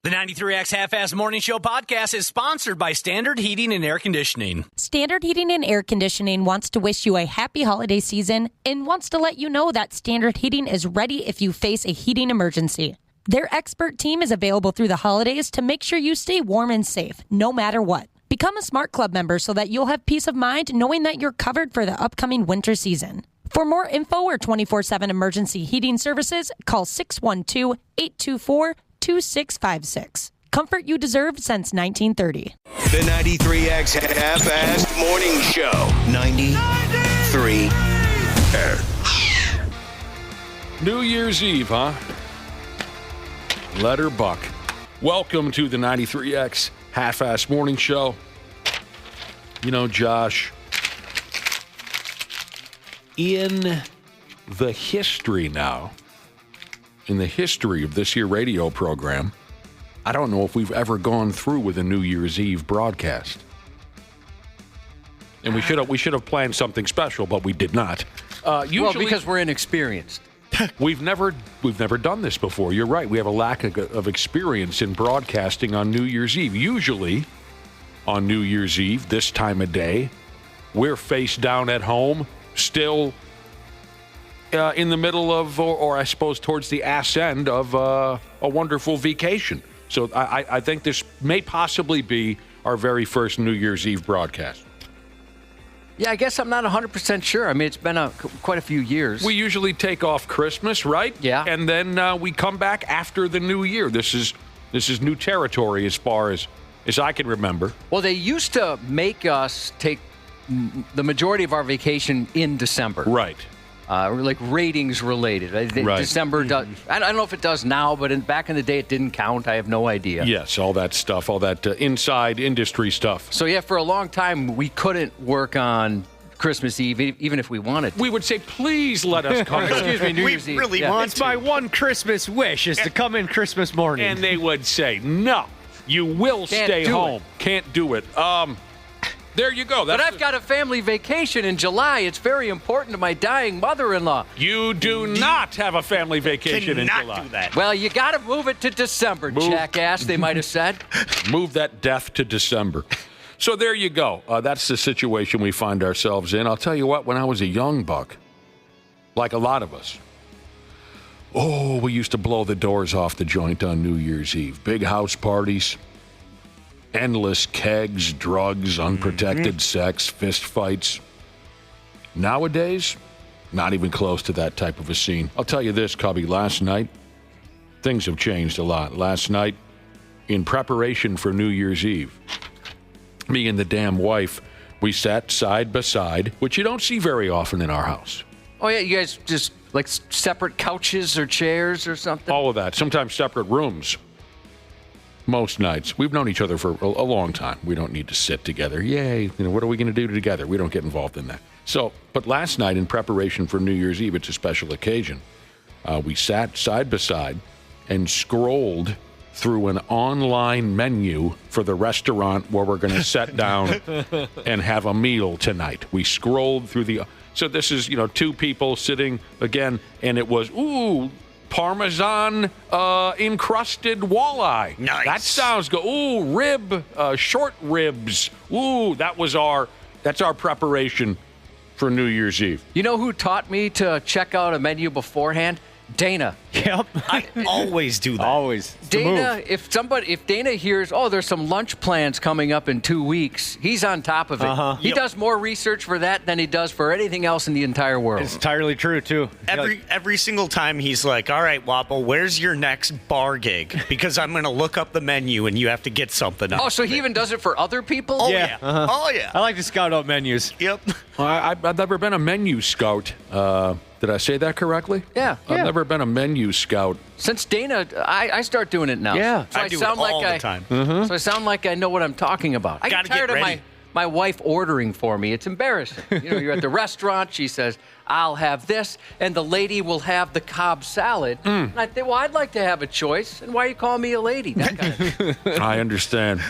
The 93X Half-Ass Morning Show podcast is sponsored by Standard Heating and Air Conditioning. Standard Heating and Air Conditioning wants to wish you a happy holiday season and wants to let you know that Standard Heating is ready if you face a heating emergency. Their expert team is available through the holidays to make sure you stay warm and safe, no matter what. Become a Smart Club member so that you'll have peace of mind knowing that you're covered for the upcoming winter season. For more info or 24/7 emergency heating services, call 612-824-2656. Comfort you deserve since 1930. The 93X Half-Assed Morning Show. 93X. New Year's Eve, huh? Let her buck. Welcome to the 93X Half-Assed Morning Show. You know, Josh, in the history of this here radio program, I don't know if we've ever gone through with a New Year's Eve broadcast. And we should have planned something special, but we did not. Usually, because we're inexperienced. We've never done this before. You're right. We have a lack of experience in broadcasting on New Year's Eve. Usually, on New Year's Eve, this time of day, we're face down at home, still in the middle of, or I suppose towards the ass end of a wonderful vacation. So I think this may possibly be our very first New Year's Eve broadcast. Yeah, I guess I'm not 100% sure. I mean, it's been quite a few years. We usually take off Christmas, right? Yeah. And then we come back after the New Year. This is new territory as far as I can remember. Well, they used to make us take the majority of our vacation in December. Right. Like ratings related. Right. December does. I don't know if it does now, but back in the day it didn't count. I have no idea. Yes, all that stuff, all that inside industry stuff. So yeah, for a long time we couldn't work on Christmas Eve, even if we wanted to. We would say, please let us come. Excuse me, New Year's Eve. Really Yeah. want It's my one Christmas wish is to come in Christmas morning. And they would say, no, you will stay do home. Can't do it. There you go. But I've got a family vacation in July. It's very important to my dying mother-in-law. You do not have a family vacation in July. Cannot do that. Well, you got to move it to December, jackass, they might have said. Move that death to December. So there you go. That's the situation we find ourselves in. I'll tell you what, when I was a young buck, like a lot of us, we used to blow the doors off the joint on New Year's Eve. Big house parties. Endless kegs, drugs, unprotected sex, fist fights. Nowadays, not even close to that type of a scene. I'll tell you this, Cubby, last night, things have changed a lot. Last night, in preparation for New Year's Eve, me and the damn wife, we sat side by side, which you don't see very often in our house. Oh, yeah, you guys just like separate couches or chairs or something? All of that. Sometimes separate rooms. Most nights. We've known each other for a long time. We don't need to sit together. Yay. What are we going to do together? We don't get involved in that. So, but last night in preparation for New Year's Eve, it's a special occasion. We sat side by side and scrolled through an online menu for the restaurant where we're going to sit down and have a meal tonight. We scrolled through so this is, two people sitting again, and it was, Parmesan encrusted walleye. Nice. That sounds good. Ooh, short ribs. Ooh, that's our preparation for New Year's Eve. You know who taught me to check out a menu beforehand? Dana. Yep. I always do that. Always. It's the Dana, move. if Dana hears, there's some lunch plans coming up in 2 weeks, he's on top of it. He does more research for that than he does for anything else in the entire world. It's entirely true, too. Every single time he's like, all right, Wapple, where's your next bar gig? Because I'm going to look up the menu and you have to get something up. Oh, so he even does it for other people? Oh, yeah. Oh, yeah. I like to scout out menus. Yep. I've never been a menu scout. Did I say that correctly? Yeah. I've never been a menu scout. Since Dana, I start doing it now. Yeah. So I do it all the time. So I sound like I know what I'm talking about. I get Gotta get tired of ready. my wife ordering for me. It's embarrassing. You're at the restaurant. She says, I'll have this, and the lady will have the Cobb salad. And I think, well, I'd like to have a choice. And why are you calling me a lady? That kind of I understand.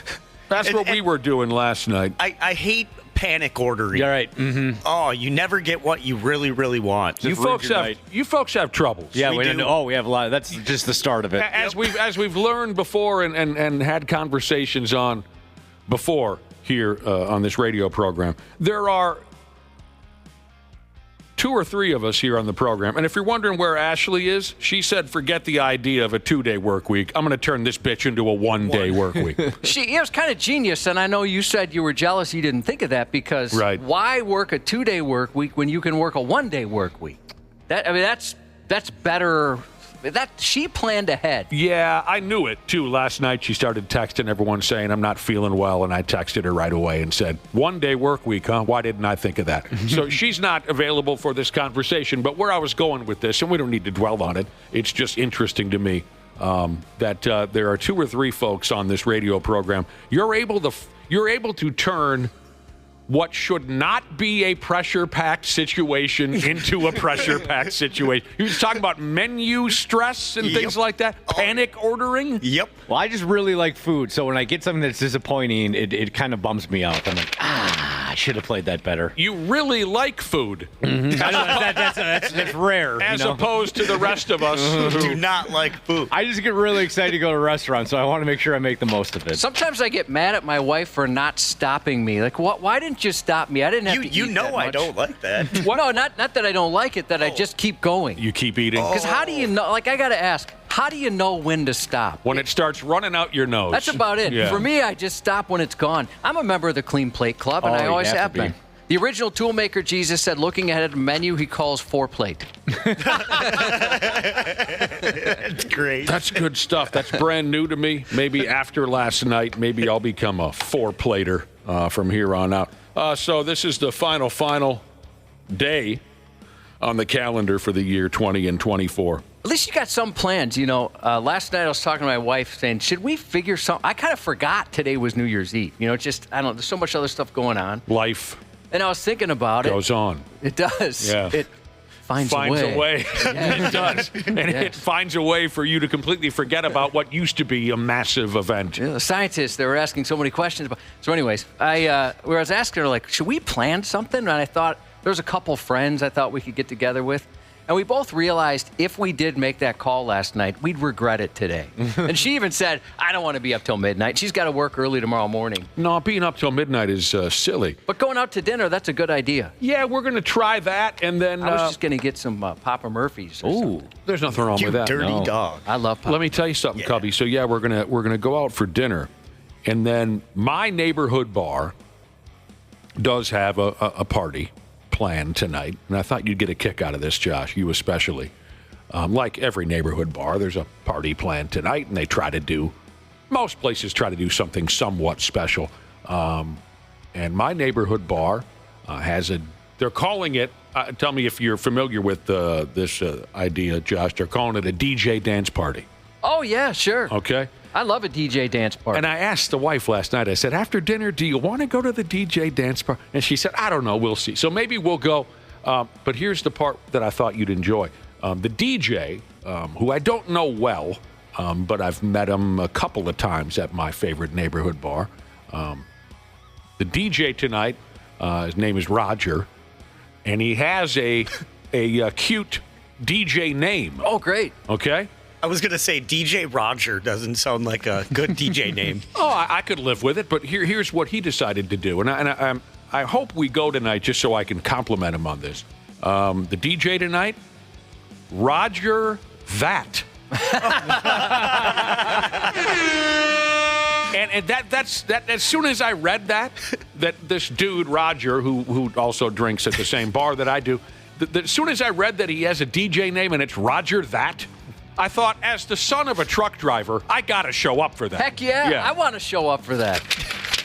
That's what we were doing last night. I hate panic ordering. You're right. Mm-hmm. Oh, you never get what you really, really want. You folks have troubles. Yeah, We we do. don't know. Oh, we have a lot. That's just the start of it. As we've learned before and had conversations on before here on this radio program, there are 2 or 3 of us here on the program. And if you're wondering where Ashley is, she said, forget the idea of a 2-day work week. I'm going to turn this bitch into a 1-day work week. It was kind of genius, and I know you said you were jealous you didn't think of that because why work a 2-day work week when you can work a 1-day work week? That's better. She planned ahead. Yeah, I knew it, too. Last night she started texting everyone saying, I'm not feeling well, and I texted her right away and said, 1-day work week, huh? Why didn't I think of that? So she's not available for this conversation, but where I was going with this, and we don't need to dwell on it, it's just interesting to me that there are 2 or 3 folks on this radio program. You're able to turn what should not be a pressure-packed situation into a pressure-packed situation. You're just talking about menu stress and things like that? Panic ordering? Yep. Well, I just really like food, so when I get something that's disappointing, it kind of bums me out. I'm like, I should have played that better. You really like food. Mm-hmm. I know, that's rare. As opposed to the rest of us who Do not like food. I just get really excited to go to a restaurant, so I want to make sure I make the most of it. Sometimes I get mad at my wife for not stopping me. Like, why didn't you stop me? I didn't have to You eat know that I much. don't like that. No, not that I don't like it, that I just keep going. you keep eating. Because how do you know? Like, I got to ask, how do you know when to stop? When it starts running out your nose. That's about it. Yeah. For me, I just stop when it's gone. I'm a member of the Clean Plate Club, and Oh, I you always have to have been. be. The original toolmaker Jesus said, looking ahead at a menu, he calls 4-plate. It's great. That's good stuff. That's brand new to me. Maybe after last night, maybe I'll become a 4-plater from here on out. So this is the final day on the calendar for the year 20 and 24. At least you got some plans. You know, last night I was talking to my wife saying, should we figure something? I kind of forgot today was New Year's Eve. You know, it's just, I don't know, there's so much other stuff going on. Life And I was thinking about goes on. It does. Yeah. It finds a way. Yeah. It does. And it finds a way for you to completely forget about what used to be a massive event. You know, the scientists, they were asking so many questions about. So, anyways, I was asking her, like, should we plan something? And I thought there was a couple friends I thought we could get together with. And we both realized if we did make that call last night, we'd regret it today. And she even said, I don't want to be up till midnight. She's got to work early tomorrow morning. No, being up till midnight is silly. But going out to dinner, that's a good idea. Yeah, we're going to try that, and then I was just going to get some Papa Murphy's. Or something. there's nothing wrong You with that. dirty dog. I love Papa. Let me tell you something, Cubby. So yeah, we're gonna go out for dinner, and then my neighborhood bar does have a party planned tonight, and I thought you'd get a kick out of this, Josh. You especially. Like every neighborhood bar, there's a party planned tonight, and most places try to do something somewhat special. And my neighborhood bar they're calling it, tell me if you're familiar with this idea, Josh. They're calling it a DJ dance party. Oh, yeah, sure. Okay? I love a DJ dance party. And I asked the wife last night, I said, after dinner, do you want to go to the DJ dance party? And she said, I don't know, we'll see. So maybe we'll go. But here's the part that I thought you'd enjoy. The DJ, who I don't know well, but I've met him a couple of times at my favorite neighborhood bar. The DJ tonight, his name is Roger, and he has a cute DJ name. Oh, great. Okay? I was going to say DJ Roger doesn't sound like a good DJ name. Oh, I could live with it, but here's what he decided to do. And I hope we go tonight just so I can compliment him on this. The DJ tonight, Roger That. and that's as soon as I read that this dude, Roger, who also drinks at the same bar that I do, as soon as I read that he has a DJ name and it's Roger That, I thought, as the son of a truck driver, I got to show up for that. Heck yeah. I want to show up for that.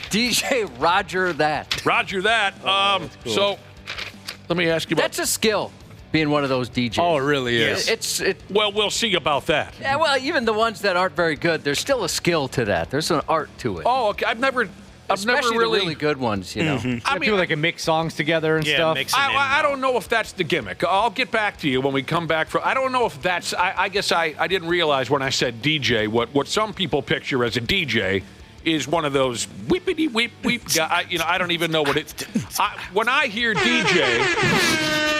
DJ Roger That. Roger That. Cool. So let me ask you about... That's a skill, being one of those DJs. Oh, it really is. Well, we'll see about that. Yeah, well, even the ones that aren't very good, there's still a skill to that. There's an art to it. Oh, okay. I've never Especially really... the really good ones, you know. I mean, people that can mix songs together and stuff. mix 'em in. I don't know if that's the gimmick. I'll get back to you when we come back. I don't know if that's... I guess I didn't realize when I said DJ, what some people picture as a DJ is one of those whippity whip whip guy. I don't even know what it. When I hear DJ,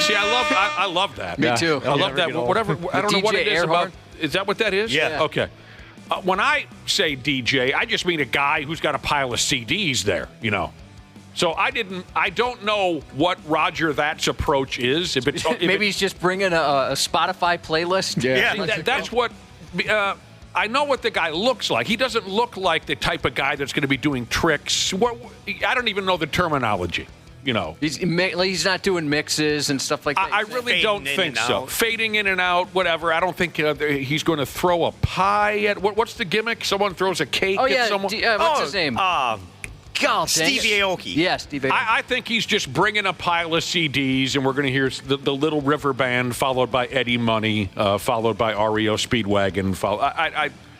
see, I love that. Me too. I love that. Whatever. I don't know what it is about. horn? Is that what that is? Yeah. Okay. When I say DJ, I just mean a guy who's got a pile of CDs there. So I don't know what Roger That's approach is. Maybe he's just bringing a Spotify playlist. Yeah. See, that's what. I know what the guy looks like. He doesn't look like the type of guy that's going to be doing tricks. I don't even know the terminology. He's not doing mixes and stuff like that. I really don't think so. out. Fading in and out, whatever. I don't think he's going to throw a pie at. What's the gimmick? Someone throws a cake at someone. What's his name? God, Stevie Aoki. Yeah, Stevie Aoki. I think he's just bringing a pile of CDs, and we're going to hear the Little River Band, followed by Eddie Money, followed by REO Speedwagon.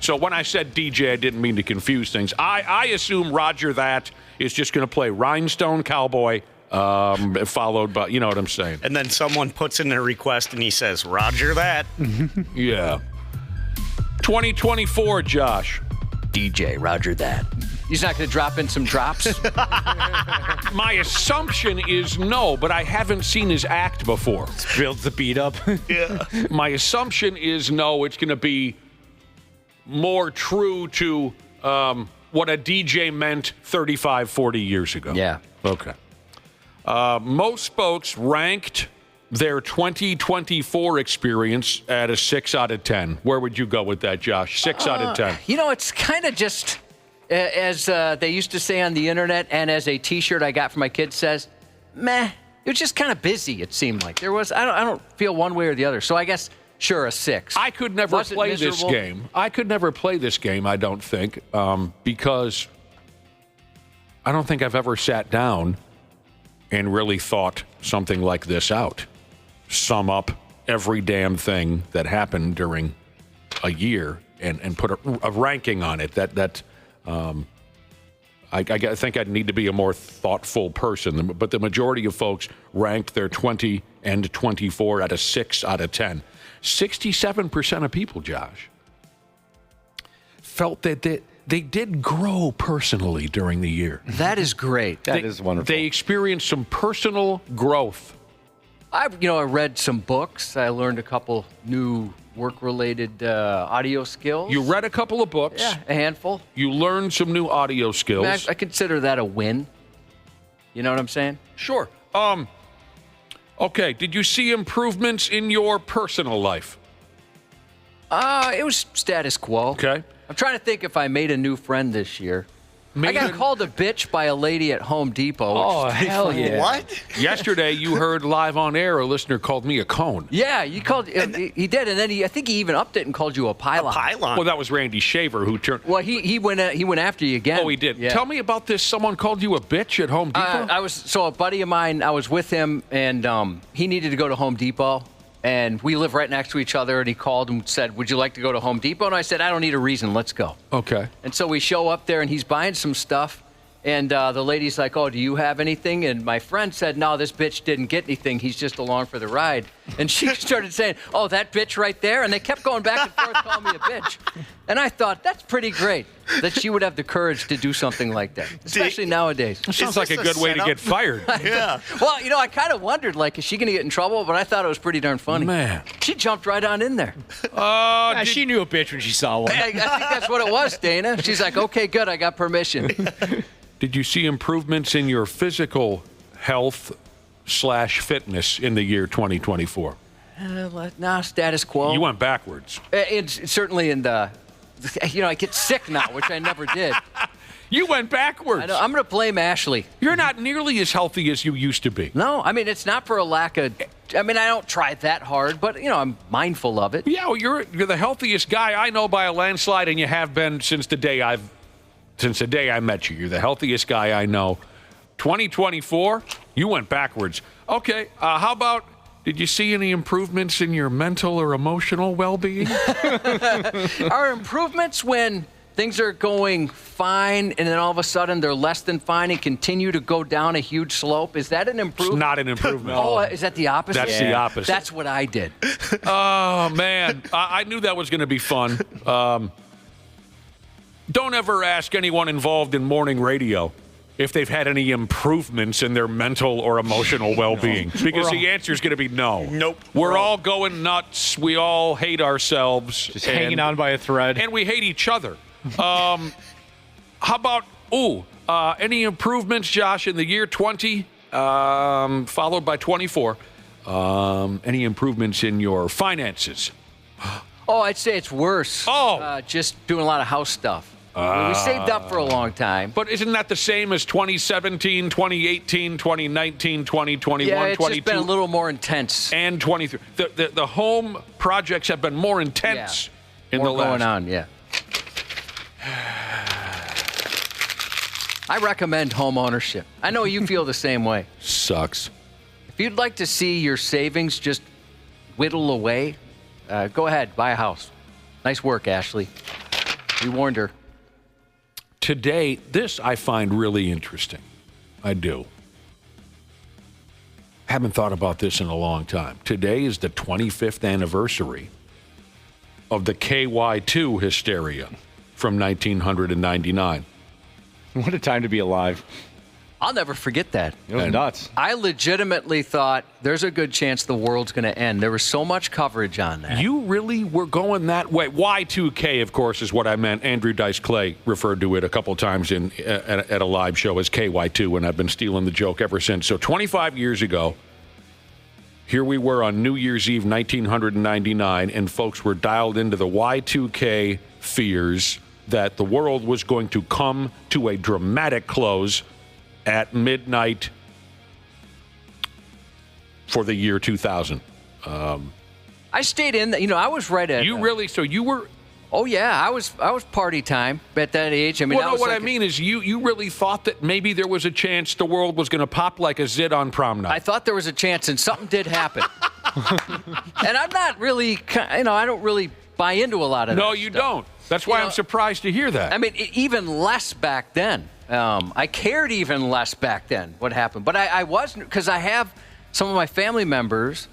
So when I said DJ, I didn't mean to confuse things. I assume Roger That is just going to play Rhinestone Cowboy, followed by, you know what I'm saying. And then someone puts in a request and he says, Roger that. Yeah. 2024, Josh. DJ Roger That. He's not going to drop in some drops? My assumption is no, but I haven't seen his act before. Builds the beat up. Yeah. My assumption is no, it's going to be more true to what a DJ meant 35, 40 years ago. Yeah. Okay. Most folks ranked their 2024 experience at a 6 out of 10. Where would you go with that, Josh? 6 out of 10. It's kind of just, as they used to say on the internet, and as a T-shirt I got from my kids says, meh. It was just kind of busy, it seemed like. I don't feel one way or the other. So I guess, sure, a 6. I could never play this game. I could never play this game, I don't think, because I don't think I've ever sat down and really thought something like this out. Sum up every damn thing that happened during a year and put a ranking on it. I think I'd need to be a more thoughtful person. But the majority of folks ranked their 20 and 24 at a 6 out of 10. 67% of people, Josh, felt that they did grow personally during the year. That is great. That is wonderful. They experienced some personal growth. I read some books. I learned a couple new work-related audio skills. You read a couple of books. Yeah, a handful. You learned some new audio skills. I consider that a win. You know what I'm saying? Sure. Okay, did you see improvements in your personal life? It was status quo. Okay. I'm trying to think if I made a new friend this year. I got called a bitch by a lady at Home Depot. Oh, hell yeah. What? Yesterday, you heard live on air, a listener called me a cone. Yeah, you called. He did, and then I think he even upped it and called you a pylon. Pylon. Well, that was Randy Shaver who turned. Well, he went after you again. Oh, he did. Yeah. Tell me about this. Someone called you a bitch at Home Depot? So a buddy of mine, I was with him, and he needed to go to Home Depot, and we live right next to each other, and he called and said, would you like to go to Home Depot? And I said, I don't need a reason. Let's go. Okay. And so we show up there, and he's buying some stuff, and the lady's like, oh, do you have anything? And my friend said, no, this bitch didn't get anything. He's just along for the ride. And she started saying, oh, that bitch right there? And they kept going back and forth calling me a bitch. And I thought, that's pretty great that she would have the courage to do something like that, especially nowadays. Sounds like a good way to get fired. Yeah. Well, I kind of wondered, is she going to get in trouble? But I thought it was pretty darn funny. Man. She jumped right on in there. She knew a bitch when she saw one. I think that's what it was, Dana. She's like, okay, good, I got permission. Did you see improvements in your physical health / fitness in the year 2024? Status quo. You went backwards. It's certainly in the, I get sick now, which I never did. You went backwards. I know, I'm going to blame Ashley. You're not nearly as healthy as you used to be. No, it's not for a lack of, I don't try that hard, but, I'm mindful of it. Yeah, well, you're the healthiest guy I know by a landslide, and you have been since the day I met you. You're the healthiest guy I know. 2024, you went backwards. Okay, how about, did you see any improvements in your mental or emotional well-being? Are improvements when things are going fine and then all of a sudden they're less than fine and continue to go down a huge slope? Is that an improvement? It's not an improvement. Oh, is that the opposite? That's the opposite. That's what I did. Oh, man. I knew that was going to be fun. don't ever ask anyone involved in morning radio if they've had any improvements in their mental or emotional well-being. Because the answer is going to be no. Nope. We're all going nuts. We all hate ourselves. Just hanging on by a thread. And we hate each other. How about, any improvements, Josh, in the year 20, followed by 24? Any improvements in your finances? Oh, I'd say it's worse. Just doing a lot of house stuff. We saved up for a long time. But isn't that the same as 2017, 2018, 2019, 2021, yeah, it's 22? just been a little more intense. And 23. The home projects have been more intense in more the last. going on, yeah. I recommend home ownership. I know you feel the same way. Sucks. If you'd like to see your savings just whittle away, go ahead, buy a house. Nice work, Ashley. We warned her. Today, this I find really interesting. I do. Haven't thought about this in a long time. Today is the 25th anniversary of the KY2 hysteria from 1999. What a time to be alive. I'll never forget that. It was nuts. I legitimately thought there's a good chance the world's going to end. There was so much coverage on that. You really were going that way. Y2K, of course, is what I meant. Andrew Dice Clay referred to it a couple times at a live show as KY2, and I've been stealing the joke ever since. So 25 years ago, here we were on New Year's Eve, 1999, and folks were dialed into the Y2K fears that the world was going to come to a dramatic close at midnight for the year 2000. I stayed in. I was right at. You really? So you were? Oh yeah, I was party time at that age. I mean, well, no, I mean is you really thought that maybe there was a chance the world was going to pop like a zit on prom night. I thought there was a chance, and something did happen. And I'm not really, I don't really buy into a lot of that. No, you stuff. don't. That's why I'm surprised to hear that. I mean, even less back then. I cared even less back then what happened. But I wasn't, because I have some of my family members,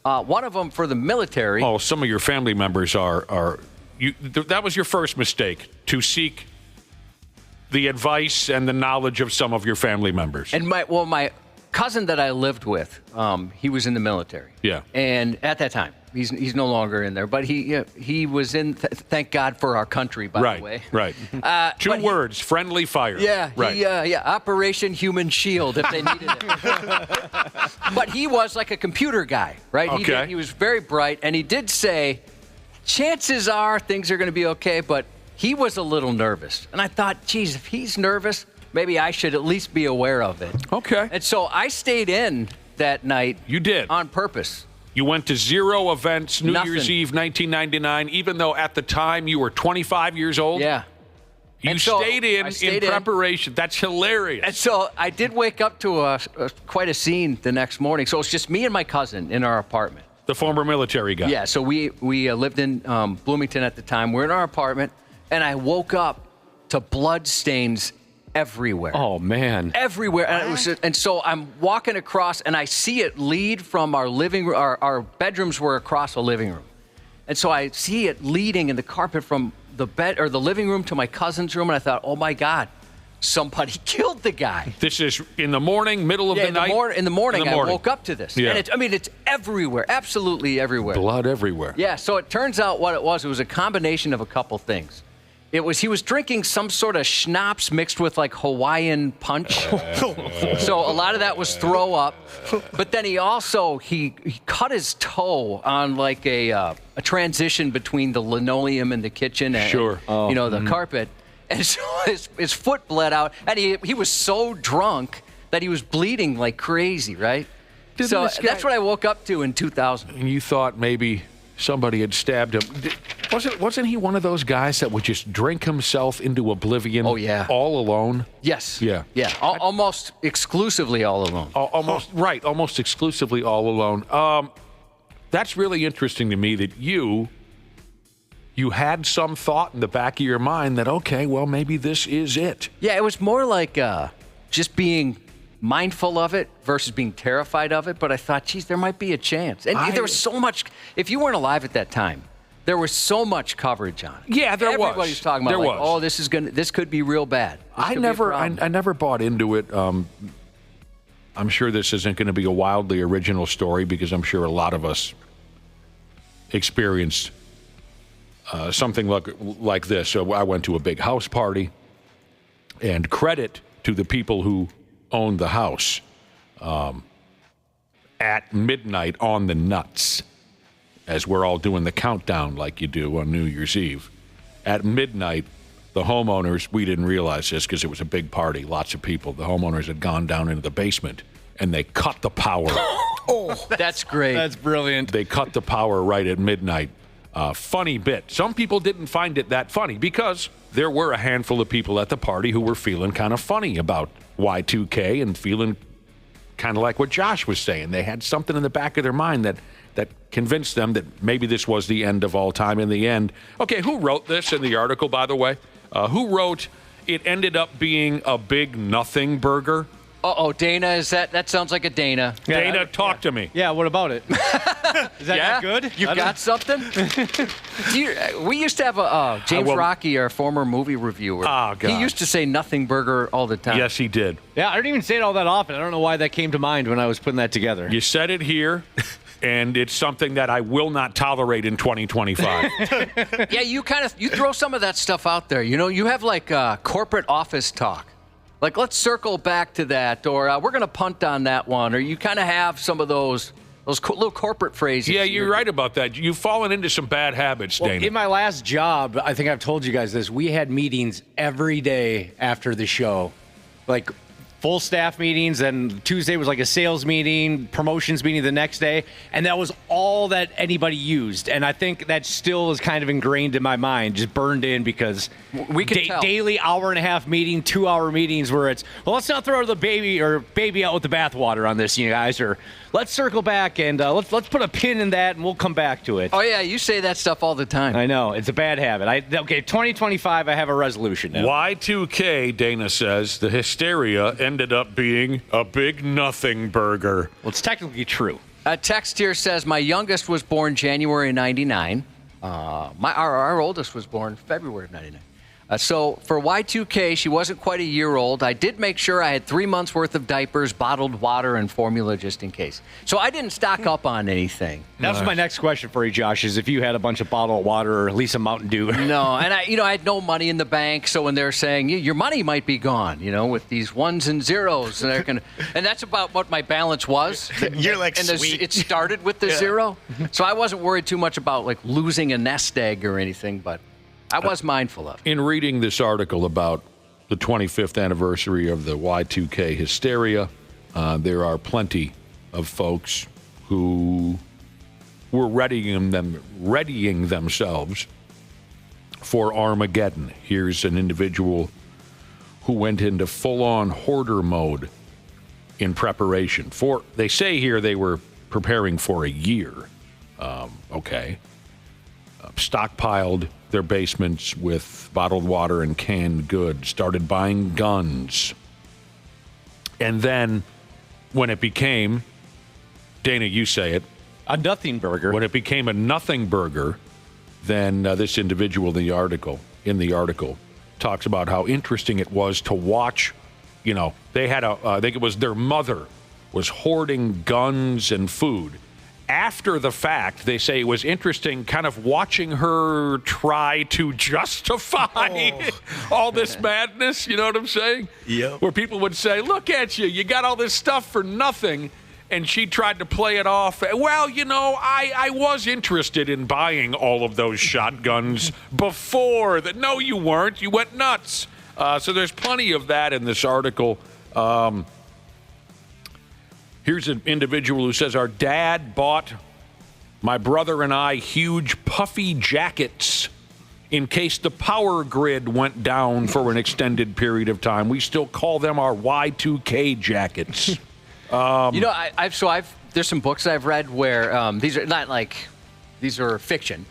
one of them for the military. Oh, some of your family members are that was your first mistake, to seek the advice and the knowledge of some of your family members. And my cousin that I lived with, he was in the military. Yeah. And at that time, he's no longer in there, but he was in. Thank God for our country, by the way. Right. Two words: friendly fire. Yeah. Right. Operation Human Shield, if they needed it. But he was like a computer guy, right? Okay. He was very bright, and he did say, chances are things are going to be okay, but he was a little nervous. And I thought, geez, if he's nervous, maybe I should at least be aware of it. Okay. And so I stayed in that night. You did. On purpose. You went to 0 events, New Nothing. Year's Eve, 1999, even though at the time you were 25 years old? Yeah. You stayed in preparation. That's hilarious. And so I did wake up to quite a scene the next morning. So it's just me and my cousin in our apartment. The former military guy. Yeah, so we lived in Bloomington at the time. We're in our apartment, and I woke up to blood stains everywhere. Oh, man. Everywhere. And so I'm walking across, and I see it lead from our living room. Our bedrooms were across a living room. And so I see it leading in the carpet from the bed or the living room to my cousin's room, and I thought, oh, my God, somebody killed the guy. This is in the morning, middle of the night? In the morning, I woke up to this. Yeah. And it's everywhere, absolutely everywhere. Blood everywhere. Yeah, so it turns out what it was a combination of a couple things. He was drinking some sort of schnapps mixed with like Hawaiian punch. So a lot of that was throw up. But then he cut his toe on like a transition between the linoleum in the kitchen and the carpet. And so his foot bled out, and he was so drunk that he was bleeding like crazy, right? So that's what I woke up to in 2000. And you thought maybe somebody had stabbed him. Wasn't he one of those guys that would just drink himself into oblivion? Oh, yeah. All alone? Yes. Yeah. Yeah. Almost exclusively all alone. Almost exclusively all alone. That's really interesting to me that you had some thought in the back of your mind that, okay, well, maybe this is it. Yeah, it was more like just being mindful of it versus being terrified of it. But I thought, geez, there might be a chance. And there was so much. If you weren't alive at that time, there was so much coverage on it. Yeah, there was. Everybody's talking about, There like, was. oh, this could be real bad. I never bought into it. I'm sure this isn't going to be a wildly original story because I'm sure a lot of us experienced something like this. So I went to a big house party, and credit to the people who owned the house. At midnight on the nuts, as we're all doing the countdown like you do on New Year's Eve. At midnight, the homeowners, we didn't realize this because it was a big party, lots of people. The homeowners had gone down into the basement, and they cut the power. That's great. That's brilliant. They cut the power right at midnight. Funny bit. Some people didn't find it that funny because there were a handful of people at the party who were feeling kind of funny about Y2K and feeling kind of like what Josh was saying. They had something in the back of their mind that convinced them that maybe this was the end of all time in the end. Okay, who wrote this in the article, by the way? Who wrote, it ended up being a big nothing burger? Uh-oh, Dana, that sounds like a Dana. Dana, talk to me. Yeah, what about it? Is that not good? You got something? We used to have James Rocky, our former movie reviewer. Oh, God. He used to say nothing burger all the time. Yes, he did. Yeah, I don't even say it all that often. I don't know why that came to mind when I was putting that together. You said it here, and it's something that I will not tolerate in 2025. Yeah, you throw some of that stuff out there. You know, you have like corporate office talk. Like, let's circle back to that, or we're going to punt on that one, or you kind of have some of those little corporate phrases. Yeah, you're right about that. You've fallen into some bad habits, Well, Dana. in my last job, I think I've told you guys this, we had meetings every day after the show. Like, full staff meetings, and Tuesday was like a sales meeting, promotions meeting the next day, and that was all that anybody used. And I think that still is kind of ingrained in my mind, just burned in, because we can tell. Daily hour-and-a-half meeting, 2-hour meetings where it's, well, let's not throw the baby out with the bathwater on this, you guys, or let's circle back and let's put a pin in that and we'll come back to it. Oh, yeah, you say that stuff all the time. I know. It's a bad habit. 2025, I have a resolution now. Y2K, Dana says, the hysteria ended up being a big nothing burger. Well, it's technically true. A text here says, my youngest was born January 99. Our oldest was born February of 99. So for Y2K, she wasn't quite a year old. I did make sure I had 3 months worth of diapers, bottled water, and formula just in case. So I didn't stock up on anything. That was my next question for you, Josh, is if you had a bunch of bottled water or at least a Mountain Dew. No, and I had no money in the bank. So when they're saying your money might be gone, with these ones and zeros, and that's about what my balance was. You're like, and sweet. It started with the zero, so I wasn't worried too much about like losing a nest egg or anything, but I was mindful of it. In reading this article about the 25th anniversary of the Y2K hysteria, there are plenty of folks who were readying themselves for Armageddon. Here's an individual who went into full-on hoarder mode in preparation for, they say here they were preparing for a year. Stockpiled their basements with bottled water and canned goods, started buying guns. And then when it became, Dana, you say it, a nothing burger. When it became a nothing burger, then this individual in the article talks about how interesting it was to watch. They had I think it was their mother was hoarding guns and food. After the fact, they say it was interesting kind of watching her try to justify all this madness, you know what I'm saying? Yeah. Where people would say, look at you got all this stuff for nothing. And she tried to play it off. Well, I was interested in buying all of those shotguns before that. No, you weren't. You went nuts. So there's plenty of that in this article. Here's an individual who says, our dad bought my brother and I huge puffy jackets in case the power grid went down for an extended period of time. We still call them our Y2K jackets. There's some books I've read where these are fiction.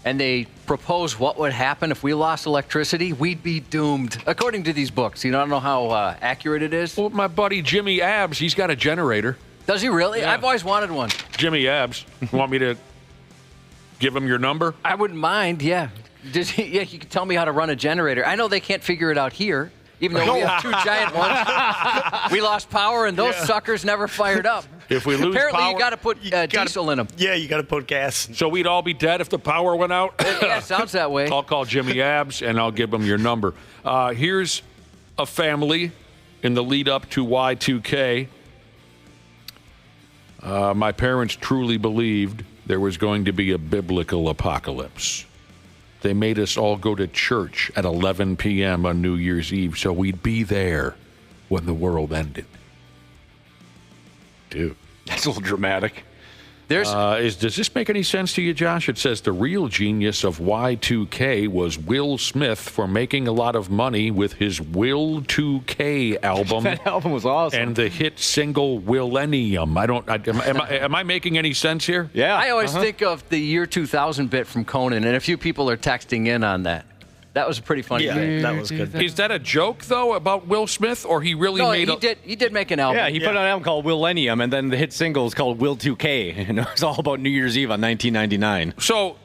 And they propose what would happen if we lost electricity. We'd be doomed, according to these books. I don't know how accurate it is. Well, my buddy Jimmy Abs, he's got a generator. Does he really? Yeah. I've always wanted one. Jimmy Abs, want me to Give them your number? I wouldn't mind, yeah. You can tell me how to run a generator. I know they can't figure it out here, even though we have 2 giant ones. We lost power, and those suckers never fired up. If we lose Apparently, power, you got to put diesel in them. Yeah, you got to put gas. So we'd all be dead if the power went out? Yeah, sounds that way. I'll call Jimmy Abs, and I'll give him your number. Here's a family in the lead up to Y2K. My parents truly believed there was going to be a biblical apocalypse. They made us all go to church at 11 p.m. on New Year's Eve so we'd be there when the world ended. Dude. That's a little dramatic. Does this make any sense to you, Josh? It says the real genius of Y2K was Will Smith for making a lot of money with his Will 2K album. That album was awesome. And the hit single Willennium. Am I making any sense here? Yeah. I always think of the year 2000 bit from Conan, and a few people are texting in on that. That was a pretty funny bit. That was good. Is that a joke, though, about Will Smith, or he really made he did make an album. Yeah, he put out an album called Willennium, and then the hit single is called Will 2K. And it was all about New Year's Eve on 1999. So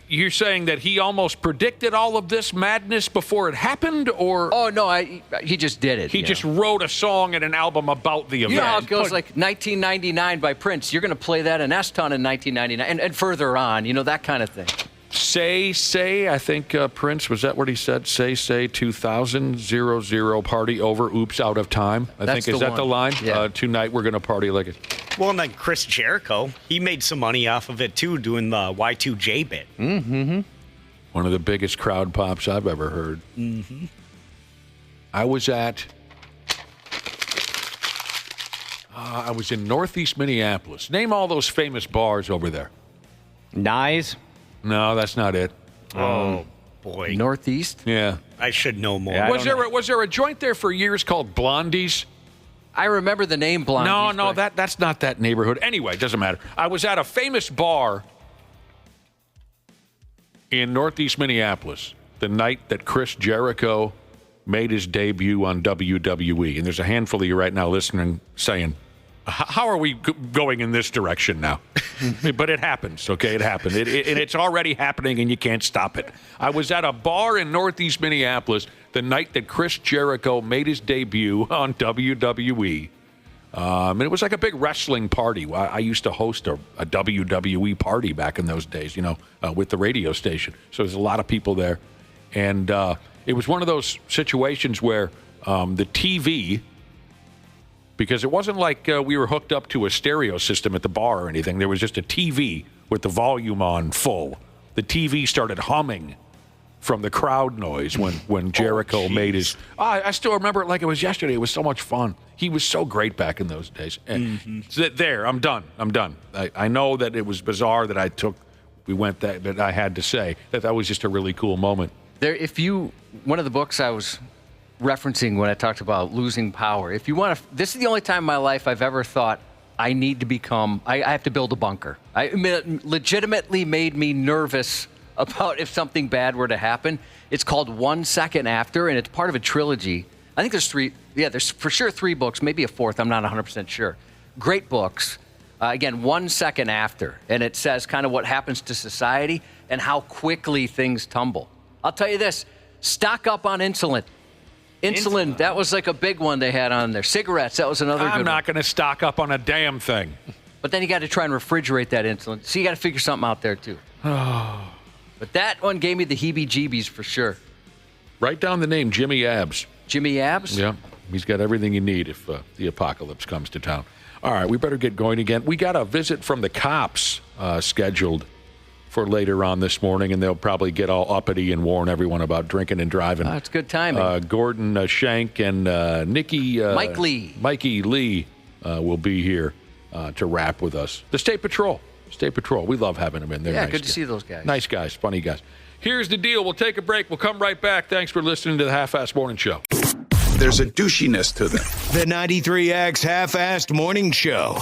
you're saying that he almost predicted all of this madness before it happened, or? Oh, no, he just did it. He just wrote a song and an album about the event. You know how it goes, like 1999 by Prince. You're going to play that in S-Ton in 1999 and further on, that kind of thing. Say, I think Prince, was that what he said? Say, 2000, 00, party over, oops, out of time. Is that the line? Yeah. Tonight we're going to party like it. Well, and then Chris Jericho, he made some money off of it, too, doing the Y2J bit. Mm-hmm. One of the biggest crowd pops I've ever heard. Mm-hmm. I was in Northeast Minneapolis. Name all those famous bars over there. Nyes. No, that's not it. Oh, boy. Northeast? Yeah. I should know more. Yeah, Was there a joint there for years called Blondie's? I remember the name Blondie's. No, that's not that neighborhood. Anyway, it doesn't matter. I was at a famous bar in Northeast Minneapolis the night that Chris Jericho made his debut on WWE. And there's a handful of you right now listening saying, how are we going in this direction now? But it happens, okay? It happened. And it's already happening, and you can't stop it. I was at a bar in Northeast Minneapolis the night that Chris Jericho made his debut on WWE. And it was like a big wrestling party. I used to host a WWE party back in those days, with the radio station. So there's a lot of people there. And it was one of those situations where the TV... Because it wasn't like we were hooked up to a stereo system at the bar or anything. There was just a TV with the volume on full. The TV started humming from the crowd noise when Jericho made his... I still remember it like it was yesterday. It was so much fun. He was so great back in those days. So there, I'm done. I know that it was bizarre that we went that, but I had to say that was just a really cool moment. One of the books I was referencing when I talked about losing power. If you want to, this is the only time in my life I've ever thought I need to I have to build a bunker. It legitimately made me nervous about if something bad were to happen. It's called 1 Second After, and it's part of a trilogy. I think there's 3. Yeah, there's for sure 3 books, maybe a 4th. I'm not 100% sure. Great books. Again, 1 Second After, and it says kind of what happens to society and how quickly things tumble. I'll tell you this, stock up on insulin. Insulin, that was like a big one they had on there. Cigarettes, that was another good one. I'm not going to stock up on a damn thing. But then you got to try and refrigerate that insulin. So you got to figure something out there, too. But that one gave me the heebie-jeebies for sure. Write down the name, Jimmy Abs. Jimmy Abs? Yeah, he's got everything you need if the apocalypse comes to town. All right, we better get going again. We got a visit from the cops scheduled for later on this morning, and they'll probably get all uppity and warn everyone about drinking and driving. It's good timing. Gordan, Shank, and Mikey Lee will be here to rap with us. The State Patrol. We love having them in there. Yeah, nice good to guys. see those guys. Nice guys, funny guys. Here's the deal. We'll take a break. We'll come right back. Thanks for listening to the Half-Assed Morning Show. There's a douchiness to them. The 93X Half-Assed Morning Show.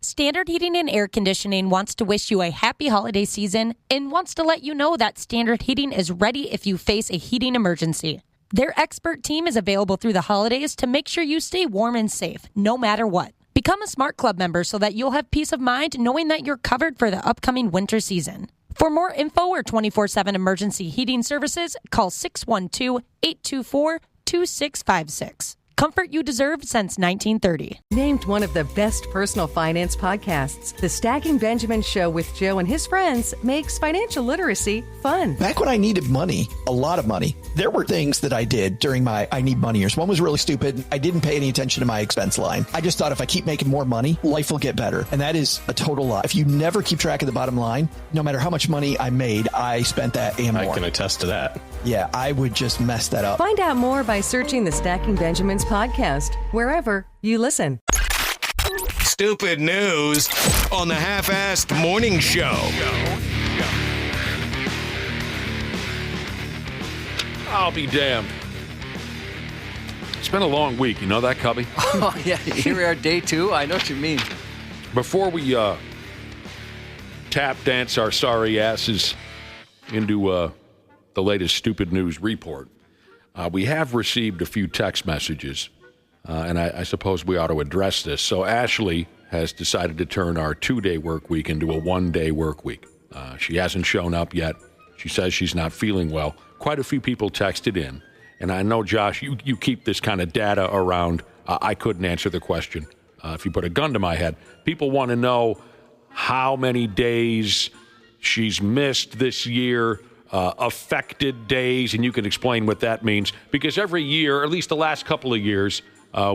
Standard Heating and Air Conditioning wants to wish you a happy holiday season and wants to let you know that Standard Heating is ready if you face a heating emergency. Their expert team is available through the holidays to make sure you stay warm and safe, no matter what. Become a Smart Club member so that you'll have peace of mind knowing that you're covered for the upcoming winter season. For more info or 24/7 emergency heating services, call 612-824-2656. Comfort you deserve since 1930. Named one of the best personal finance podcasts, The Stacking Benjamin Show with Joe and his friends makes financial literacy fun. Back when I needed money, a lot of money, there were things that I did during my I need money years. One was really stupid. I didn't pay any attention to my expense line. I just thought if I keep making more money, life will get better. And that is a total lie. If you never keep track of the bottom line, no matter how much money I made, I spent that and more. I can attest to that. Yeah, I would just mess that up. Find out more by searching the Stacking Benjamins podcast, wherever you listen. Stupid news on the Half-Assed Morning Show. I'll be damned. It's been a long week. You know that, Cubby? Oh, yeah. Here we are, day 2. I know what you mean. Before we tap dance our sorry asses into the latest stupid news report, we have received a few text messages, and I suppose we ought to address this. So Ashley has decided to turn our 2-day work week into a 1-day work week. She hasn't shown up yet. She says she's not feeling well. Quite a few people texted in, and I know, Josh, you keep this kind of data around. I couldn't answer the question if you put a gun to my head. People want to know how many days she's missed this year, affected days, and you can explain what that means. Because every year, or at least the last couple of years,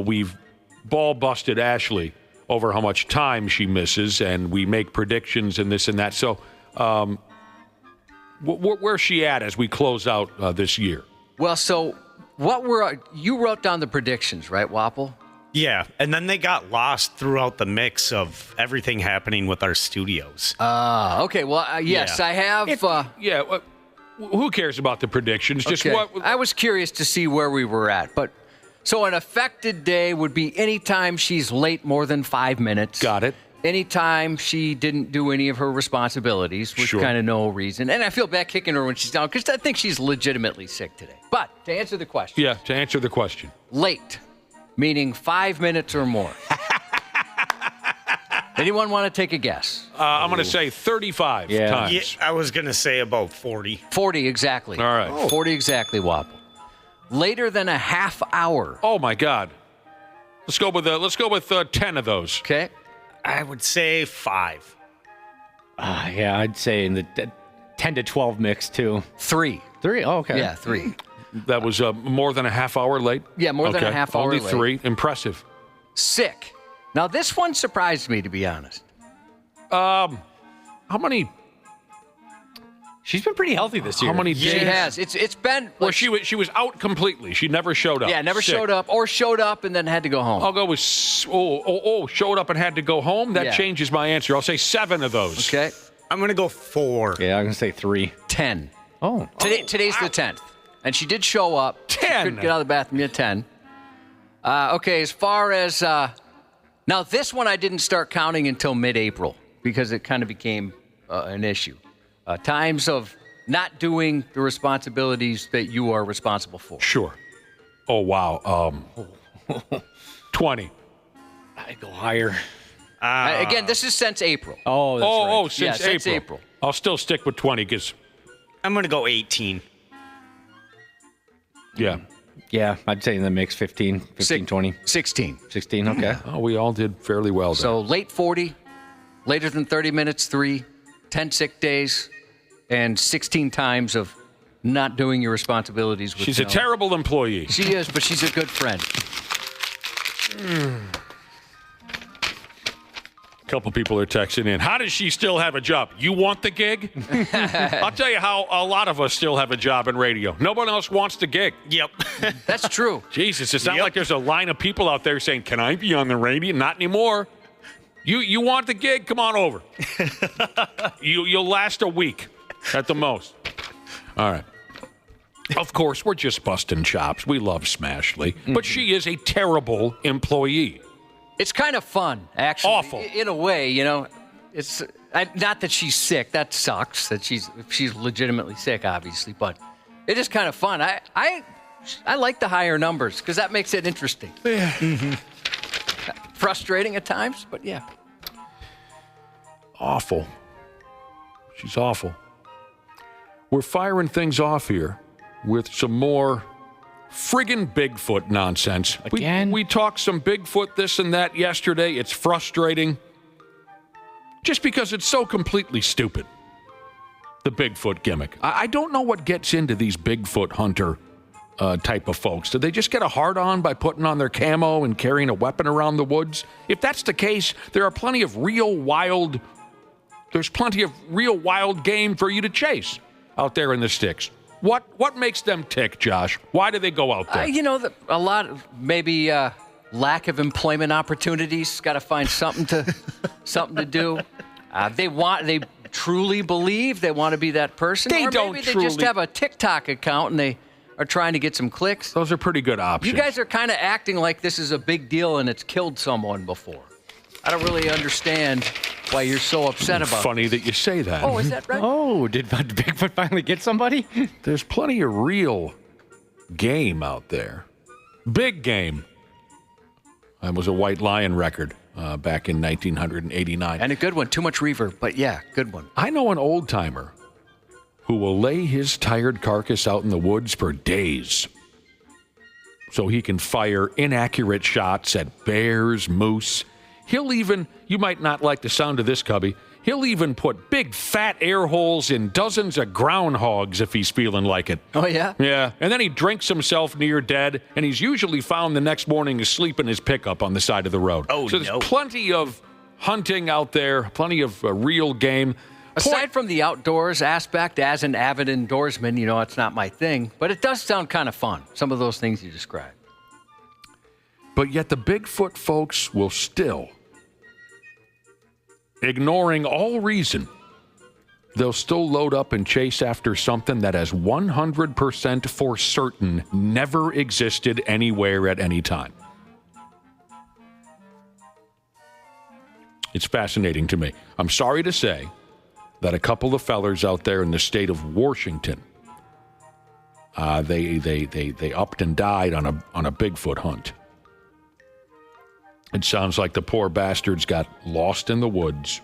we've ball-busted Ashley over how much time she misses, and we make predictions and this and that. So where's she at as we close out this year? Well, so you wrote down the predictions, right, Wapple? Yeah, and then they got lost throughout the mix of everything happening with our studios. Okay. Well, yes, Yeah. I have. Who cares about the predictions? Just Okay. what? I was curious to see where we were at, but so an affected day would be any time she's late more than 5 minutes. Got it. Anytime she didn't do any of her responsibilities, with Sure. kind of no reason. And I feel bad kicking her when she's down because I think she's legitimately sick today. But to answer the question. Yeah, to answer the question. Late, meaning 5 minutes or more. Anyone want to take a guess? I'm going to say 35 times. Yeah, I was going to say about 40. 40 exactly. All right. 40 exactly, Wapple. Later than a half hour. Oh, my God. Let's go with 10 of those. Okay. I would say 5. Yeah, I'd say in the 10 to 12 mix, too. 3. 3? Oh, okay. Yeah, 3. That was more than a half hour late? Yeah, more than a half hour Only late. 3. Impressive. Sick. Now, this one surprised me, to be honest. How many? She's been pretty healthy this year. How many days? She has. It's been. Well, she was out completely. She never showed up. Yeah, never Sick. showed up or showed up and then had to go home. I'll go with showed up and had to go home. That Yeah. changes my answer. I'll say 7 of those. Okay. I'm going to go 4. Yeah, I'm going to say 3. 10. Oh. Today's the 10th. And she did show up. 10. She couldn't get out of the bathroom yet. 10. Okay, as far as... now, this one I didn't start counting until mid-April because it kind of became an issue. Times of not doing the responsibilities that you are responsible for. Sure. Oh, wow. 20. I'd go higher. Again, this is since April. Oh, that's right. Since Yeah, since April. I'll still stick with 20 because, I'm going to go 18. yeah. Yeah, I'd say in the mix 15, 20. 16. 16, okay. Oh, we all did fairly well there. So late 40, later than 30 minutes, 3, 10 sick days, and 16 times of not doing your responsibilities. With She's a terrible employee. She is, but she's a good friend. A couple people are texting in. How does she still have a job? You want the gig? I'll tell you how a lot of us still have a job in radio. Nobody else wants the gig. Yep. That's true. Jesus, it's not Yep. like there's a line of people out there saying, can I be on the radio? Not anymore. You want the gig? Come on over. You'll last a week at the most. All right. Of course, we're just busting chops. We love Smashley. But she is a terrible employee. It's kind of fun, actually. Awful. In a way, you know. It's not that she's sick. That sucks. That she's legitimately sick, obviously. But it is kind of fun. I like the higher numbers because that makes it interesting. Yeah. Frustrating at times, but yeah. Awful. She's awful. We're firing things off here with some more friggin' Bigfoot nonsense. Again? We talked some Bigfoot this and that yesterday. It's frustrating. Just because it's so completely stupid. The Bigfoot gimmick. I don't know what gets into these Bigfoot hunter type of folks. Do they just get a hard-on by putting on their camo and carrying a weapon around the woods? If that's the case, there's plenty of real wild game for you to chase out there in the sticks. What makes them tick, Josh? Why do they go out there? A lot of maybe lack of employment opportunities. Got to find something to do. They truly believe they want to be that person. They or don't maybe they just have a TikTok account and they are trying to get some clicks. Those are pretty good options. You guys are kind of acting like this is a big deal and it's killed someone before. I don't really understand why you're so upset about it. Funny that you say that. Oh, is that right? Oh, did Bigfoot finally get somebody? There's plenty of real game out there. Big game. That was a White Lion record back in 1989. And a good one. Too much reverb, but yeah, good one. I know an old-timer who will lay his tired carcass out in the woods for days so he can fire inaccurate shots at bears, moose. He'll even, you might not like the sound of this, Cubby, he'll even put big fat air holes in dozens of groundhogs if he's feeling like it. Oh, yeah? Yeah, and then he drinks himself near dead, and he's usually found the next morning asleep in his pickup on the side of the road. Oh, so there's plenty of hunting out there, plenty of real game. Aside from the outdoors aspect, as an avid indoorsman, it's not my thing, but it does sound kind of fun, some of those things you described. But yet the Bigfoot folks will still, ignoring all reason, they'll still load up and chase after something that has 100% for certain never existed anywhere at any time. It's fascinating to me. I'm sorry to say that a couple of fellers out there in the state of Washington, they upped and died on a Bigfoot hunt. It sounds like the poor bastards got lost in the woods,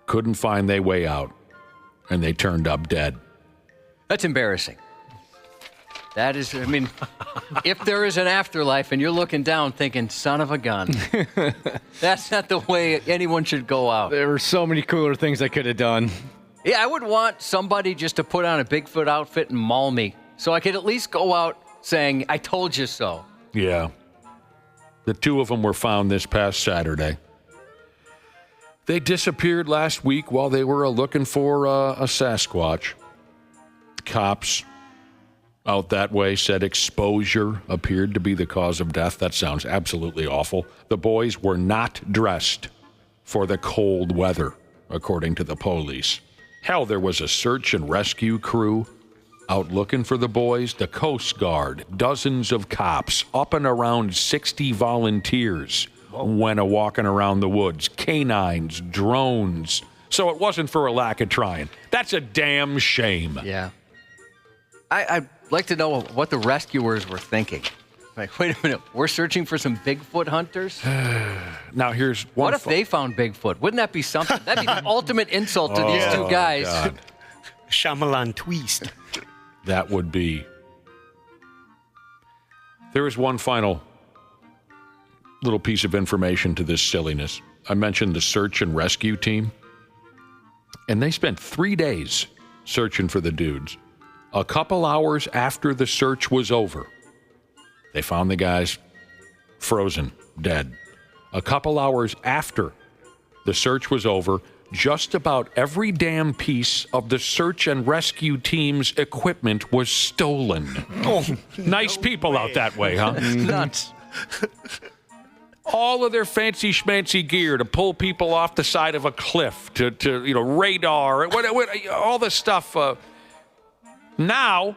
couldn't find their way out, and they turned up dead. That's embarrassing. That is, if there is an afterlife and you're looking down thinking, son of a gun, that's not the way anyone should go out. There were so many cooler things I could have done. Yeah, I would want somebody just to put on a Bigfoot outfit and maul me so I could at least go out saying, I told you so. Yeah. The two of them were found this past Saturday. They disappeared last week while they were looking for a Sasquatch. Cops out that way said exposure appeared to be the cause of death. That sounds absolutely awful. The boys were not dressed for the cold weather, according to the police. Hell, there was a search and rescue crew out looking for the boys, the Coast Guard, dozens of cops, up and around 60 volunteers went a-walking around the woods, canines, drones. So it wasn't for a lack of trying. That's a damn shame. Yeah. I'd like to know what the rescuers were thinking. Like, wait a minute, we're searching for some Bigfoot hunters? Now, here's one. What if they found Bigfoot? Wouldn't that be something? That'd be the ultimate insult to these two guys. God. Shyamalan twist. That would be. There is one final little piece of information to this silliness. I mentioned the search and rescue team, and they spent 3 days searching for the dudes. A couple hours after the search was over, they found the guys frozen, dead. A couple hours after the search was over, just about every damn piece of the search and rescue team's equipment was stolen. Oh, nice people out that way, huh? Nuts. All of their fancy schmancy gear to pull people off the side of a cliff, to radar, all this stuff. Now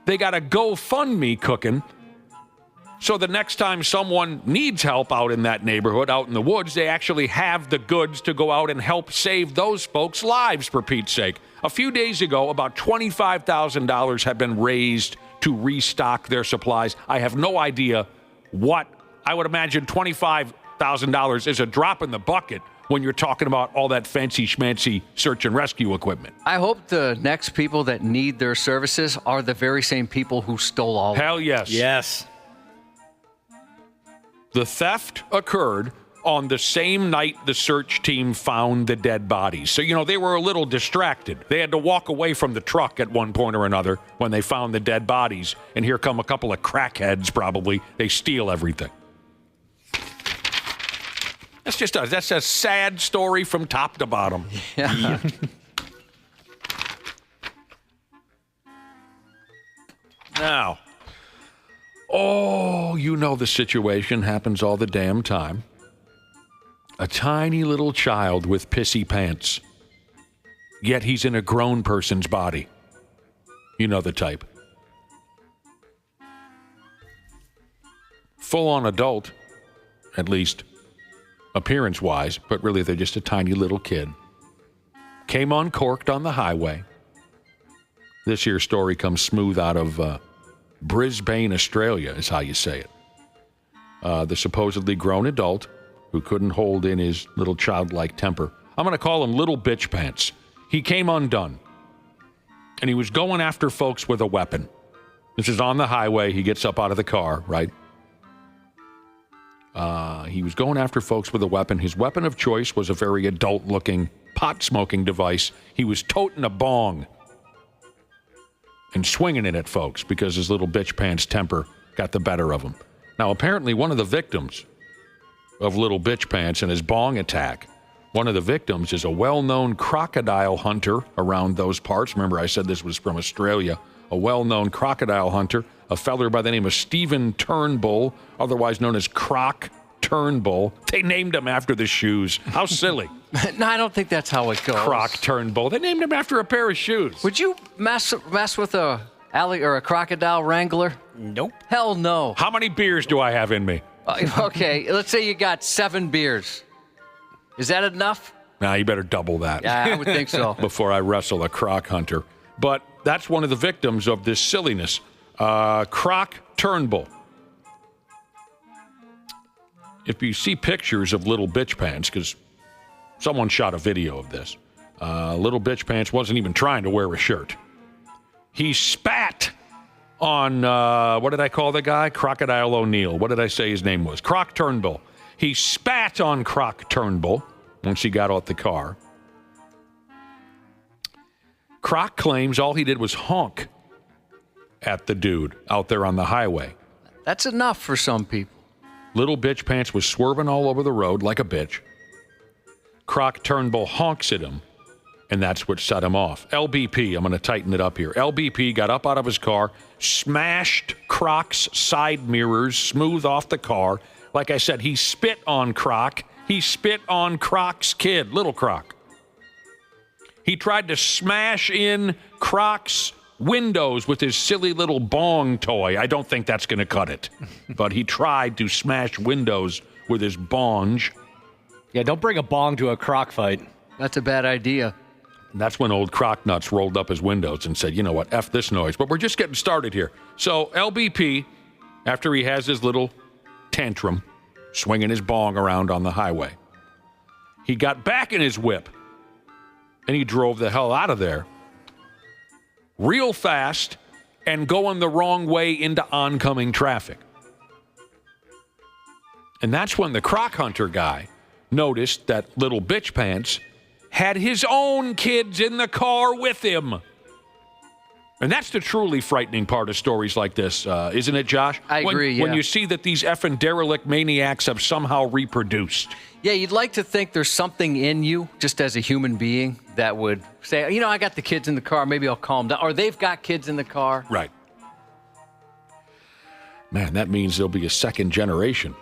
they got a GoFundMe cooking. So the next time someone needs help out in that neighborhood, out in the woods, they actually have the goods to go out and help save those folks' lives, for Pete's sake. A few days ago, about $25,000 have been raised to restock their supplies. I have no idea what. I would imagine $25,000 is a drop in the bucket when you're talking about all that fancy schmancy search and rescue equipment. I hope the next people that need their services are the very same people who stole all of them. Hell yes. Yes. The theft occurred on the same night the search team found the dead bodies. So, they were a little distracted. They had to walk away from the truck at one point or another when they found the dead bodies. And here come a couple of crackheads, probably. They steal everything. That's a sad story from top to bottom. Yeah. Now, the situation happens all the damn time. A tiny little child with pissy pants. Yet he's in a grown person's body. You know the type. Full-on adult, at least appearance-wise, but really they're just a tiny little kid. Came uncorked on the highway. This here story comes smooth out of Brisbane, Australia, is how you say it. The supposedly grown adult who couldn't hold in his little childlike temper. I'm going to call him Little Bitch Pants. He came undone, and he was going after folks with a weapon. This is on the highway. He gets up out of the car, right? He was going after folks with a weapon. His weapon of choice was a very adult-looking pot-smoking device. He was toting a bong and swinging it at folks because his little bitch pants temper got the better of him. Now, apparently, one of the victims of Little Bitch Pants and his bong attack, one of the victims is a well-known crocodile hunter around those parts. Remember, I said this was from Australia. A well-known crocodile hunter, a feller by the name of Stephen Turnbull, otherwise known as Croc Turnbull. They named him after the shoes. How silly. No, I don't think that's how it goes. Croc Turnbull. They named him after a pair of shoes. Would you mess with a crocodile wrangler? Nope. Hell no. How many beers do I have in me? Okay, let's say you got 7 beers. Is that enough? Nah, you better double that. Yeah, I would think so. Before I wrestle a croc hunter. But that's one of the victims of this silliness. Croc Turnbull. If you see pictures of Little Bitch Pants, because someone shot a video of this, Little Bitch Pants wasn't even trying to wear a shirt. He spat on, what did I call the guy? Crocodile O'Neill. What did I say his name was? Croc Turnbull. He spat on Croc Turnbull once he got out the car. Croc claims all he did was honk at the dude out there on the highway. That's enough for some people. Little Bitch Pants was swerving all over the road like a bitch. Croc Turnbull honks at him, and that's what set him off. LBP, I'm going to tighten it up here. LBP got up out of his car, smashed Croc's side mirrors smooth off the car. Like I said, he spit on Croc. He spit on Croc's kid, Little Croc. He tried to smash in Croc's windows with his silly little bong toy. I don't think that's going to cut it. But he tried to smash windows with his bong. Yeah, don't bring a bong to a croc fight. That's a bad idea. And that's when old Croc Nuts rolled up his windows and said, you know what, F this noise. But we're just getting started here. So LBP, after he has his little tantrum, swinging his bong around on the highway, he got back in his whip and he drove the hell out of there real fast and going the wrong way into oncoming traffic. And that's when the croc hunter guy noticed that Little Bitch Pants had his own kids in the car with him. And that's the truly frightening part of stories like this, isn't it, Josh? I agree, yeah. When you see that these effing derelict maniacs have somehow reproduced. Yeah, you'd like to think there's something in you, just as a human being, that would say, you know, I got the kids in the car, maybe I'll calm down. Or they've got kids in the car. Right. Man, that means there'll be a second generation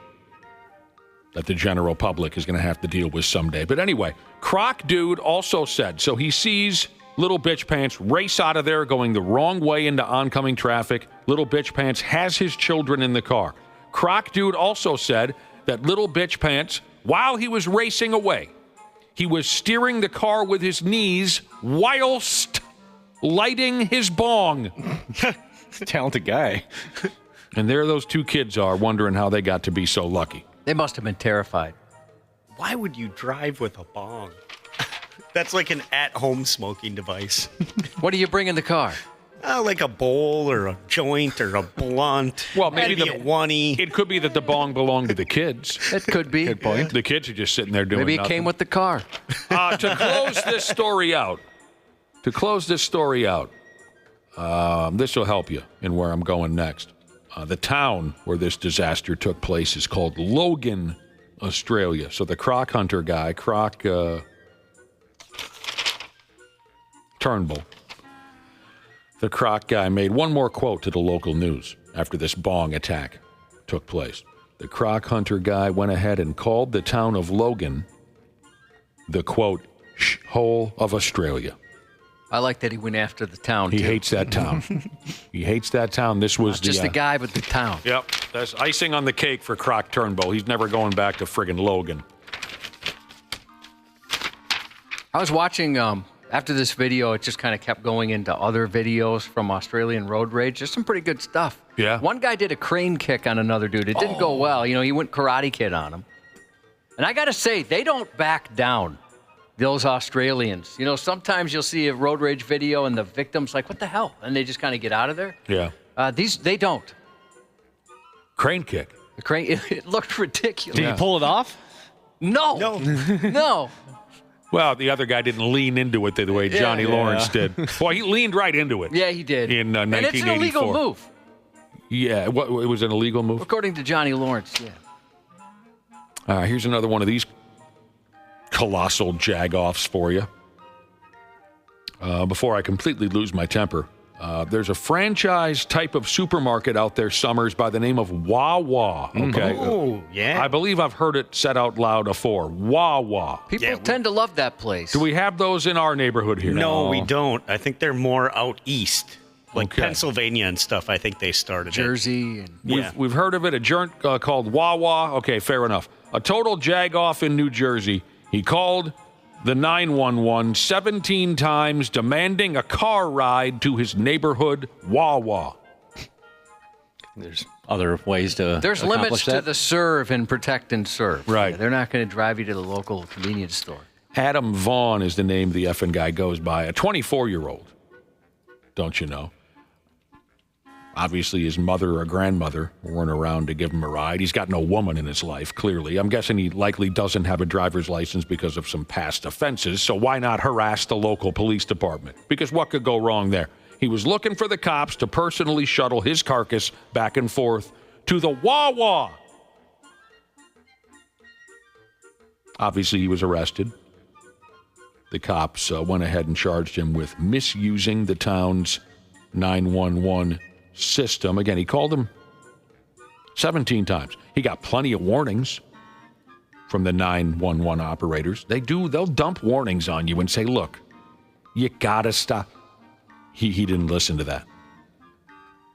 that the general public is going to have to deal with someday. But anyway, Croc Dude also said, so he sees Little Bitch Pants race out of there going the wrong way into oncoming traffic. Little Bitch Pants has his children in the car. Croc Dude also said that Little Bitch Pants, while he was racing away, he was steering the car with his knees whilst lighting his bong. Talented guy. And there those two kids are wondering how they got to be so lucky. They must have been terrified. Why would you drive with a bong? That's like an at-home smoking device. What do you bring in the car? Like a bowl or a joint or a blunt. Well, maybe a one-y. It could be that the bong belonged to the kids. It could be. Good point. The kids are just sitting there doing Maybe it nothing. came with the car. To close this story out, this will help you in where I'm going next. The town where this disaster took place is called Logan, Australia. So the croc hunter guy, Turnbull, the croc guy made one more quote to the local news after this bong attack took place. The croc hunter guy went ahead and called the town of Logan the, quote, hole of Australia. I like that he went after the town, He too. hates that town. He hates that town. This was Not just the guy, but the town. Yep, that's icing on the cake for Croc Turnbull. He's never going back to friggin' Logan. I was watching, after this video, it just kind of kept going into other videos from Australian road rage. There's some pretty good stuff. Yeah. One guy did a crane kick on another dude. It didn't go well. You know, he went Karate Kid on him. And I got to say, they don't back down, those Australians. You know, sometimes you'll see a road rage video and the victim's like, what the hell? And they just kind of get out of there. Yeah. They don't. Crane kick. The crane, it looked ridiculous. Did he pull it off? No. No. Well, the other guy didn't lean into it the way Johnny Lawrence did. Boy, he leaned right into it. Yeah, he did. In 1984. And it's an illegal move. Yeah, it was an illegal move? According to Johnny Lawrence, yeah. Here's another one of these colossal jag-offs for you. Before I completely lose my temper, there's a franchise type of supermarket out there, Summers, by the name of Wawa. Okay. Oh, yeah. I believe I've heard it said out loud before. Wawa. People tend to love that place. Do we have those in our neighborhood here? No, we don't. I think they're more out east. Like Okay. Pennsylvania and stuff, I think they started Jersey. it. And We've heard of it, a joint called Wawa. Okay, fair enough. A total jag-off in New Jersey. He called the 911 17 times, demanding a car ride to his neighborhood Wawa. There's other ways to There's accomplish limits to that. the serve and protect and serve. Right. Yeah, they're not going to drive you to the local convenience store. Adam Vaughn is the name the effing guy goes by, a 24-year-old. Don't you know? Obviously, his mother or grandmother weren't around to give him a ride. He's got no woman in his life, clearly. I'm guessing he likely doesn't have a driver's license because of some past offenses, so why not harass the local police department? Because what could go wrong there? He was looking for the cops to personally shuttle his carcass back and forth to the Wawa. Obviously, he was arrested. The cops went ahead and charged him with misusing the town's 911 system. Again, he called him 17 times. He got plenty of warnings from the 911 operators. They'll dump warnings on you and say, look, you gotta stop. He didn't listen to that.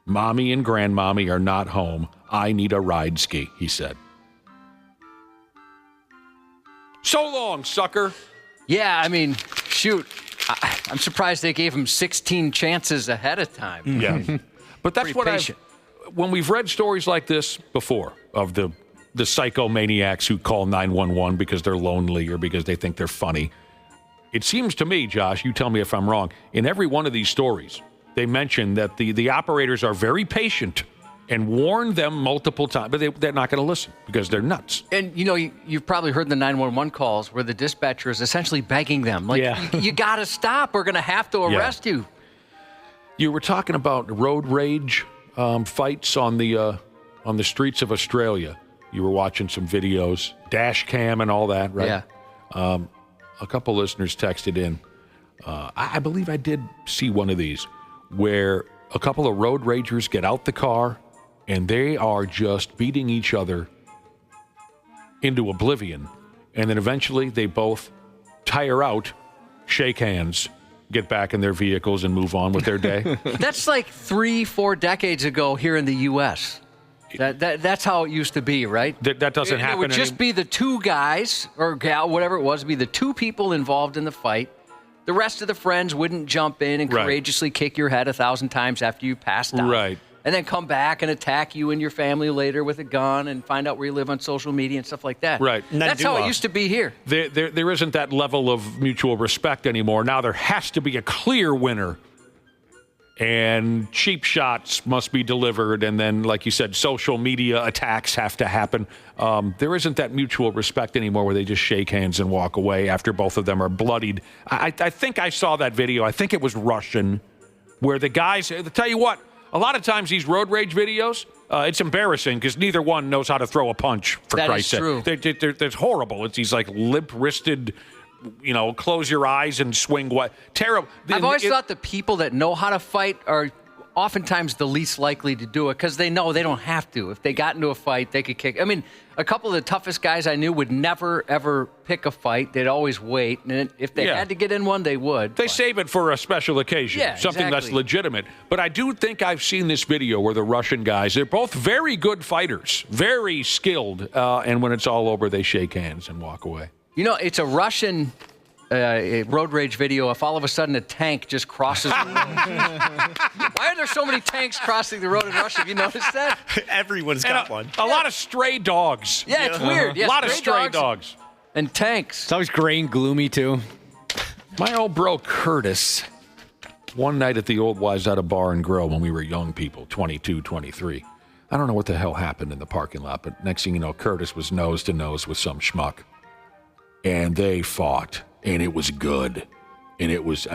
Mommy and grandmommy are not home. I need a ride ski, he said. So long, sucker. Yeah, I mean, shoot. I'm surprised they gave him 16 chances ahead of time. Yeah. But that's Pretty what patient. when we've read stories like this before of the psychomaniacs who call 911 because they're lonely or because they think they're funny, it seems to me, Josh, you tell me if I'm wrong, in every one of these stories, they mention that the operators are very patient and warn them multiple times, but they're not going to listen because they're nuts. And, you know, you've probably heard the 911 calls where the dispatcher is essentially begging them, like, you got to stop. We're going to have to arrest you. You were talking about road rage fights on the streets of Australia. You were watching some videos, dash cam and all that, right? Yeah. A couple listeners texted in. I believe I did see one of these where a couple of road ragers get out the car and they are just beating each other into oblivion. And then eventually they both tire out, shake hands, get back in their vehicles and move on with their day. That's like 3-4 decades ago here in the U.S. That's how it used to be, right? That doesn't happen It would just be the two guys or gal, whatever it was, be the two people involved in the fight. The rest of the friends wouldn't jump in and Right. courageously kick your head 1,000 times after you passed out. Right. and then come back and attack you and your family later with a gun and find out where you live on social media and stuff like that. Right. That's how it used to be here. There isn't that level of mutual respect anymore. Now there has to be a clear winner. And cheap shots must be delivered. And then, like you said, social media attacks have to happen. There isn't that mutual respect anymore where they just shake hands and walk away after both of them are bloodied. I think I saw that video. I think it was Russian, where the guys, I'll tell you what, a lot of times these road rage videos, it's embarrassing because neither one knows how to throw a punch, for Christ's sake. That's horrible. It's these like limp-wristed, close your eyes and swing what terrible. I've always thought the people that know how to fight are oftentimes the least likely to do it because they know they don't have to. If they got into a fight, they could kick. I mean, a couple of the toughest guys I knew would never, ever pick a fight. They'd always wait. And if they had to get in one, they would. They save it for a special occasion, something that's legitimate. But I do think I've seen this video where the Russian guys, they're both very good fighters, very skilled. And when it's all over, they shake hands and walk away. It's a Russian road rage video if all of a sudden a tank just crosses the road. Why are there so many tanks crossing the road in Russia? Have you noticed that? Everyone's got one. A lot of stray dogs. Yeah, it's weird. Yeah, a lot of stray dogs. And tanks. It's always gray and gloomy, too. My old bro Curtis, one night at the old Wayzata Bar and Grill when we were young people, 22, 23. I don't know what the hell happened in the parking lot, but next thing you know, Curtis was nose to nose with some schmuck. And they fought, and it was good. And it was,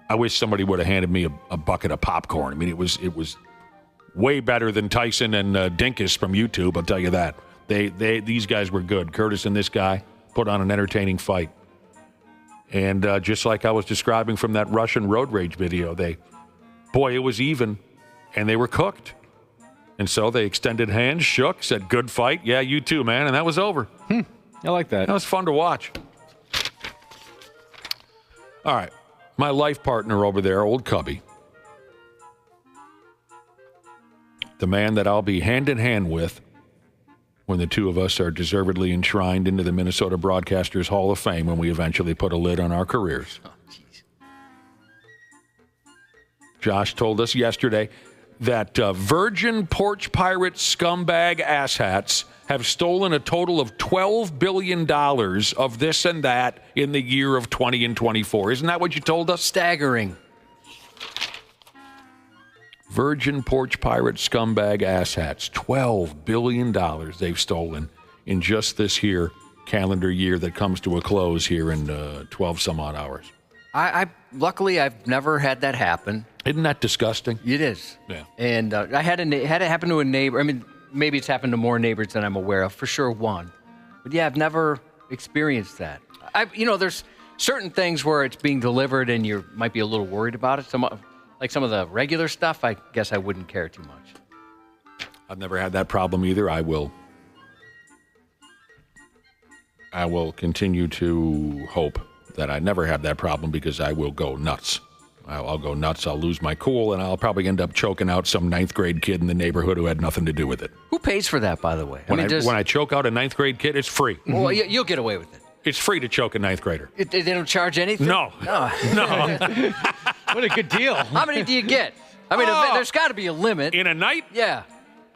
I wish somebody would have handed me a bucket of popcorn. It was way better than Tyson and Dinkus from YouTube, I'll tell you that. These guys were good. Curtis and this guy put on an entertaining fight. And just like I was describing from that Russian road rage video, it was even, and they were cooked. And so they extended hands, shook, said, good fight. Yeah, you too, man. And that was over. I like that. That was fun to watch. All right. My life partner over there, old Cubby. The man that I'll be hand in hand with when the two of us are deservedly enshrined into the Minnesota Broadcasters Hall of Fame when we eventually put a lid on our careers. Oh, jeez. Josh told us yesterday that Virgin Porch Pirate scumbag asshats have stolen a total of $12 billion of this and that in the year of 20 and 24. Isn't that what you told us? Staggering. Virgin Porch Pirate scumbag asshats. $12 billion they've stolen in just this here calendar year that comes to a close here in 12 some odd hours. Luckily, I've never had that happen. Isn't that disgusting? It is. Yeah. And I had it happen to a neighbor. Maybe it's happened to more neighbors than I'm aware of. For sure, one. But yeah, I've never experienced that. There's certain things where it's being delivered and you might be a little worried about it. Some of the regular stuff, I guess I wouldn't care too much. I've never had that problem either. I will continue to hope that I never have that problem because I will go nuts. I'll go nuts. I'll lose my cool, and I'll probably end up choking out some ninth grade kid in the neighborhood who had nothing to do with it. Who pays for that, by the way? When I choke out a ninth grade kid, it's free. Well, you'll get away with it. It's free to choke a ninth grader. They don't charge anything? No. No. What a good deal. How many do you get? There's got to be a limit. In a night? Yeah.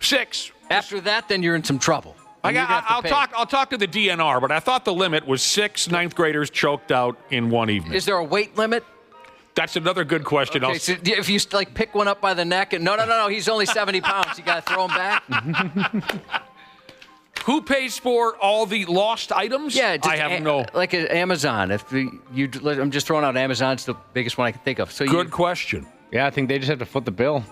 6. After that, then you're in some trouble. I'll talk to the DNR, but I thought the limit was 6 ninth graders choked out in one evening. Is there a weight limit? That's another good question. Okay, so if you pick one up by the neck and no, he's only 70 pounds. You got to throw him back. Who pays for all the lost items? Yeah, I have no. Like Amazon. I'm just throwing out Amazon's the biggest one I can think of. So good question. Yeah, I think they just have to foot the bill.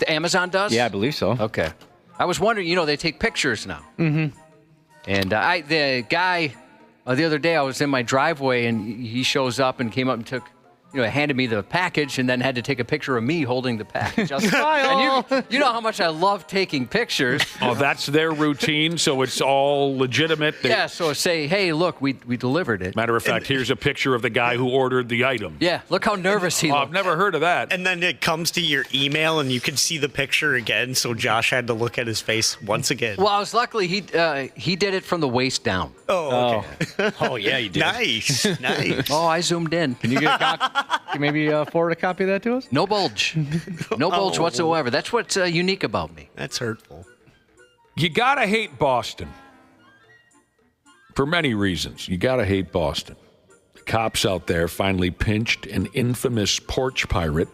Amazon does? Yeah, I believe so. Okay. I was wondering. They take pictures now. Mm-hmm. And the guy the other day, I was in my driveway and he shows up and came up and took. Handed me the package and then had to take a picture of me holding the package. And you know how much I love taking pictures. Oh, that's their routine, so it's all legitimate. Yeah, so say, hey, look, we delivered it. Matter of fact, here's a picture of the guy who ordered the item. Yeah, look how nervous he looked. I've never heard of that. And then it comes to your email, and you can see the picture again, so Josh had to look at his face once again. Well, I was luckily he did it from the waist down. Oh, okay. Oh yeah, you did. Nice. Oh, I zoomed in. Can you get a you maybe forward a copy of that to us? No bulge. No bulge whatsoever. That's what's unique about me. That's hurtful. You got to hate Boston. For many reasons. You got to hate Boston. The cops out there finally pinched an infamous porch pirate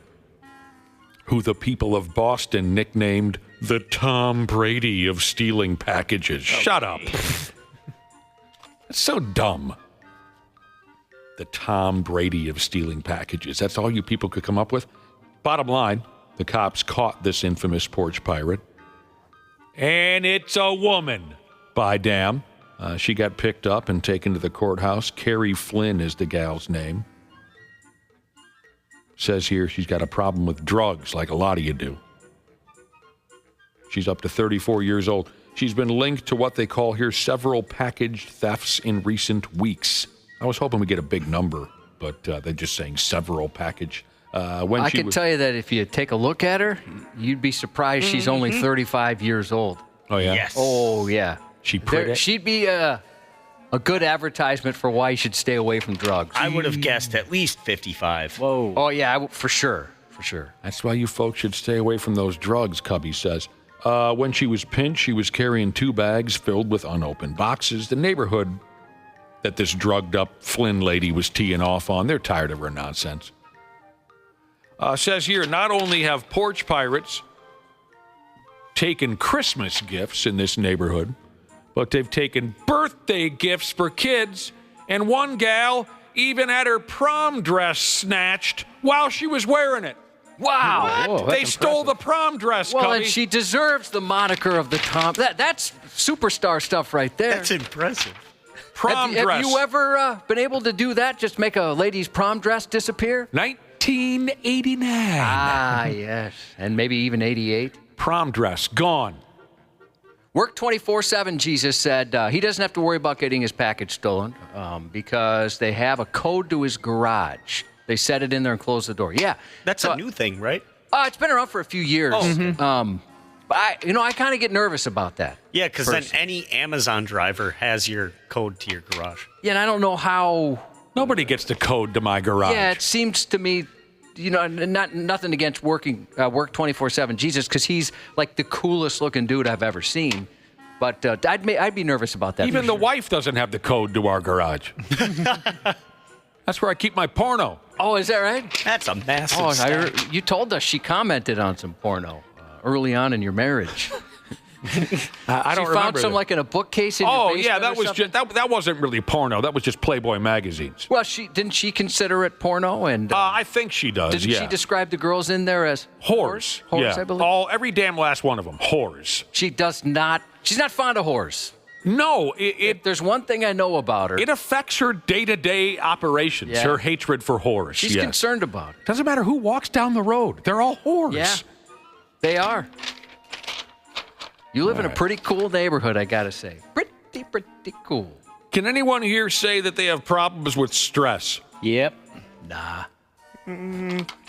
who the people of Boston nicknamed the Tom Brady of stealing packages. Shut up. That's so dumb. The Tom Brady of stealing packages. That's all you people could come up with? Bottom line, the cops caught this infamous porch pirate. And it's a woman, by damn. She got picked up and taken to the courthouse. Carrie Flynn is the gal's name. Says here she's got a problem with drugs, like a lot of you do. She's up to 34 years old. She's been linked to what they call here several package thefts in recent weeks. I was hoping we'd get a big number, but they're just saying several package. I can tell you that if you take a look at her, you'd be surprised she's only 35 years old. Oh, yeah? Yes. Oh, yeah. She'd be a good advertisement for why you should stay away from drugs. I would have guessed at least 55. Whoa. Oh, yeah, for sure. For sure. That's why you folks should stay away from those drugs, Cubby says. When she was pinched, she was carrying 2 bags filled with unopened boxes. The neighborhood that this drugged-up Flynn lady was teeing off on, they're tired of her nonsense. Says here, not only have porch pirates taken Christmas gifts in this neighborhood, but they've taken birthday gifts for kids, and one gal even had her prom dress snatched while she was wearing it. Wow. Whoa, They stole the prom dress, Well, Cubby. and she deserves the moniker of the Tom. That's superstar stuff right there. That's impressive. Prom have dress. you ever been able to do that? Just make a lady's prom dress disappear? 1989. Ah, yes. And maybe even 88. Prom dress, gone. Work 24/7, Jesus said. He doesn't have to worry about getting his package stolen because they have a code to his garage. They set it in there and close the door. Yeah. That's a new thing, right? It's been around for a few years. But I kind of get nervous about that. Yeah, because then any Amazon driver has your code to your garage. Yeah, and I don't know how. Nobody gets the code to my garage. Yeah, it seems to me, nothing against work 24/7 Jesus, because he's like the coolest looking dude I've ever seen. But I'd be nervous about that. Even the wife doesn't have the code to our garage. That's where I keep my porno. Oh, is that right? That's a massive stack. You told us she commented on some porno early on in your marriage. I don't she remember. found some like in a bookcase in your basement. Oh yeah, that or was something? just that wasn't really porno. That was just Playboy magazines. Well, didn't she consider it porno? And I think she does. didn't she describe the girls in there as whores? Whores, yeah. I believe. Every damn last one of them, whores. She does not. She's not fond of whores. No, If there's one thing I know about her, it affects her day-to-day operations. Yeah. Her hatred for whores. she's concerned about it. Doesn't matter who walks down the road. They're all whores. Yeah, they are. You live in a pretty cool neighborhood, I gotta say. Pretty cool. Can anyone here say that they have problems with stress? Yep. Nah.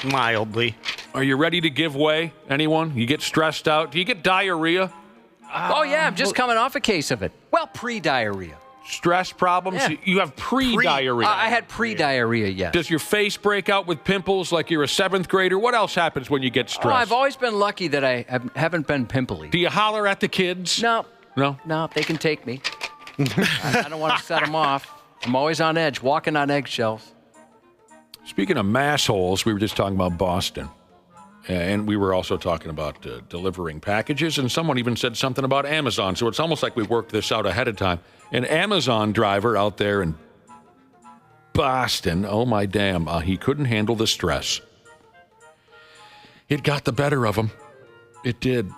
Mildly. Are you ready to give way? Anyone? You get stressed out? Do you get diarrhea? Oh, yeah, I'm just coming off a case of it. Well, pre-diarrhea. Stress problems? Yeah. You have pre-diarrhea. I had pre-diarrhea, yes. Does your face break out with pimples like you're a 7th grader? What else happens when you get stressed? Oh, I've always been lucky that I haven't been pimply. Do you holler at the kids? No. No? No, they can take me. I don't want to set them off. I'm always on edge, walking on eggshells. Speaking of massholes, we were just talking about Boston. And we were also talking about delivering packages, and someone even said something about Amazon. So it's almost like we worked this out ahead of time. An Amazon driver out there in Boston, oh my damn, he couldn't handle the stress. It got the better of him. It did.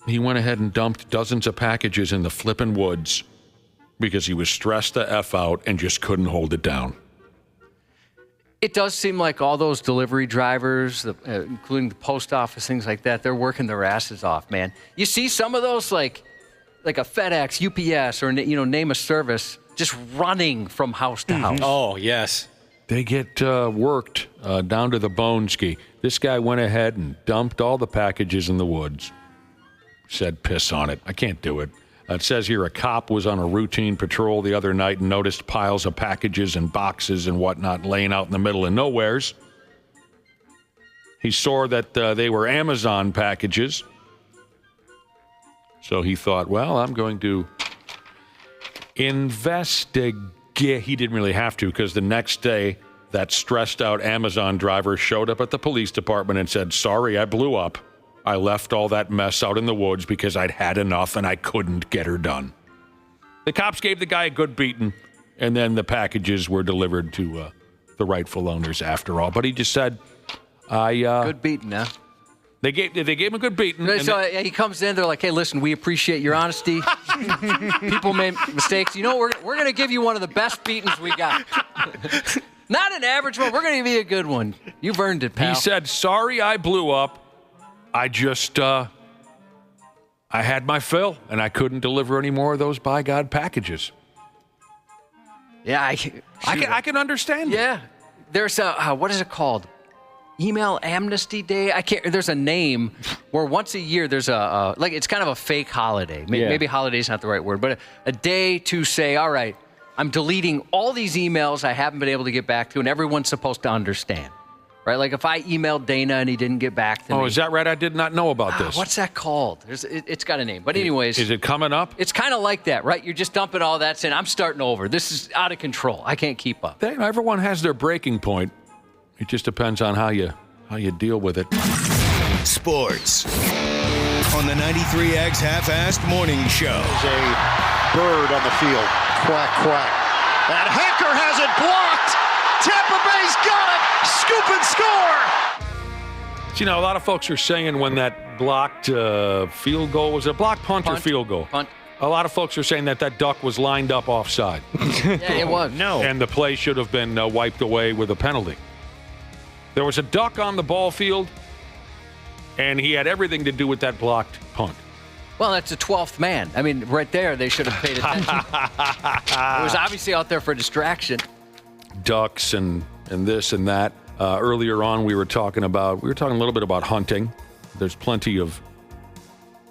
He went ahead and dumped dozens of packages in the flippin' woods because he was stressed the F out and just couldn't hold it down. It does seem like all those delivery drivers, including the post office, things like that, they're working their asses off, man. You see some of those, like a FedEx, UPS, or name a service, just running from house to house. Oh, yes. They get worked down to the bone ski. This guy went ahead and dumped all the packages in the woods. Said piss on it. I can't do it. It says here a cop was on a routine patrol the other night and noticed piles of packages and boxes and whatnot laying out in the middle of nowheres. He saw that they were Amazon packages. So he thought, well, I'm going to investigate. He didn't really have to, because the next day, that stressed out Amazon driver showed up at the police department and said, sorry, I blew up. I left all that mess out in the woods because I'd had enough and I couldn't get her done. The cops gave the guy a good beating, and then the packages were delivered to the rightful owners after all. But he just said, good beating, huh? They gave him a good beating. So he comes in, they're like, hey, listen, we appreciate your honesty. People made mistakes. You know, we're going to give you one of the best beatings we got. Not an average one. We're going to give you a good one. You've earned it, pal. He said, sorry I blew up. I just, I had my fill, and I couldn't deliver any more of those by God packages. Yeah, I can understand it. Yeah. There's a, what is it called? Email Amnesty Day. There's a name where once a year there's like it's kind of a fake holiday. Maybe holiday's not the right word, but a day to say, all right, I'm deleting all these emails I haven't been able to get back to, and everyone's supposed to understand, right? Like if I emailed Dana and he didn't get back to me. Oh, is that right? I did not know about this. What's that called? It's got a name. But anyways. Is it coming up? It's kind of like that, right? You're just dumping all that, saying, I'm starting over. This is out of control. I can't keep up. Everyone has their breaking point. It just depends on how you deal with it. Sports on the 93X Half-Assed Morning Show. There's a bird on the field. Quack, quack. And Hecker has it blocked. Tampa Bay's got it. Scoop and score. So, a lot of folks are saying when that blocked field goal, was it a blocked punt or field goal? Punt. A lot of folks are saying that duck was lined up offside. Yeah, it was. No. And the play should have been wiped away with a penalty. There was a duck on the ball field, and he had everything to do with that blocked punt. Well, that's the 12th man. I mean, right there, they should have paid attention. It was obviously out there for distraction. Ducks and this and that. Earlier on, we were talking a little bit about hunting. There's plenty of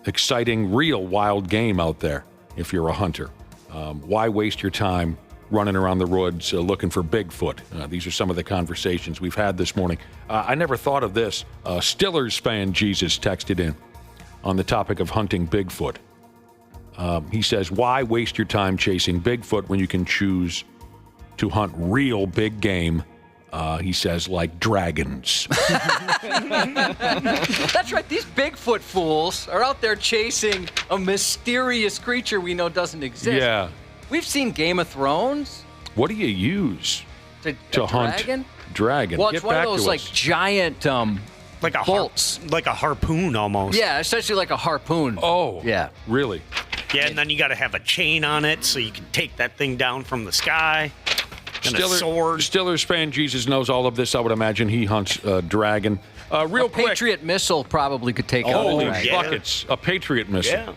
exciting, real wild game out there if you're a hunter. Why waste your time running around the woods looking for Bigfoot? These are some of the conversations we've had this morning. I never thought of this. Stillers fan Jesus texted in on the topic of hunting Bigfoot. He says, why waste your time chasing Bigfoot when you can choose to hunt real big game? He says, like dragons. That's right. These Bigfoot fools are out there chasing a mysterious creature we know doesn't exist. Yeah. We've seen Game of Thrones. What do you use to hunt dragon? Dragon? Well, it's one of those like giant like a bolts, like a harpoon almost. Yeah, essentially like a harpoon. Oh, yeah, really? Yeah, and then you got to have a chain on it so you can take that thing down from the sky. And a sword. Stillers fan Jesus knows all of this. I would imagine he hunts dragon. Real quick, Patriot missile probably could take out a holy dragon. buckets! A Patriot missile. Yeah.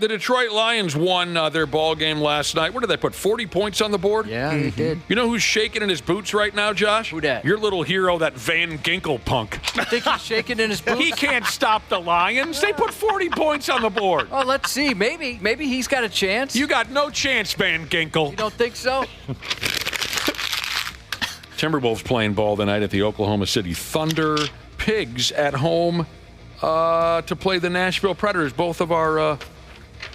The Detroit Lions won their ball game last night. What did they put? 40 points on the board? Yeah, they did. You know who's shaking in his boots right now, Josh? Who dat? Your little hero, that Van Ginkel punk. You think he's shaking in his boots? He can't stop the Lions. They put 40 points on the board. Oh, let's see. Maybe he's got a chance. You got no chance, Van Ginkel. You don't think so? Timberwolves playing ball tonight at the Oklahoma City Thunder. Pigs at home to play the Nashville Predators. Both of our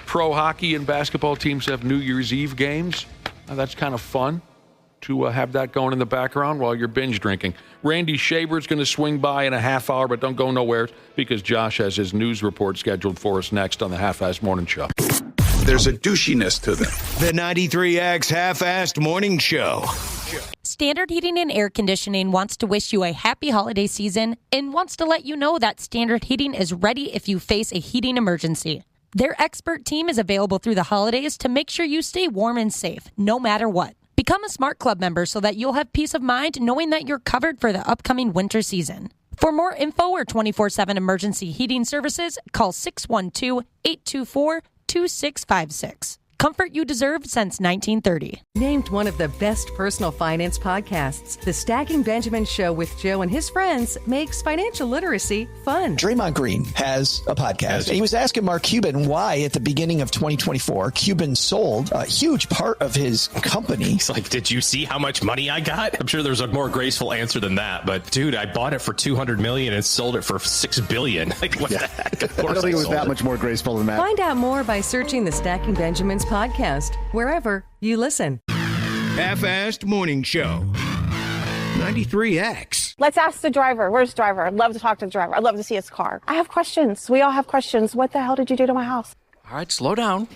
pro hockey and basketball teams have New Year's Eve games. That's kind of fun to have that going in the background while you're binge drinking. Randy Shaver's going to swing by in a half hour, but don't go nowhere because Josh has his news report scheduled for us next on the Half-Assed Morning Show. There's a douchiness to them. The 93X Half-Assed Morning Show. Standard Heating and Air Conditioning wants to wish you a happy holiday season and wants to let you know that Standard Heating is ready if you face a heating emergency. Their expert team is available through the holidays to make sure you stay warm and safe, no matter what. Become a Smart Club member so that you'll have peace of mind knowing that you're covered for the upcoming winter season. For more info or 24/7 emergency heating services, call 612-824-2656. Comfort you deserve since 1930. Named one of the best personal finance podcasts, The Stacking Benjamin Show with Joe and his friends makes financial literacy fun. Draymond Green has a podcast. He was asking Mark Cuban why at the beginning of 2024, Cuban sold a huge part of his company. He's like, did you see how much money I got? I'm sure there's a more graceful answer than that. But dude, I bought it for $200 million and sold it for $6 billion. Like, what the heck? Of course I don't think it was that much more graceful than that. Find out more by searching the Stacking Benjamins podcast, wherever you listen. Half-assed morning show. 93X. Let's ask the driver. Where's the driver? I'd love to talk to the driver. I'd love to see his car. I have questions. We all have questions. What the hell did you do to my house? All right, slow down.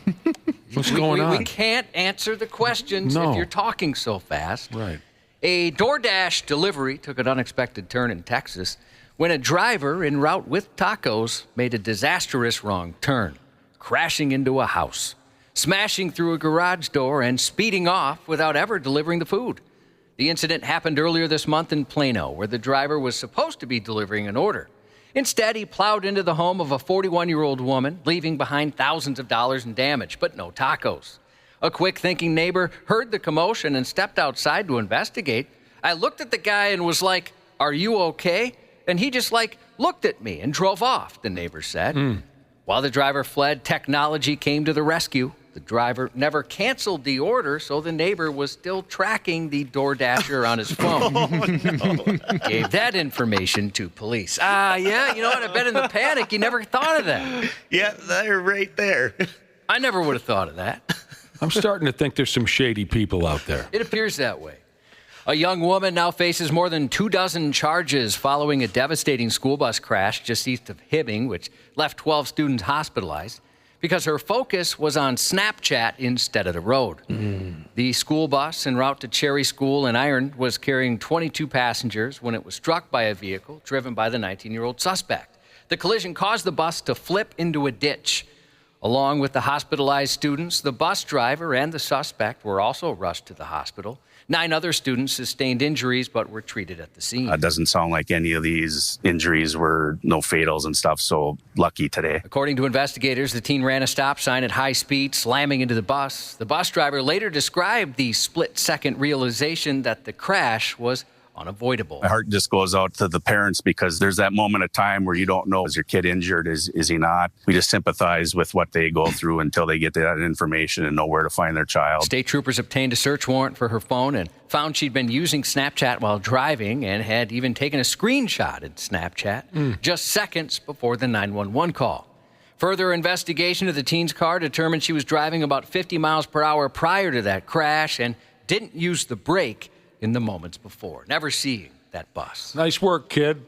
What's going on? We can't answer the questions if you're talking so fast. Right. A DoorDash delivery took an unexpected turn in Texas when a driver en route with tacos made a disastrous wrong turn, crashing into a house, smashing through a garage door, and speeding off without ever delivering the food. The incident happened earlier this month in Plano, where the driver was supposed to be delivering an order. Instead, he plowed into the home of a 41-year-old woman, leaving behind thousands of dollars in damage, but no tacos. A quick-thinking neighbor heard the commotion and stepped outside to investigate. I looked at the guy and was like, "Are you okay?" And he just looked at me and drove off, the neighbor said. While the driver fled, technology came to the rescue. The driver never canceled the order, so the neighbor was still tracking the DoorDasher on his phone. Gave that information to police. Yeah, you know what? I bet in the panic, you never thought of that. Yeah, they're right there. I never would have thought of that. I'm starting to think there's some shady people out there. It appears that way. A young woman now faces more than 24 charges following a devastating school bus crash just east of Hibbing, which left 12 students hospitalized because her focus was on Snapchat instead of the road. The school bus en route to Cherry School in Iron was carrying 22 passengers when it was struck by a vehicle driven by the 19-year-old suspect. The collision caused the bus to flip into a ditch. Along with the hospitalized students, the bus driver and the suspect were also rushed to the hospital. 9 other students sustained injuries but were treated at the scene. It doesn't sound like any of these injuries were no fatals and stuff, so lucky today. According to investigators, the teen ran a stop sign at high speed, slamming into the bus. The bus driver later described the split-second realization that the crash was unavoidable. My heart just goes out to the parents because there's that moment of time where you don't know, is your kid injured, is he not? We just sympathize with what they go through until they get that information and know where to find their child. State troopers obtained a search warrant for her phone and found she'd been using Snapchat while driving and had even taken a screenshot in Snapchat just seconds before the 911 call. Further investigation of the teen's car determined she was driving about 50 miles per hour prior to that crash and didn't use the brake in the moments before, never seeing that bus. Nice work, kid.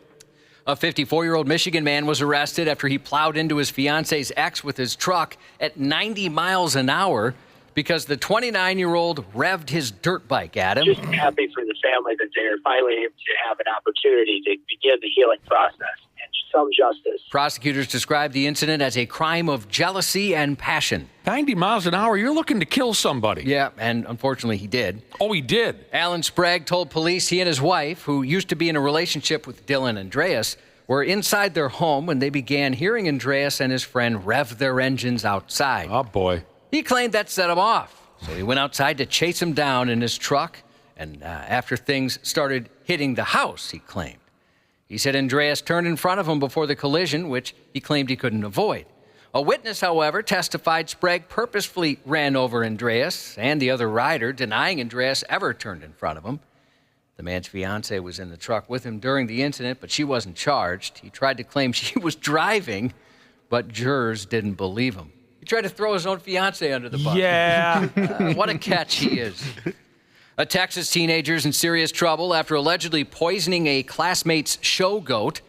A 54-year-old Michigan man was arrested after he plowed into his fiance's ex with his truck at 90 miles an hour because the 29-year-old revved his dirt bike at him. Just happy for the family that they're finally able to have an opportunity to begin the healing process and some justice. Prosecutors described the incident as a crime of jealousy and passion. 90 miles an hour, you're looking to kill somebody. Yeah, and unfortunately he did. Oh, he did? Alan Sprague told police he and his wife, who used to be in a relationship with Dylan Andreas, were inside their home when they began hearing Andreas and his friend rev their engines outside. Oh, boy. He claimed that set him off, so he went outside to chase him down in his truck, and after things started hitting the house, he claimed. He said Andreas turned in front of him before the collision, which he claimed he couldn't avoid. A witness, however, testified Sprague purposefully ran over Andreas and the other rider, denying Andreas ever turned in front of him. The man's fiancée was in the truck with him during the incident, but she wasn't charged. He tried to claim she was driving, but jurors didn't believe him. He tried to throw his own fiancée under the bus. Yeah. What a catch he is. A Texas teenager is in serious trouble after allegedly poisoning a classmate's show goat,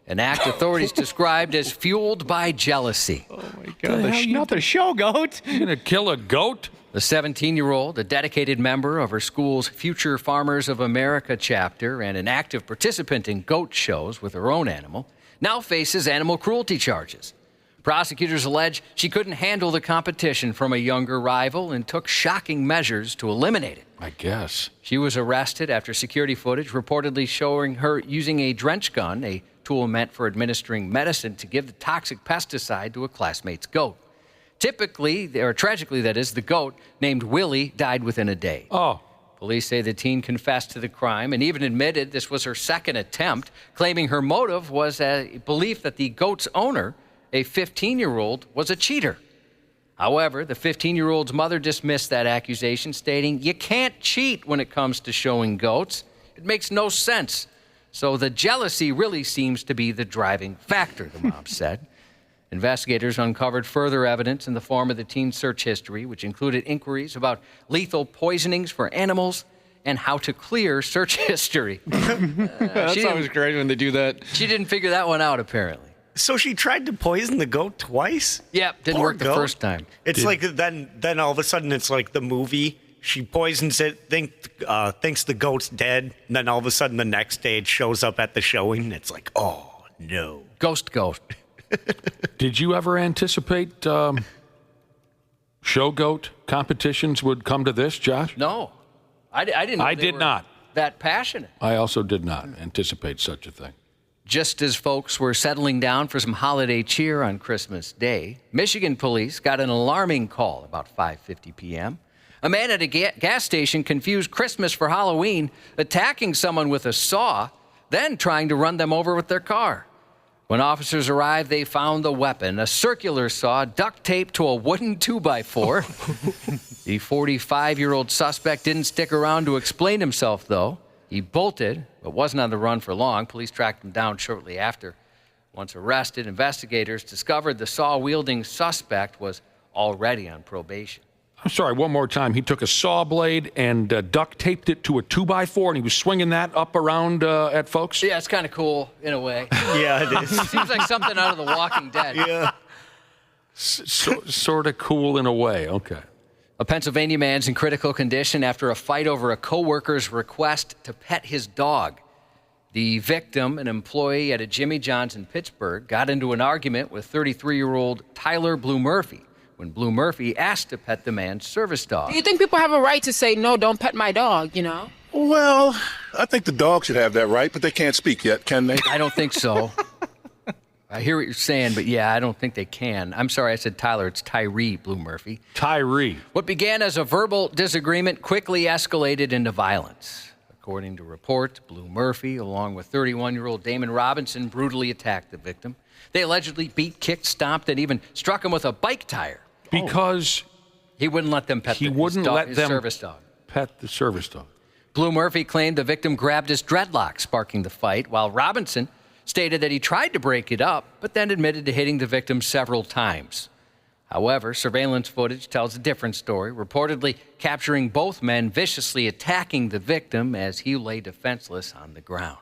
an act authorities described as fueled by jealousy. Oh, my God. Not the show goat. You're going to kill a goat? The 17-year-old, a dedicated member of her school's Future Farmers of America chapter and an active participant in goat shows with her own animal, now faces animal cruelty charges. Prosecutors allege she couldn't handle the competition from a younger rival and took shocking measures to eliminate it. I guess. She was arrested after security footage reportedly showing her using a drench gun, a tool meant for administering medicine to give the toxic pesticide to a classmate's goat. Tragically, that is, the goat named Willie died within a day. Oh. Police say the teen confessed to the crime and even admitted this was her second attempt, claiming her motive was a belief that the goat's owner, a 15-year-old, was a cheater. However, the 15-year-old's mother dismissed that accusation, stating, "You can't cheat when it comes to showing goats. It makes no sense." So the jealousy really seems to be the driving factor, the mom said. Investigators uncovered further evidence in the form of the teen's search history, which included inquiries about lethal poisonings for animals and how to clear search history. That's always great when they do that. She didn't figure that one out, apparently. So she tried to poison the goat twice? Yep, didn't work the first time. It's like then all of a sudden it's like the movie. She poisons it, thinks the goat's dead, and then all of a sudden the next day it shows up at the showing. It's like, oh, no. Ghost goat. Did you ever anticipate show goat competitions would come to this, Josh? No. I didn't know I they did were not. that passionate. I also did not anticipate such a thing. Just as folks were settling down for some holiday cheer on Christmas Day, Michigan police got an alarming call about 5:50 p.m. A man at a gas station confused Christmas for Halloween, attacking someone with a saw, then trying to run them over with their car. When officers arrived, they found the weapon, a circular saw duct taped to a wooden 2x4. The 45-year-old suspect didn't stick around to explain himself, though. He bolted, but wasn't on the run for long. Police tracked him down shortly after. Once arrested, investigators discovered the saw-wielding suspect was already on probation. I'm sorry, one more time. He took a saw blade and duct taped it to a 2x4, and he was swinging that up around at folks? Yeah, it's kind of cool in a way. Yeah, it is. Seems like something out of The Walking Dead. Yeah. Sort of cool in a way, okay. A Pennsylvania man's in critical condition after a fight over a coworker's request to pet his dog. The victim, an employee at a Jimmy John's in Pittsburgh, got into an argument with 33-year-old Tyler Blue Murphy when Blue Murphy asked to pet the man's service dog. Do you think people have a right to say, no, don't pet my dog, you know? Well, I think the dog should have that right, but they can't speak yet, can they? I don't think so. I hear what you're saying, but yeah, I don't think they can. I'm sorry, I said Tyler. It's Tyree Blue Murphy. Tyree. What began as a verbal disagreement quickly escalated into violence. According to reports, Blue Murphy, along with 31-year-old Damon Robinson, brutally attacked the victim. They allegedly beat, kicked, stomped, and even struck him with a bike tire. Because he wouldn't let them pet his service dog. Pet the service dog. Blue Murphy claimed the victim grabbed his dreadlock, sparking the fight, while Robinson stated that he tried to break it up, but then admitted to hitting the victim several times. However, surveillance footage tells a different story, reportedly capturing both men viciously attacking the victim as he lay defenseless on the ground.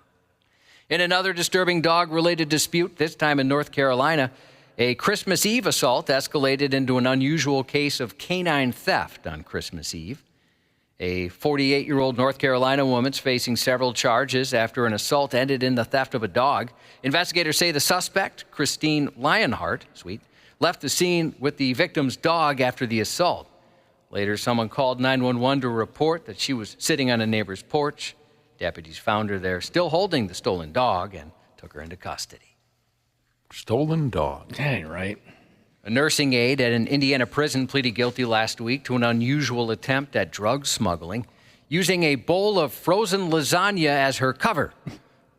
In another disturbing dog-related dispute, this time in North Carolina, a Christmas Eve assault escalated into an unusual case of canine theft on Christmas Eve. A 48-year-old North Carolina woman's facing several charges after an assault ended in the theft of a dog. Investigators say the suspect, Christine Lionheart, left the scene with the victim's dog after the assault. Later, someone called 911 to report that she was sitting on a neighbor's porch. Deputies found her there, still holding the stolen dog, and took her into custody. Stolen dog. That ain't right. A nursing aide at an Indiana prison pleaded guilty last week to an unusual attempt at drug smuggling, using a bowl of frozen lasagna as her cover.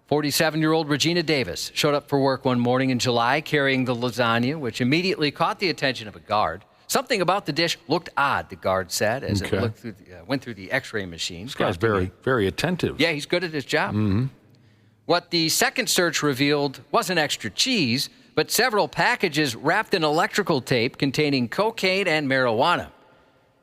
47-year-old Regina Davis showed up for work one morning in July carrying the lasagna, which immediately caught the attention of a guard. Something about the dish looked odd, the guard said, as it went through the X-ray machine. This guy's very, very attentive. Yeah, he's good at his job. Mm-hmm. What the second search revealed wasn't extra cheese, but several packages wrapped in electrical tape containing cocaine and marijuana.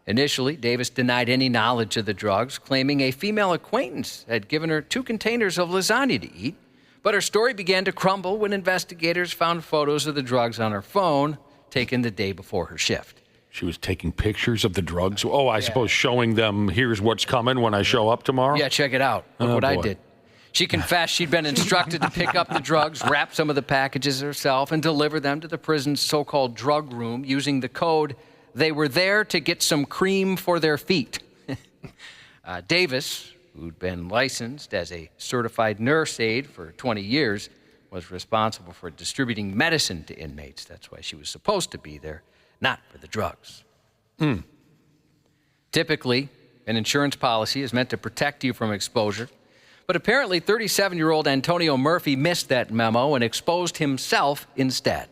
Initially, Davis denied any knowledge of the drugs, claiming a female acquaintance had given her 2 containers of lasagna to eat. But her story began to crumble when investigators found photos of the drugs on her phone, taken the day before her shift. She was taking pictures of the drugs? Oh, I suppose showing them, here's what's coming when I show up tomorrow? Yeah, check it out. Look what I did. She confessed she'd been instructed to pick up the drugs, wrap some of the packages herself, and deliver them to the prison's so-called drug room using the code, "They were there to get some cream for their feet." Davis, who'd been licensed as a certified nurse aide for 20 years, was responsible for distributing medicine to inmates. That's why she was supposed to be there. not for the drugs. Typically, an insurance policy is meant to protect you from exposure, but apparently 37-year-old Antonio Murphy missed that memo and exposed himself instead.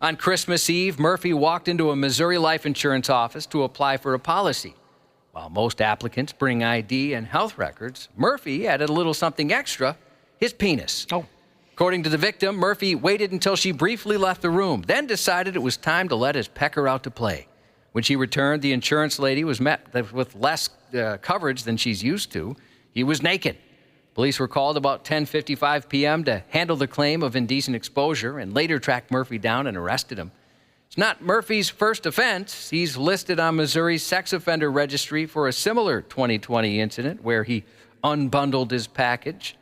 On Christmas Eve, Murphy walked into a Missouri life insurance office to apply for a policy. While most applicants bring ID and health records, Murphy added a little something extra, his penis. According to the victim, Murphy waited until she briefly left the room, then decided it was time to let his pecker out to play. When she returned, the insurance lady was met with less coverage than she's used to. He was naked. Police were called about 10:55 p.m. to handle the claim of indecent exposure and later tracked Murphy down and arrested him. It's not Murphy's first offense. He's listed on Missouri's sex offender registry for a similar 2020 incident where he unbundled his package.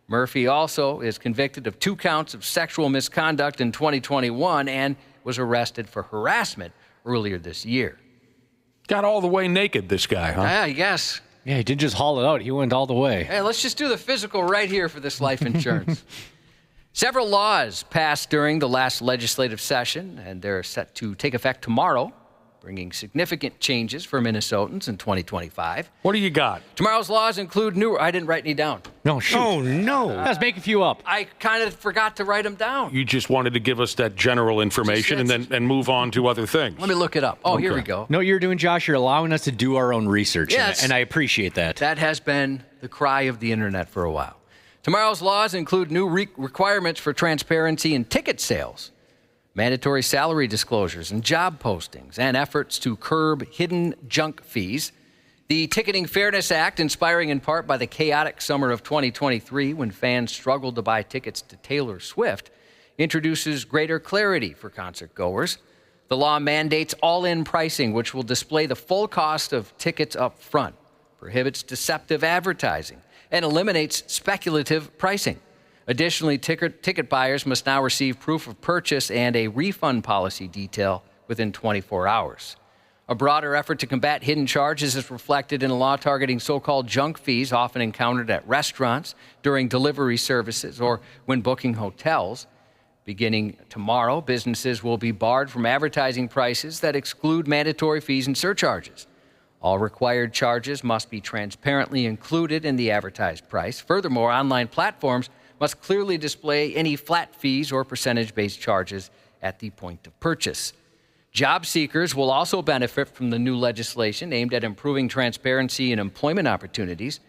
Murphy also is convicted of 2 counts of sexual misconduct in 2021 and was arrested for harassment earlier this year. Got all the way naked, this guy, huh? Yeah, I guess. Yeah, he did just haul it out. He went all the way. Hey, let's just do the physical right here for this life insurance. Several laws passed during the last legislative session, and they're set to take effect tomorrow, bringing significant changes for Minnesotans in 2025. What do you got? Tomorrow's laws include new... I didn't write any down. No, shoot. Oh, no. Let's make a few up. I kind of forgot to write them down. You just wanted to give us that general information and move on to other things. Let me look it up. Oh, Here we go. No, you're doing, Josh. You're allowing us to do our own research. Yes. And I appreciate that. That has been the cry of the internet for a while. Tomorrow's laws include new requirements for transparency in ticket sales, mandatory salary disclosures and job postings, and efforts to curb hidden junk fees. The Ticketing Fairness Act, inspiring in part by the chaotic summer of 2023 when fans struggled to buy tickets to Taylor Swift, introduces greater clarity for concert goers. The law mandates all-in pricing, which will display the full cost of tickets up front, prohibits deceptive advertising, and eliminates speculative pricing. Additionally, ticket buyers must now receive proof of purchase and a refund policy detail within 24 hours. A broader effort to combat hidden charges is reflected in a law targeting so-called junk fees often encountered at restaurants, during delivery services, or when booking hotels. Beginning tomorrow, businesses will be barred from advertising prices that exclude mandatory fees and surcharges. All required charges must be transparently included in the advertised price. Furthermore, online platforms must clearly display any flat fees or percentage-based charges at the point of purchase. Job seekers will also benefit from the new legislation aimed at improving transparency in employment opportunities.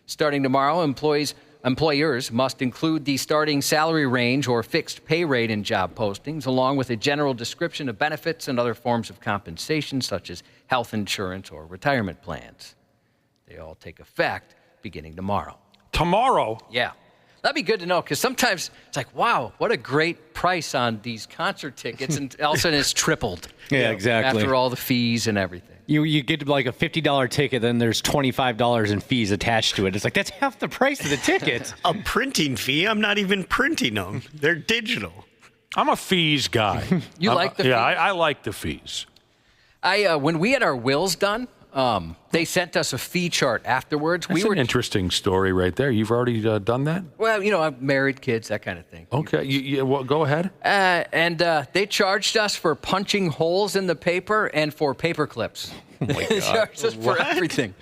Starting tomorrow, employers must include the starting salary range or fixed pay rate in job postings, along with a general description of benefits and other forms of compensation, such as health insurance or retirement plans. They all take effect beginning tomorrow. Tomorrow? Yeah. That'd be good to know, because sometimes it's like, wow, what a great price on these concert tickets, and all of a sudden it's tripled. Yeah, exactly. After all the fees and everything. You get like a $50 ticket, then there's $25 in fees attached to it. It's like, that's half the price of the ticket. A printing fee? I'm not even printing them. They're digital. I'm a fees guy. You like the fees? Yeah, I like the fees. When we had our wills done, they sent us a fee chart afterwards. That's an interesting story right there. You've already done that? Well, I've married, kids, that kind of thing. Okay, well, go ahead. And they charged us for punching holes in the paper and for paper clips. Oh my They charged us for everything.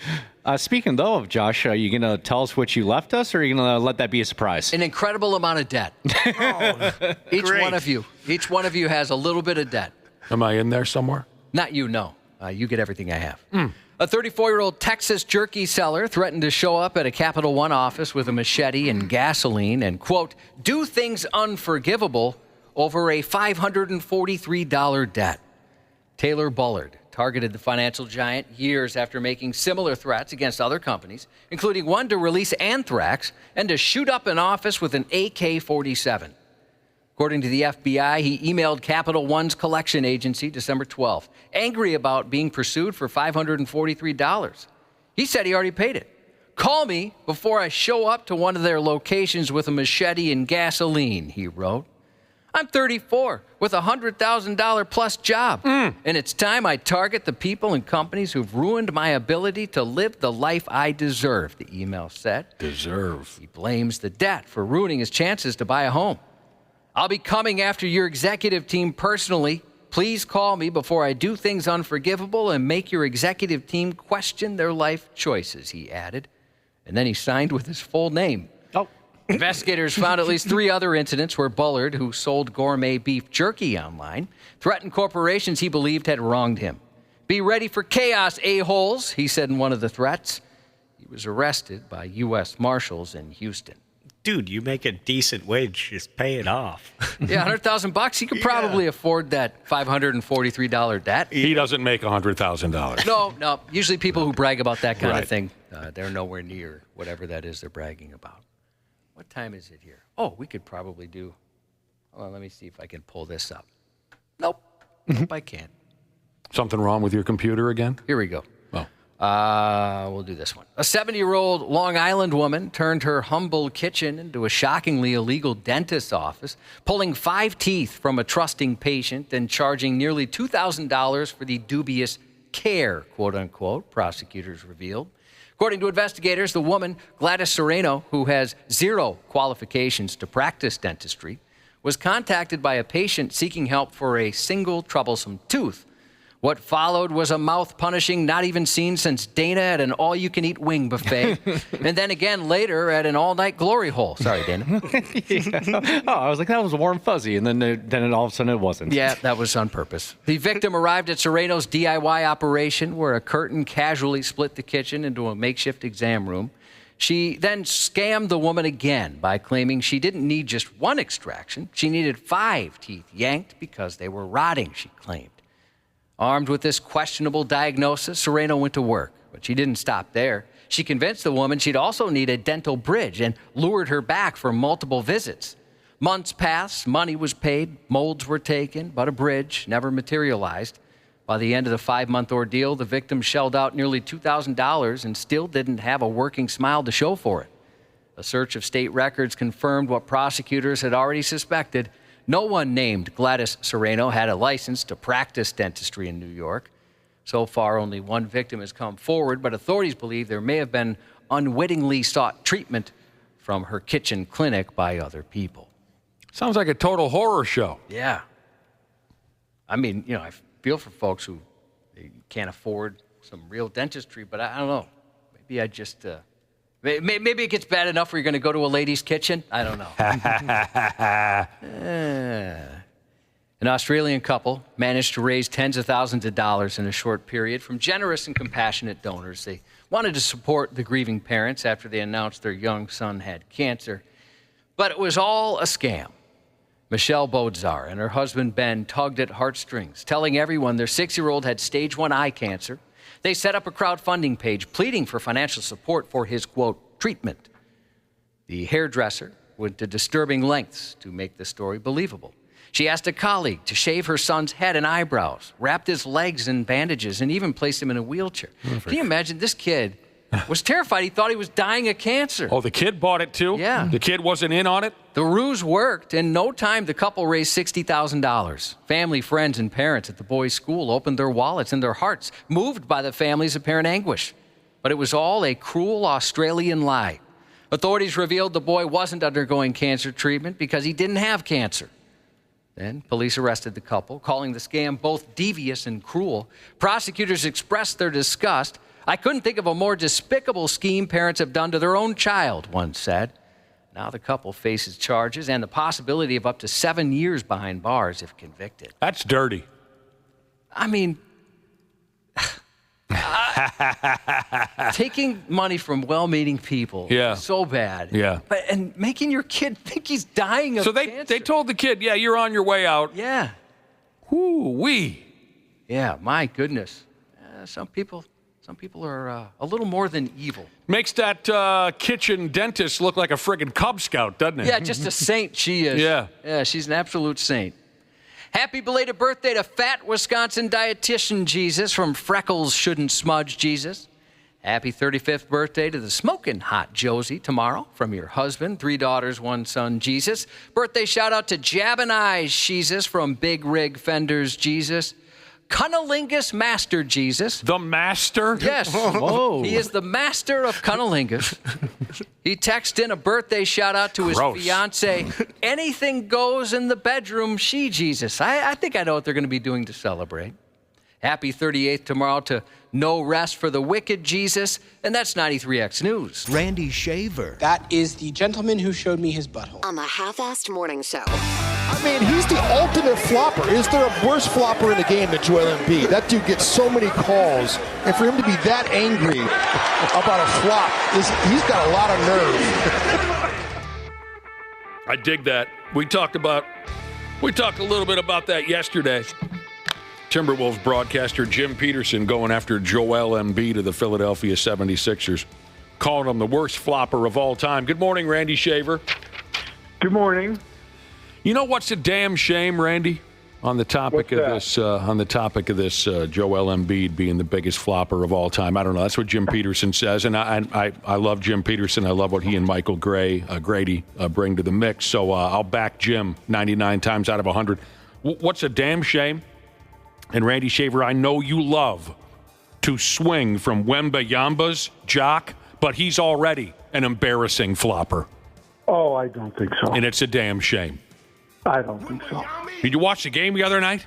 Speaking, though, of Josh, are you going to tell us what you left us, or are you going to let that be a surprise? An incredible amount of debt. Each one of you has a little bit of debt. Am I in there somewhere? Not you, no. You get everything I have. A 34-year-old Texas jerky seller threatened to show up at a Capital One office with a machete and gasoline and, quote, do things unforgivable over a $543 debt. Taylor Bullard targeted the financial giant years after making similar threats against other companies, including one to release anthrax and to shoot up an office with an AK-47. According to the FBI, he emailed Capital One's collection agency December 12th, angry about being pursued for $543. He said he already paid it. Call me before I show up to one of their locations with a machete and gasoline, he wrote. I'm 34 with a $100,000 plus job, and it's time I target the people and companies who've ruined my ability to live the life I deserve, the email said. Deserve. He blames the debt for ruining his chances to buy a home. I'll be coming after your executive team personally, Please call me before I do things unforgivable and make your executive team question their life choices, he added. And then he signed with his full name. Oh. Investigators found at least 3 other incidents where Bullard, who sold gourmet beef jerky online, threatened corporations he believed had wronged him. Be ready for chaos, a-holes, he said in one of the threats. He was arrested by U.S. Marshals in Houston. Dude, you make a decent wage, just pay it off. Yeah, $100,000. He could probably afford that $543 debt. He doesn't make $100,000. No. Usually people who brag about that kind of thing, they're nowhere near whatever that is they're bragging about. What time is it here? Oh, we could probably do... Hold on, let me see if I can pull this up. Nope, I can't. Something wrong with your computer again? Here we go. Oh. We'll do this one. A 70-year-old Long Island woman turned her humble kitchen into a shockingly illegal dentist's office, pulling 5 teeth from a trusting patient and charging nearly $2,000 for the dubious care, quote-unquote, prosecutors revealed. According to investigators, the woman, Gladys Serrano, who has 0 qualifications to practice dentistry, was contacted by a patient seeking help for a single troublesome tooth. What followed was a mouth-punishing, not even seen since Dana at an all-you-can-eat wing buffet, and then again later at an all-night glory hole. Sorry, Dana. Yeah. Oh, I was like, that was warm fuzzy, and then all of a sudden it wasn't. Yeah, that was on purpose. The victim arrived at Serrano's DIY operation where a curtain casually split the kitchen into a makeshift exam room. She then scammed the woman again by claiming she didn't need just 1 extraction. She needed 5 teeth yanked because they were rotting, she claimed. Armed with this questionable diagnosis, Serrano went to work, but she didn't stop there. She convinced the woman she'd also need a dental bridge and lured her back for multiple visits. Months passed, money was paid, molds were taken, but a bridge never materialized. By the end of the 5-month ordeal, the victim shelled out nearly $2,000 and still didn't have a working smile to show for it. A search of state records confirmed what prosecutors had already suspected. No one named Gladys Serrano had a license to practice dentistry in New York. So far, only 1 victim has come forward, but authorities believe there may have been unwittingly sought treatment from her kitchen clinic by other people. Sounds like a total horror show. Yeah. I mean, I feel for folks who can't afford some real dentistry, but I don't know. Maybe I just... Maybe it gets bad enough where you're going to go to a lady's kitchen. I don't know. An Australian couple managed to raise tens of thousands of dollars in a short period from generous and compassionate donors. They wanted to support the grieving parents after they announced their young son had cancer. But it was all a scam. Michelle Bodzar and her husband Ben tugged at heartstrings, telling everyone their 6-year-old had stage 1 eye cancer. They set up a crowdfunding page pleading for financial support for his, quote, treatment. The hairdresser went to disturbing lengths to make the story believable. She asked a colleague to shave her son's head and eyebrows, wrapped his legs in bandages, and even placed him in a wheelchair. Can you imagine? This kid was terrified. He thought he was dying of cancer. Oh, the kid bought it too? Yeah. The kid wasn't in on it? The ruse worked. In no time, the couple raised $60,000. Family, friends, and parents at the boys' school opened their wallets and their hearts, moved by the family's apparent anguish. But it was all a cruel Australian lie. Authorities revealed the boy wasn't undergoing cancer treatment because he didn't have cancer. Then police arrested the couple, calling the scam both devious and cruel. Prosecutors expressed their disgust. I couldn't think of a more despicable scheme parents have done to their own child, one said. Now the couple faces charges and the possibility of up to 7 years behind bars if convicted. That's dirty. I mean, taking money from well-meaning people is so bad. Yeah. And making your kid think he's dying of cancer. So they told the kid, yeah, you're on your way out. Yeah. Whoo-wee. Yeah, my goodness. Some people are a little more than evil. Makes that kitchen dentist look like a friggin' Cub Scout, doesn't it? Yeah, just a saint she is. Yeah, she's an absolute saint. Happy belated birthday to fat Wisconsin dietitian Jesus from Freckles Shouldn't Smudge Jesus. Happy 35th birthday to the smoking hot Josie tomorrow from your husband, 3 daughters, 1 son, Jesus. Birthday shout out to Jabbin' Eyes Jesus from Big Rig Fenders Jesus. Cunnilingus Master Jesus. The master? Yes. Whoa. He is the master of cunnilingus. He texted in a birthday shout-out to his fiance. Anything goes in the bedroom, she Jesus. I think I know what they're going to be doing to celebrate. Happy 38th tomorrow to No Rest for the Wicked Jesus. And that's 93X News. Randy Shaver. That is the gentleman who showed me his butthole. On the Half-Assed Morning Show. I mean, he's the ultimate flopper. Is there a worse flopper in the game than Joel Embiid? That dude gets so many calls, and for him to be that angry about a flop, he's got a lot of nerve. I dig that. We talked a little bit about that yesterday. Timberwolves broadcaster Jim Peterson going after Joel Embiid of the Philadelphia 76ers, calling him the worst flopper of all time. Good morning, Randy Shaver. Good morning. You know what's a damn shame, Randy? On the topic of this, Joel Embiid being the biggest flopper of all time. I don't know. That's what Jim Peterson says, and I love Jim Peterson. I love what he and Michael Grady bring to the mix. So I'll back Jim 99 times out of 100. What's a damn shame? And Randy Shaver, I know you love to swing from Wembayamba's jock, but he's already an embarrassing flopper. Oh, I don't think so. And it's a damn shame. I don't think so. Did you watch the game the other night?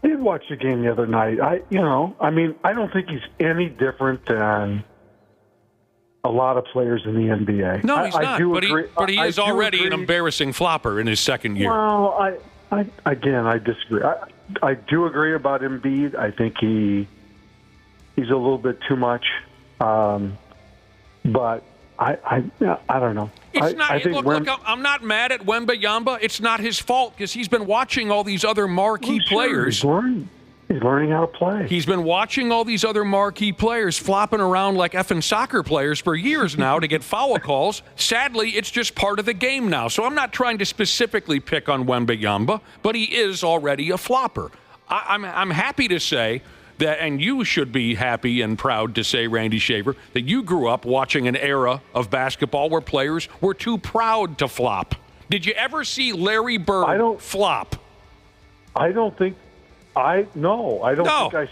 I did watch the game the other night. I don't think he's any different than a lot of players in the NBA. No, he's not. But he is already an embarrassing flopper in his second year. Well, I disagree. I do agree about Embiid. I think he's a little bit too much. But I don't know. It's not. Look, I'm not mad at Wembayamba. It's not his fault because he's been watching all these other marquee players. He's learning how to play. He's been watching all these other marquee players flopping around like effing soccer players for years now to get foul calls. Sadly, it's just part of the game now. So I'm not trying to specifically pick on Wembayamba, but he is already a flopper. I'm happy to say that, and you should be happy and proud to say, Randy Shaver, that you grew up watching an era of basketball where players were too proud to flop. Did you ever see Larry Bird flop? I don't think I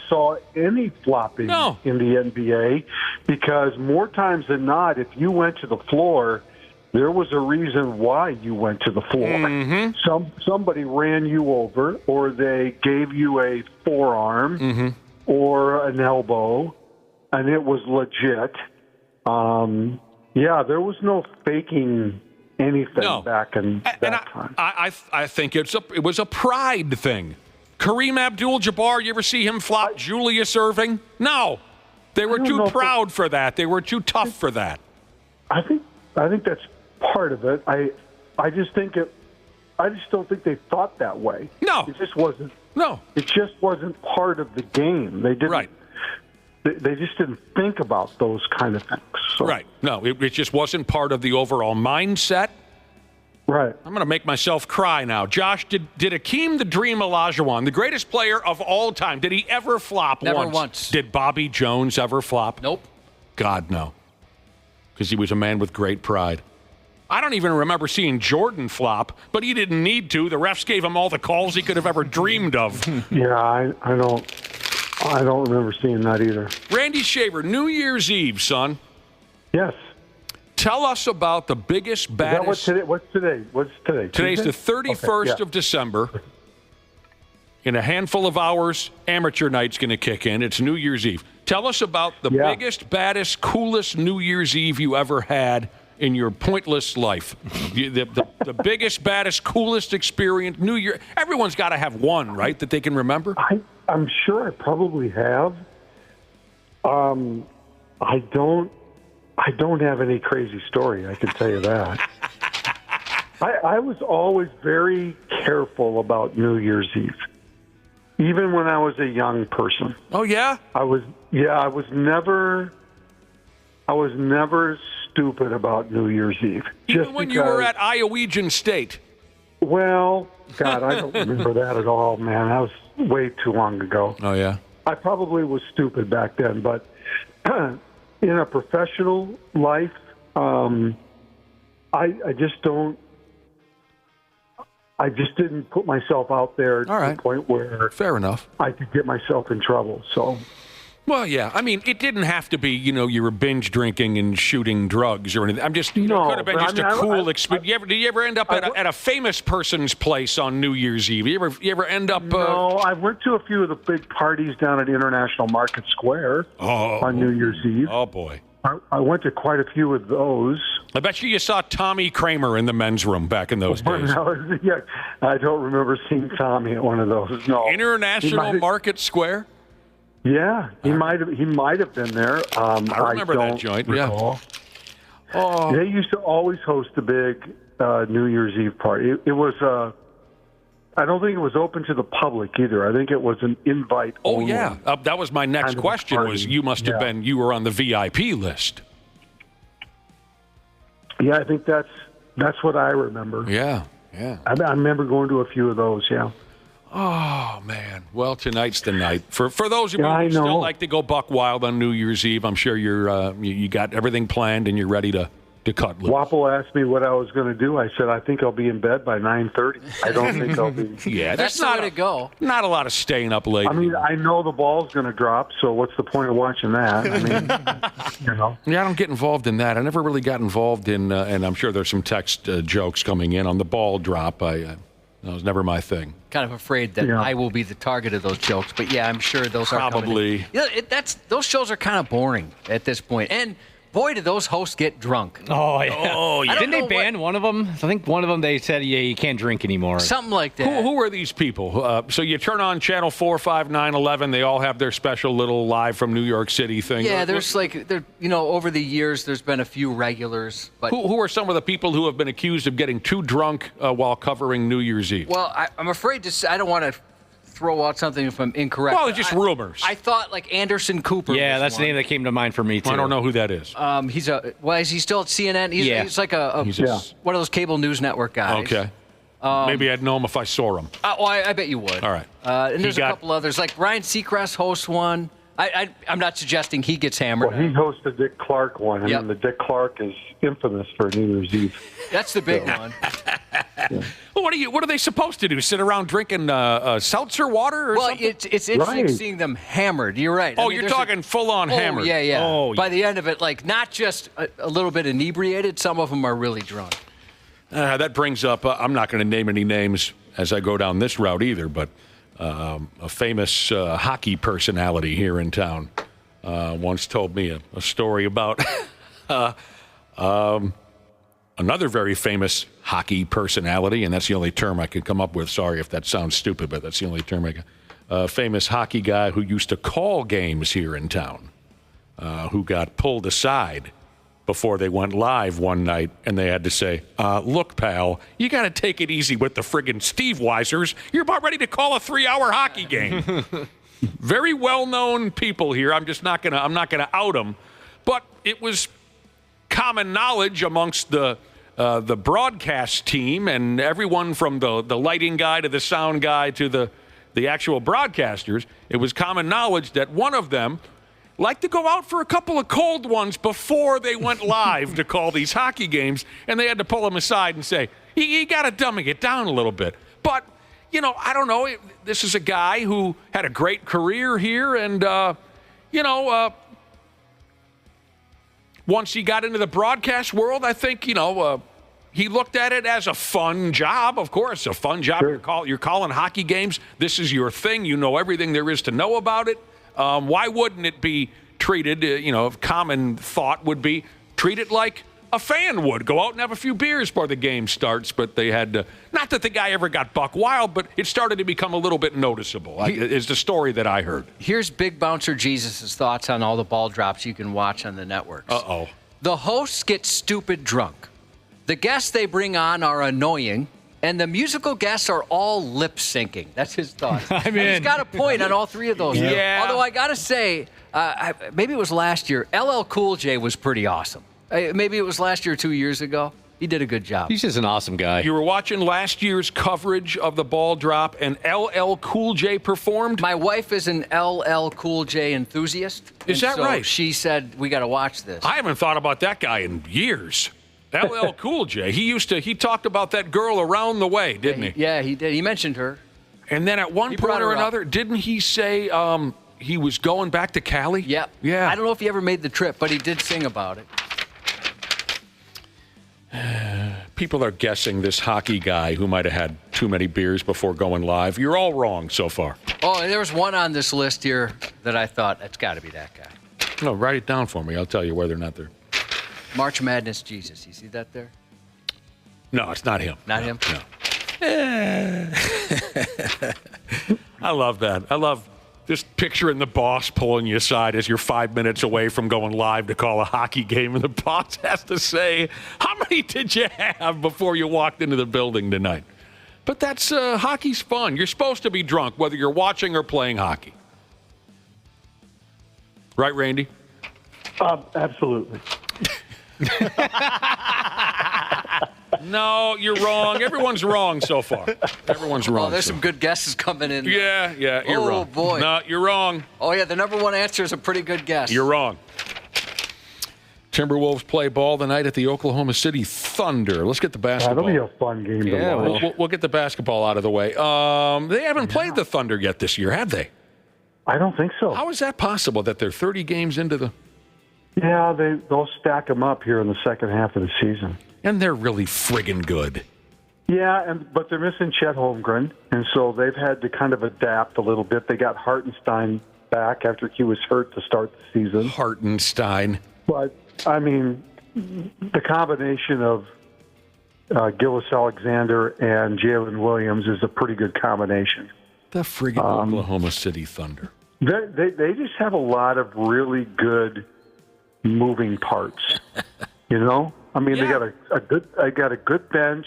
saw any flopping in the NBA because more times than not, if you went to the floor, there was a reason why you went to the floor. Mm-hmm. Somebody ran you over, or they gave you a forearm or an elbow, and it was legit. There was no faking anything back in that time. I think it was a pride thing. Kareem Abdul-Jabbar, you ever see him flop Julius Erving? No. They were too proud for that. They were too tough for that. I think that's part of it. I just don't think they thought that way. No. It just wasn't. No. It just wasn't part of the game. They didn't. Right. They just didn't think about those kind of things. So. Right. No, it just wasn't part of the overall mindset. Right. I'm going to make myself cry now. Josh, did Akeem the Dream Olajuwon, the greatest player of all time, did he ever flop Never once. Did Bobby Jones ever flop? Nope. God, no. Because he was a man with great pride. I don't even remember seeing Jordan flop, but he didn't need to. The refs gave him all the calls he could have ever dreamed of. Yeah, I don't remember seeing that either. Randy Shaver, New Year's Eve, son. Yes. Tell us about the biggest, baddest... What's today? Today's Tuesday? the 31st of December. In a handful of hours, amateur night's going to kick in. It's New Year's Eve. Tell us about the biggest, baddest, coolest New Year's Eve you ever had in your pointless life. The biggest, baddest, coolest experience. New Year. Everyone's got to have one, right, that they can remember? I'm sure I probably have. I don't have any crazy story, I can tell you that. I was always very careful about New Year's Eve, even when I was a young person. Oh, yeah? I was never stupid about New Year's Eve. Even when you were at Iowegian State? Well, God, I don't remember that at all, man. That was way too long ago. Oh, yeah? I probably was stupid back then, but... in a professional life, I just don't. I just didn't put myself out there to the point where fair enough I could get myself in trouble. So. Well, yeah. I mean, it didn't have to be, you were binge drinking and shooting drugs or anything. I'm just, it could have been just a cool experience. Do you ever end up at a famous person's place on New Year's Eve? You ever end up? No, I went to a few of the big parties down at International Market Square on New Year's Eve. Oh boy. I went to quite a few of those. I bet you saw Tommy Kramer in the men's room back in those days. Yeah, I don't remember seeing Tommy at one of those. No. International Market Square. Yeah, he might have been there. I remember that joint. Recall. Yeah. Oh. They used to always host a big New Year's Eve party. It was. I don't think it was open to the public either. I think it was an invite. Oh only yeah, that was my next question. Was you must have been you were on the VIP list? Yeah, I think that's what I remember. Yeah. I remember going to a few of those. Yeah. Oh man! Well, tonight's the night for those of you who still like to go buck wild on New Year's Eve. I'm sure you got everything planned and you're ready to cut loose. Wapple asked me what I was going to do. I said I think I'll be in bed by 9:30. I don't think I'll be. Yeah, that's not to go. Not a lot of staying up late. I mean, I know the ball's going to drop, so what's the point of watching that? I mean, Yeah, I don't get involved in that. I never really got involved in, and I'm sure there's some text jokes coming in on the ball drop. That was never my thing. Kind of afraid that I will be the target of those jokes, but yeah, I'm sure those are probably. Those shows are kind of boring at this point, and boy, do those hosts get drunk. Oh yeah. Didn't they ban one of them? I think one of them they said you can't drink anymore. Something like that. Who are these people? So you turn on channel 4, 5, 9, 11. They all have their special little live from New York City thing. Yeah, there's over the years there's been a few regulars. But who are some of the people who have been accused of getting too drunk while covering New Year's Eve? Well, I'm afraid to say, I don't want to throw out something if I'm incorrect. Well, it's just rumors. I thought like Anderson Cooper. Yeah, that's the name that came to mind for me too. I don't know who that is. Is he still at CNN? He's like one of those cable news network guys. Okay. Maybe I'd know him if I saw him. I bet you would. All right. And there's a couple others. Like Ryan Seacrest hosts one. I'm not suggesting he gets hammered. Well, he hosts the Dick Clark one, and the Dick Clark is infamous for New Year's Eve. That's the big one. Well, what are they supposed to do? Sit around drinking seltzer water or something? Well, it's interesting seeing them hammered. You're right. Oh, you're talking full-on hammered. Yeah. Oh, by the end of it, like not just a little bit inebriated. Some of them are really drunk. That brings up, I'm not going to name any names as I go down this route either, but a famous hockey personality here in town once told me a story about another very famous hockey personality, and that's the only term I can come up with. Sorry if that sounds stupid, but that's the only term I can. A famous hockey guy who used to call games here in town, who got pulled aside before they went live one night, and they had to say, look, pal, you got to take it easy with the friggin' Steve Weisers. You're about ready to call a 3-hour hockey game. Very well-known people here. I'm not gonna out them, but it was common knowledge amongst the broadcast team and everyone from the lighting guy to the sound guy to the actual broadcasters. It was common knowledge that one of them liked to go out for a couple of cold ones before they went live to call these hockey games, and they had to pull him aside and say, you got to dumb it down a little bit. But, I don't know. This is a guy who had a great career here, and, once he got into the broadcast world, I think, he looked at it as a fun job, of course, a fun job. Sure. You're calling hockey games. This is your thing. You know everything there is to know about it. Why wouldn't it be treated, common thought would be treat it like a fan would. Go out and have a few beers before the game starts, but they had to, not that the guy ever got buck wild, but it started to become a little bit noticeable, is the story that I heard. Here's Big Bouncer Jesus' thoughts on all the ball drops you can watch on the networks. Uh-oh. The hosts get stupid drunk. The guests they bring on are annoying. And the musical guests are all lip syncing. That's his thought. He's got a point on all three of those. Yeah. Although I got to say, maybe it was last year, LL Cool J was pretty awesome. Maybe it was last year or 2 years ago. He did a good job. He's just an awesome guy. You were watching last year's coverage of the ball drop, and LL Cool J performed? My wife is an LL Cool J enthusiast. Is that right? She said, we got to watch this. I haven't thought about that guy in years. LL Cool J. He talked about that girl around the way, didn't he? Yeah, he did. He mentioned her. And then at one point or another, didn't he say he was going back to Cali? Yeah. Yeah. I don't know if he ever made the trip, but he did sing about it. People are guessing this hockey guy who might have had too many beers before going live. You're all wrong so far. Oh, and there was one on this list here that I thought, that's got to be that guy. No, write it down for me. I'll tell you whether or not they're... March Madness Jesus. You see that there? No, it's not him. Not him? No. I love that. I love just picturing the boss pulling you aside as you're 5 minutes away from going live to call a hockey game, and the boss has to say, how many did you have before you walked into the building tonight? But that's hockey's fun. You're supposed to be drunk, whether you're watching or playing hockey. Right, Randy? Absolutely. No, you're wrong. Everyone's wrong so far. Everyone's wrong. Oh, there's some good guesses coming in. Yeah, you're wrong. Oh, boy. No, you're wrong. Oh, yeah, the number one answer is a pretty good guess. You're wrong. Timberwolves play ball tonight at the Oklahoma City Thunder. Let's get the basketball. That'll be a fun game to watch. We'll get the basketball out of the way. They haven't played the Thunder yet this year, have they? I don't think so. How is that possible that they're 30 games into the... Yeah, they'll stack them up here in the second half of the season. And they're really friggin' good. Yeah, but they're missing Chet Holmgren, and so they've had to kind of adapt a little bit. They got Hartenstein back after he was hurt to start the season. Hartenstein. But, I mean, the combination of Gillis Alexander and Jalen Williams is a pretty good combination. The friggin' Oklahoma City Thunder. They just have a lot of really good moving parts, you know? I mean, they got a good bench.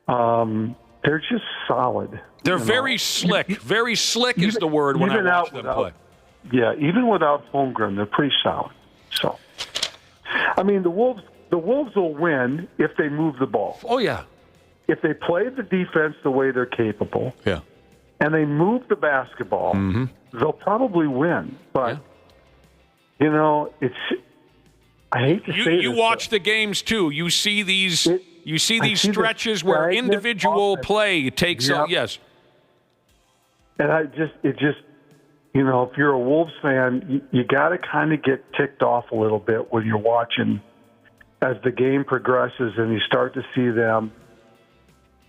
They're just solid. They're very slick. Very slick is the word when I watch them play. Yeah, even without Holmgren, they're pretty solid. So, I mean, the Wolves will win if they move the ball. Oh yeah. If they play the defense the way they're capable. Yeah. And they move the basketball, they'll probably win. But you know, I hate to say you watch the games too. You see these stretches where individual play takes yes. And it just you know, if you're a Wolves fan, you got to kind of get ticked off a little bit when you're watching as the game progresses and you start to see them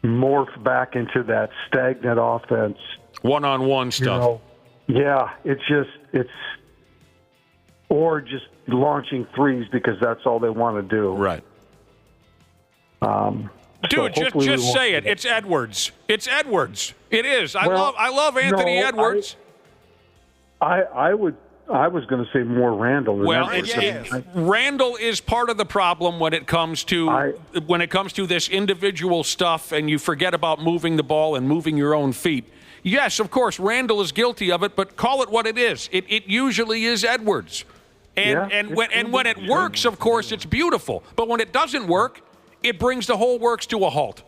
morph back into that stagnant offense. One-on-one stuff. You know, yeah, or just launching threes because that's all they want to do. Right. Dude, just say it. It's Edwards. It's Edwards. It is. I love Anthony Edwards. I was going to say more Randall. Well, Randall is part of the problem when it comes to this individual stuff, and you forget about moving the ball and moving your own feet. Yes, of course, Randall is guilty of it, but call it what it is. It usually is Edwards. And when it works, of course, it's beautiful. But when it doesn't work, it brings the whole works to a halt.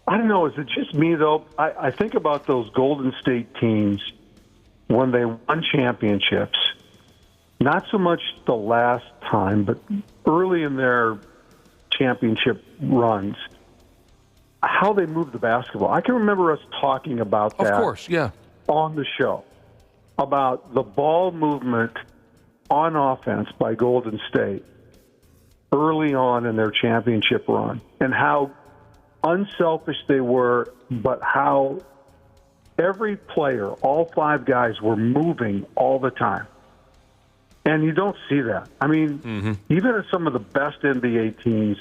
I don't know. Is it just me, though? I think about those Golden State teams when they won championships. Not so much the last time, but early in their championship runs, how they moved the basketball. I can remember us talking about that. Of course, yeah. On the show, about the ball movement on offense by Golden State early on in their championship run, and how unselfish they were, but how every player, all five guys, were moving all the time. And you don't see that. I mean, even in some of the best NBA teams,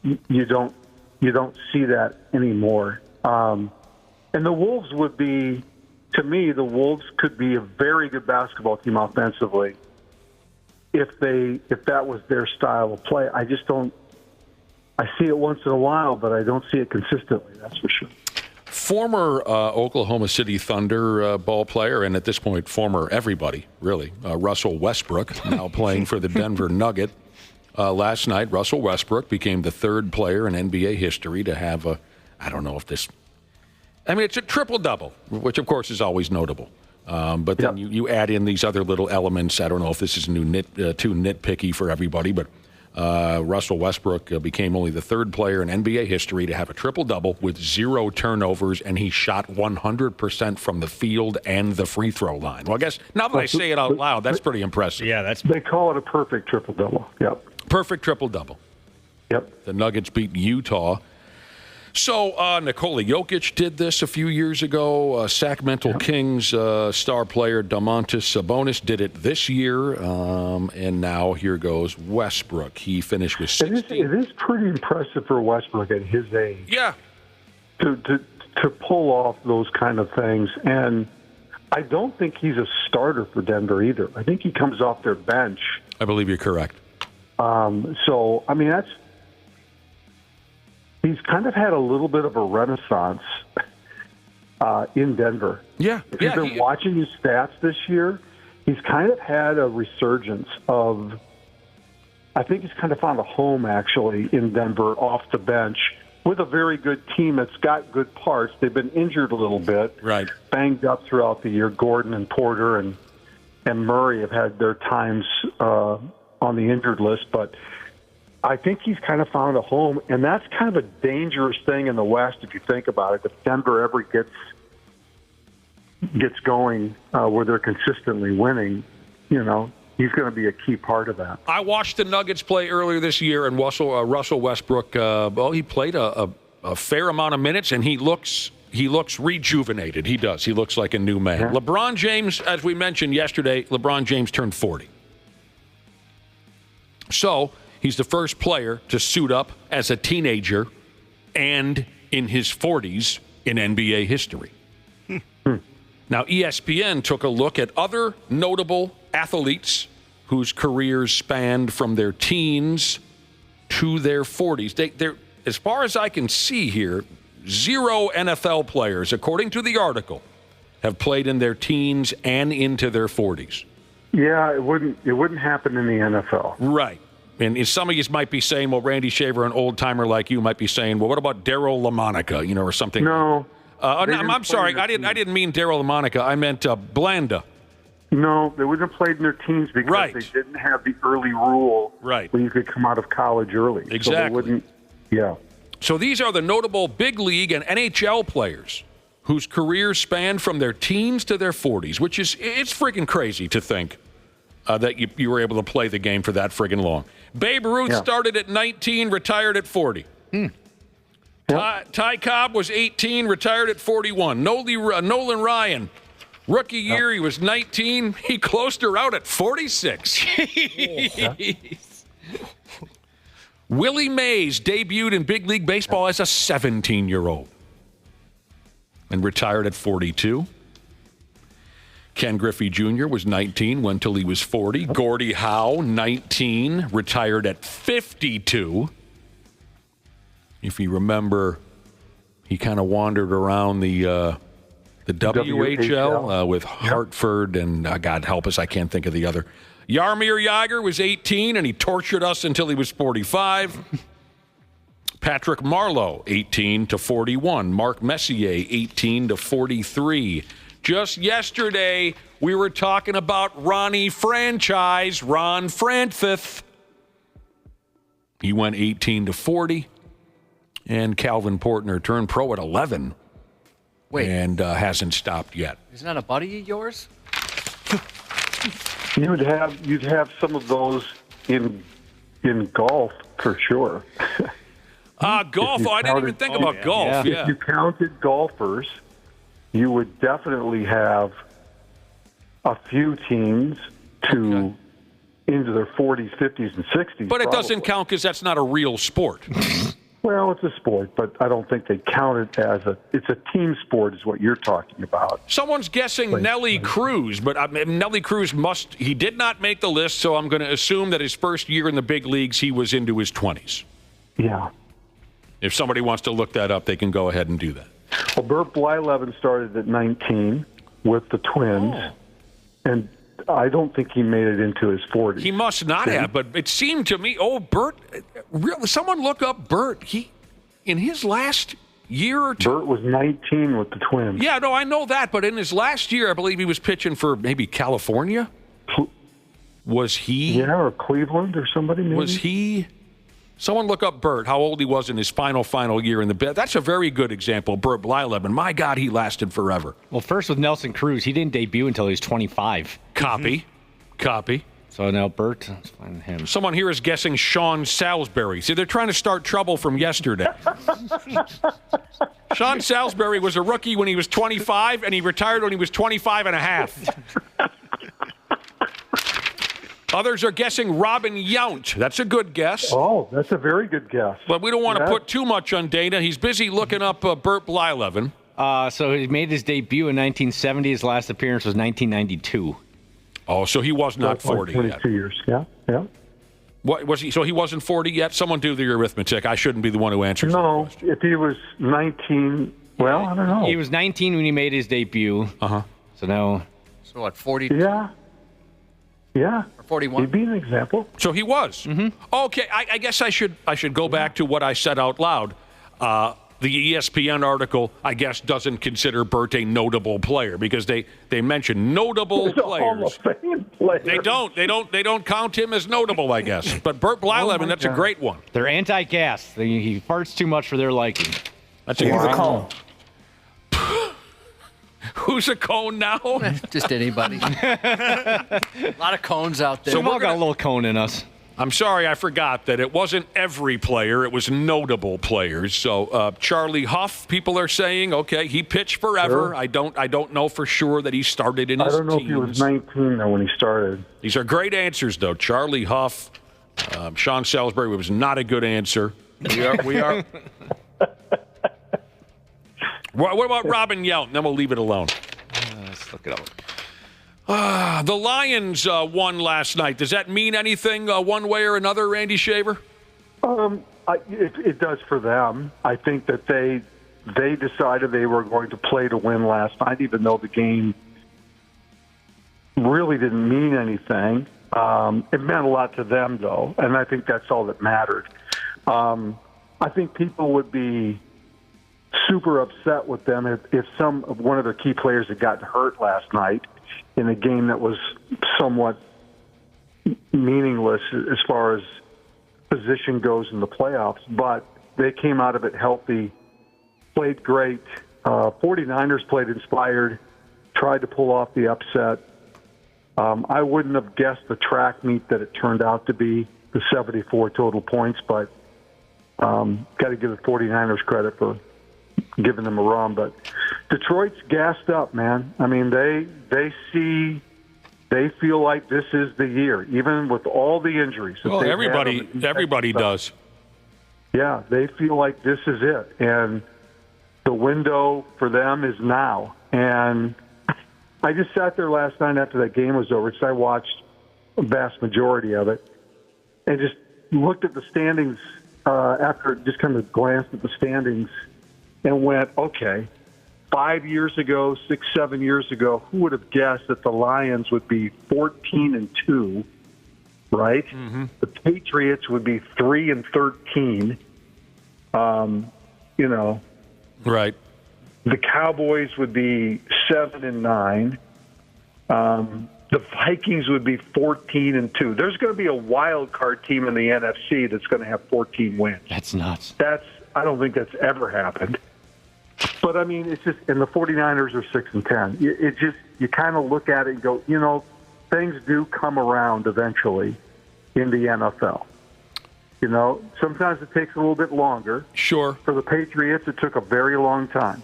you don't see that anymore. And the Wolves would be, to me, the Wolves could be a very good basketball team offensively if that was their style of play. I just don't. I see it once in a while, but I don't see it consistently. That's for sure. Former Oklahoma City Thunder ball player, and at this point, former everybody, really, Russell Westbrook, now playing for the Denver Nugget. Last night, Russell Westbrook became the third player in NBA history to have it's a triple-double, which, of course, is always notable. But then you add in these other little elements. I don't know if this is too nitpicky for everybody, but Russell Westbrook became only the third player in NBA history to have a triple-double with 0 turnovers, and he shot 100% from the field and the free throw line. Well, I guess now that I say it out loud, that's pretty impressive. Yeah, they call it a perfect triple-double. Yep. Perfect triple-double. Yep. The Nuggets beat Utah. So Nikola Jokic did this a few years ago. Sacramento Kings star player Domantas Sabonis did it this year. And now here goes Westbrook. He finished with 16. It is pretty impressive for Westbrook at his age. Yeah. To pull off those kind of things. And I don't think he's a starter for Denver either. I think he comes off their bench. I believe you're correct. So, I mean, he's kind of had a little bit of a renaissance in Denver. Yeah. If you've been watching his stats this year, he's kind of had a resurgence of, I think he's kind of found a home, actually, in Denver off the bench with a very good team that's got good parts. They've been injured a little bit. Right. Banged up throughout the year. Gordan and Porter and Murray have had their times on the injured list, but I think he's kind of found a home, and that's kind of a dangerous thing in the West if you think about it. If Denver ever gets going where they're consistently winning, he's going to be a key part of that. I watched the Nuggets play earlier this year, and Russell Westbrook, he played a fair amount of minutes, and he looks rejuvenated. He does. He looks like a new man. Yeah. LeBron James, as we mentioned yesterday, LeBron James turned 40. So he's the first player to suit up as a teenager and in his 40s in NBA history. Now, ESPN took a look at other notable athletes whose careers spanned from their teens to their 40s. They're, as far as I can see here, 0 NFL players, according to the article, have played in their teens and into their 40s. Yeah, it wouldn't happen in the NFL. Right. And some of you might be saying, well, Randy Shaver, an old-timer like you, might be saying, well, what about Daryl LaMonica, or something? No. I'm sorry. I didn't mean Daryl LaMonica. I meant Blanda. No, they wouldn't have played in their teens because they didn't have the early rule where you could come out of college early. Exactly. So they wouldn't, yeah. So these are the notable big league and NHL players whose careers spanned from their teens to their 40s, which it's freaking crazy to think that you were able to play the game for that friggin' long. Babe Ruth started at 19, retired at 40. Ty Cobb was 18, retired at 41. Nolan Ryan, rookie year, he was 19. He closed her out at 46. Willie Mays debuted in big league baseball as a 17-year-old and retired at 42. Ken Griffey Jr. was 19, went till he was 40. Gordie Howe, 19, retired at 52. If you remember, he kind of wandered around the WHL with Hartford and, God help us, I can't think of the other. Jaromir Jagr was 18, and he tortured us until he was 45. Patrick Marleau, 18 to 41. Mark Messier, 18 to 43. Just yesterday, we were talking about Ronnie Franchise, Ron Franfith. He went 18 to 40. And Calvin Portner turned pro at 11. Wait. And hasn't stopped yet. Isn't that a buddy of yours? You'd have some of those in golf for sure. Golf. I didn't even think about golf. Yeah. If you counted golfers, you would definitely have a few teens into their 40s, 50s, and 60s. But it doesn't count because that's not a real sport. Well, it's a sport, but I don't think they count it as it's a team sport is what you're talking about. Someone's guessing Nelly Cruz, but Nelly Cruz he did not make the list, so I'm going to assume that his first year in the big leagues, he was into his 20s. Yeah. If somebody wants to look that up, they can go ahead and do that. Well, Bert Blyleven started at 19 with the Twins, and I don't think he made it into his 40s. He must not have, but it seemed to me, Bert, someone look up Bert. In his last year or two. Bert was 19 with the Twins. Yeah, no, I know that, but in his last year, I believe he was pitching for maybe California. Was he? Yeah, or Cleveland or somebody maybe. Was he? Someone look up Bert, how old he was in his final year in the bed. That's a very good example, Bert Blyleven. My God, he lasted forever. Well, first with Nelson Cruz, he didn't debut until he was 25. Copy. So now Bert, let's find him. Someone here is guessing Sean Salisbury. See, they're trying to start trouble from yesterday. Sean Salisbury was a rookie when he was 25, and he retired when he was 25 and a half. Others are guessing Robin Yount. That's a good guess. Oh, that's a very good guess. But we don't want to put too much on Dana. He's busy looking up Bert Blyleven. So he made his debut in 1970. His last appearance was 1992. Oh, so he was not 40 22 yet. years, yeah. What was he? So he wasn't 40 yet? Someone do the arithmetic. I shouldn't be the one who answers. No, if he was 19, well, I don't know. He was 19 when he made his debut. Uh-huh. So now... So what, 40? Yeah. Or 41? He'd be an example. So he was. Mm-hmm. Okay, I guess I should go back to what I said out loud. The ESPN article, I guess, doesn't consider Bert a notable player because they mention notable players. Hall of Fame player. They don't count him as notable, I guess. But Bert Blyleven, that's a great one. They're anti-gas. He farts too much for their liking. That's He's a cone. Who's a cone now? Just anybody. A lot of cones out there. So we've all got a little cone in us. I'm sorry, I forgot that it wasn't every player. It was notable players. So Charlie Huff, people are saying, okay, he pitched forever. Sure. I don't know for sure that he started in his I don't know teens. if he was 19 though when he started. These are great answers, though. Charlie Huff, Sean Salisbury was not a good answer. We are. What about Robin Yount? Then we'll leave it alone. Let's look it up. The Lions won last night. Does that mean anything one way or another, Randy Shaver? It does for them. I think that they decided they were going to play to win last night, even though the game really didn't mean anything. It meant a lot to them, though, and I think that's all that mattered. I think people would be super upset with them if one of their key players had gotten hurt last night in a game that was somewhat meaningless as far as position goes in the playoffs. But they came out of it healthy, played great. 49ers played inspired, tried to pull off the upset. I wouldn't have guessed the track meet that it turned out to be, the 74 total points, but got to give the 49ers credit for giving them a run. But Detroit's gassed up, man. I mean, they feel like this is the year, even with all the injuries. Well, everybody does. Yeah, they feel like this is it, and the window for them is now. And I just sat there last night after that game was over, because I watched a vast majority of it, and just looked at the standings after just kind of glanced at the standings and went, okay, 5 years ago, 6, 7 years ago, who would have guessed that the Lions would be 14-2, right? Mm-hmm. The Patriots would be 3-13. Right. The Cowboys would be 7-9. The Vikings would be 14-2. There's going to be a wild card team in the NFC that's going to have 14 wins. That's nuts. I don't think that's ever happened. But I mean, it's just, and the 49ers are 6-10. It just, you kind of look at it and go, things do come around eventually in the NFL. Sometimes it takes a little bit longer. Sure. For the Patriots, it took a very long time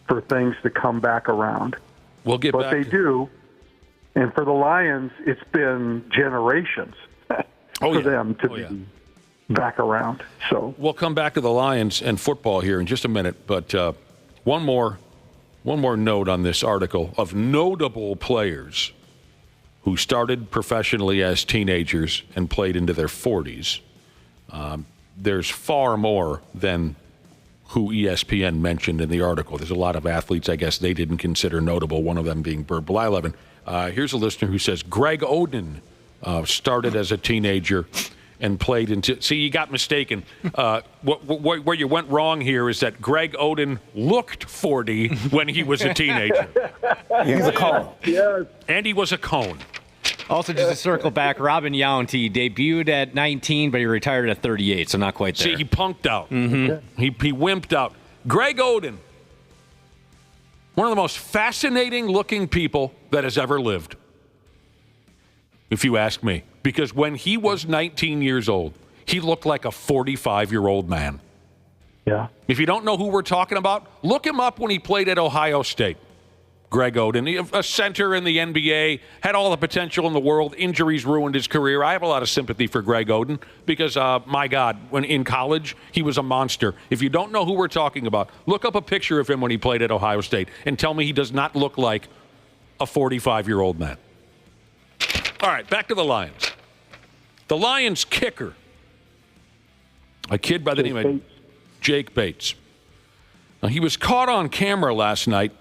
for things to come back around. We'll get back. But they do. And for the Lions, it's been generations for them to be back around. So we'll come back to the Lions and football here in just a minute. But one more note on this article of notable players who started professionally as teenagers and played into their 40s. There's far more than who ESPN mentioned in the article. There's a lot of athletes, I guess, they didn't consider notable, one of them being Bert Blyleven. Here's a listener who says Greg Oden started as a teenager and played into... See, you got mistaken. Where you went wrong here is that Greg Oden looked 40 when he was a teenager. He's a cone. Yes. And he was a cone. Also, just to circle back, Robin Yount, he debuted at 19, but he retired at 38, so not quite there. See, he punked out. Mm-hmm. He wimped out. Greg Oden, one of the most fascinating-looking people that has ever lived, if you ask me. Because when he was 19 years old, he looked like a 45-year-old man. Yeah. If you don't know who we're talking about, look him up when he played at Ohio State. Greg Oden, a center in the NBA, had all the potential in the world. Injuries ruined his career. I have a lot of sympathy for Greg Oden because, my God, when in college, he was a monster. If you don't know who we're talking about, look up a picture of him when he played at Ohio State and tell me he does not look like a 45-year-old man. All right, back to the Lions. The Lions kicker, a kid by the name of Jake Bates. Now, he was caught on camera last night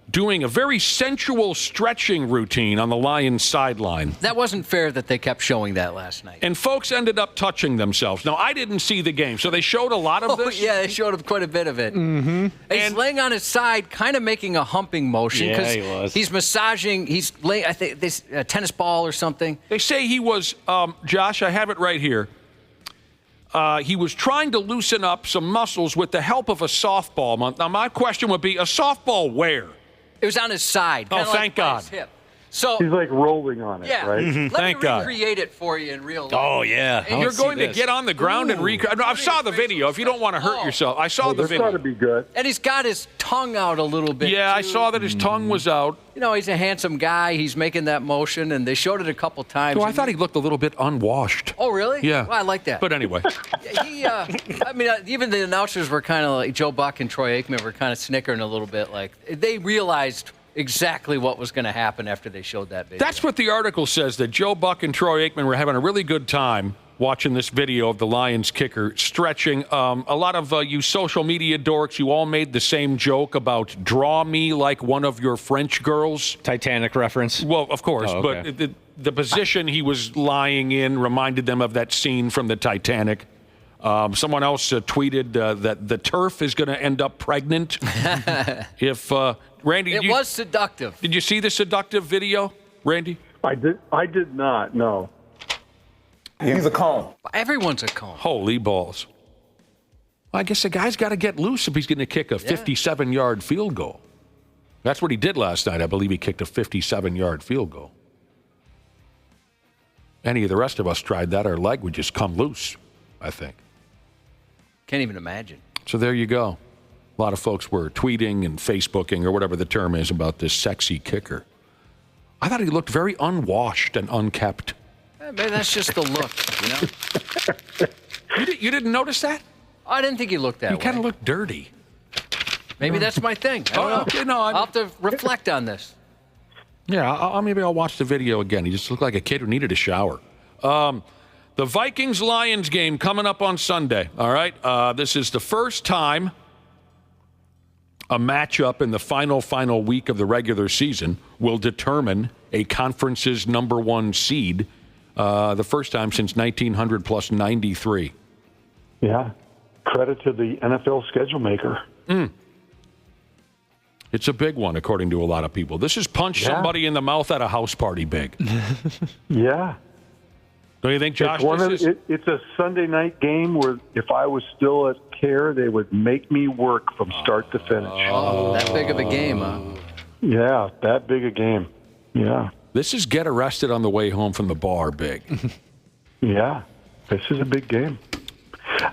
doing a very sensual stretching routine on the Lions sideline. That wasn't fair that they kept showing that last night. And folks ended up touching themselves. Now, I didn't see the game, so they showed a lot of this. Yeah, they showed quite a bit of it. Mm-hmm. He's laying on his side, kind of making a humping motion. Yeah, he was. He's massaging, he's laying, I think, this tennis ball or something. They say he was, Josh, I have it right here. He was trying to loosen up some muscles with the help of a softball. Now, my question would be, a softball where? It was on his side. Oh, thank God. His hip. So he's like rolling on it, yeah, right? Mm-hmm. Let Thank me God. recreate it for you in real life. Oh, yeah. And you're going to get on the ground and recreate. No, I saw the video. If you don't want to hurt yourself, I saw the video. This ought to be good. And he's got his tongue out a little bit. Yeah, I too. saw that his tongue was out. You know, he's a handsome guy. He's making that motion, and they showed it a couple times. So I thought he looked a little bit unwashed. Oh, really? Yeah. Well, I like that. But anyway. I mean, even the announcers were kind of like, Joe Buck and Troy Aikman were kind of snickering a little bit. Like, they realized exactly what was going to happen after they showed that video. That's what the article says, that Joe Buck and Troy Aikman were having a really good time watching this video of the Lions kicker stretching. A lot of you social media dorks, you all made the same joke about draw me like one of your French girls. Titanic reference. Well, of course, Oh, okay. but the position he was lying in reminded them of that scene from the Titanic. Someone else tweeted that the turf is going to end up pregnant. If Randy, it was seductive. Did you see the seductive video, Randy? I did not. No. He's a cone. Everyone's a cone. Holy balls! Well, I guess the guy's got to get loose if he's going to kick a 57-yard field goal. That's what he did last night. I believe he kicked a 57-yard field goal. Any of the rest of us tried that, our leg would just come loose, I think. Can't even imagine. So there you go. A lot of folks were tweeting and Facebooking or whatever the term is about this sexy kicker. I thought he looked very unwashed and unkept. Maybe that's just the look, you know? You didn't notice that? I didn't think he looked that way. He kind of looked dirty. Maybe that's my thing. I don't know. Okay, no, I'll have to reflect on this. Yeah, maybe I'll watch the video again. He just looked like a kid who needed a shower. The Vikings-Lions game coming up on Sunday, all right? This is the first time a matchup in the final week of the regular season will determine a conference's number one seed. The first time since 1900 plus 93. Yeah. Credit to the NFL schedule maker. It's a big one, according to a lot of people. This is punch somebody in the mouth at a house party big. Yeah. Don't you think, Josh? It's a Sunday night game where if I was still at care, they would make me work from start to finish. Oh, that big of a game, huh? Yeah, that big a game. Yeah. This is get arrested on the way home from the bar big. Yeah, this is a big game.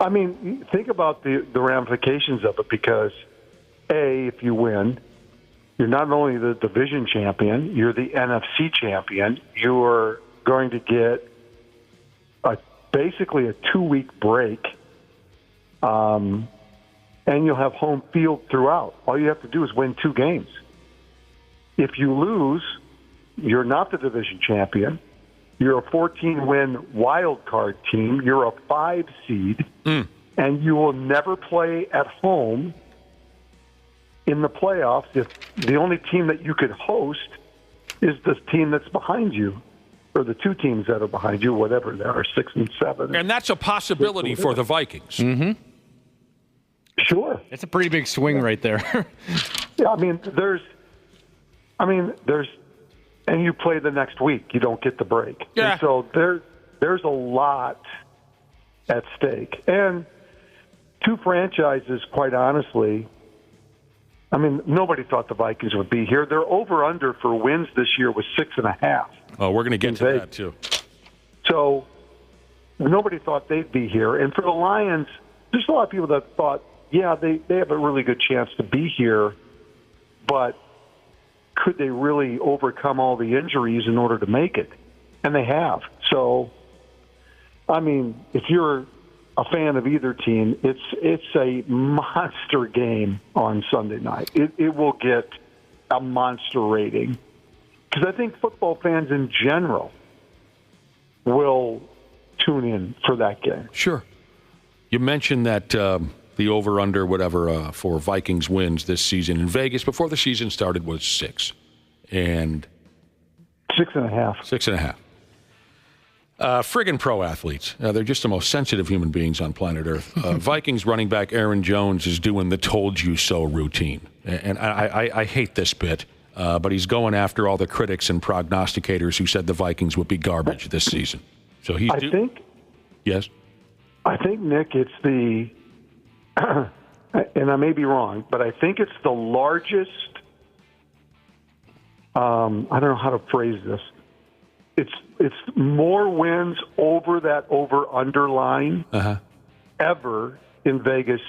I mean, think about the ramifications of it because, A, if you win, you're not only the division champion, you're the NFC champion. You're going to get basically a 2-week break, and you'll have home field throughout. All you have to do is win 2 games. If you lose, you're not the division champion. You're a 14-win wild card team. You're a 5 seed, and you will never play at home in the playoffs if the only team that you could host is the team that's behind you, or the 2 teams that are behind you, whatever they are, 6 and 7. And that's a possibility for the Vikings. Mm-hmm. Sure. It's a pretty big swing right there. Yeah, I mean, there's and you play the next week. You don't get the break. Yeah. And so there's a lot at stake. And two franchises, quite honestly, I mean, nobody thought the Vikings would be here. Their over-under for wins this year was 6.5. Oh, we're going to get to that, too. So nobody thought they'd be here. And for the Lions, there's a lot of people that thought, yeah, they have a really good chance to be here, but could they really overcome all the injuries in order to make it? And they have. So, I mean, if you're a fan of either team, it's a monster game on Sunday night. It will get a monster rating. Because I think football fans in general will tune in for that game. Sure. You mentioned that the over-under, whatever, for Vikings wins this season in Vegas before the season started was 6. And 6.5. 6.5. Friggin' pro athletes. They're just the most sensitive human beings on planet Earth. Vikings running back Aaron Jones is doing the told you so routine. And I hate this bit, but he's going after all the critics and prognosticators who said the Vikings would be garbage this season. So he's Yes? I think, Nick, it's the, and I may be wrong, but I think it's the largest, I don't know how to phrase this. It's more wins over that over-under line ever in Vegas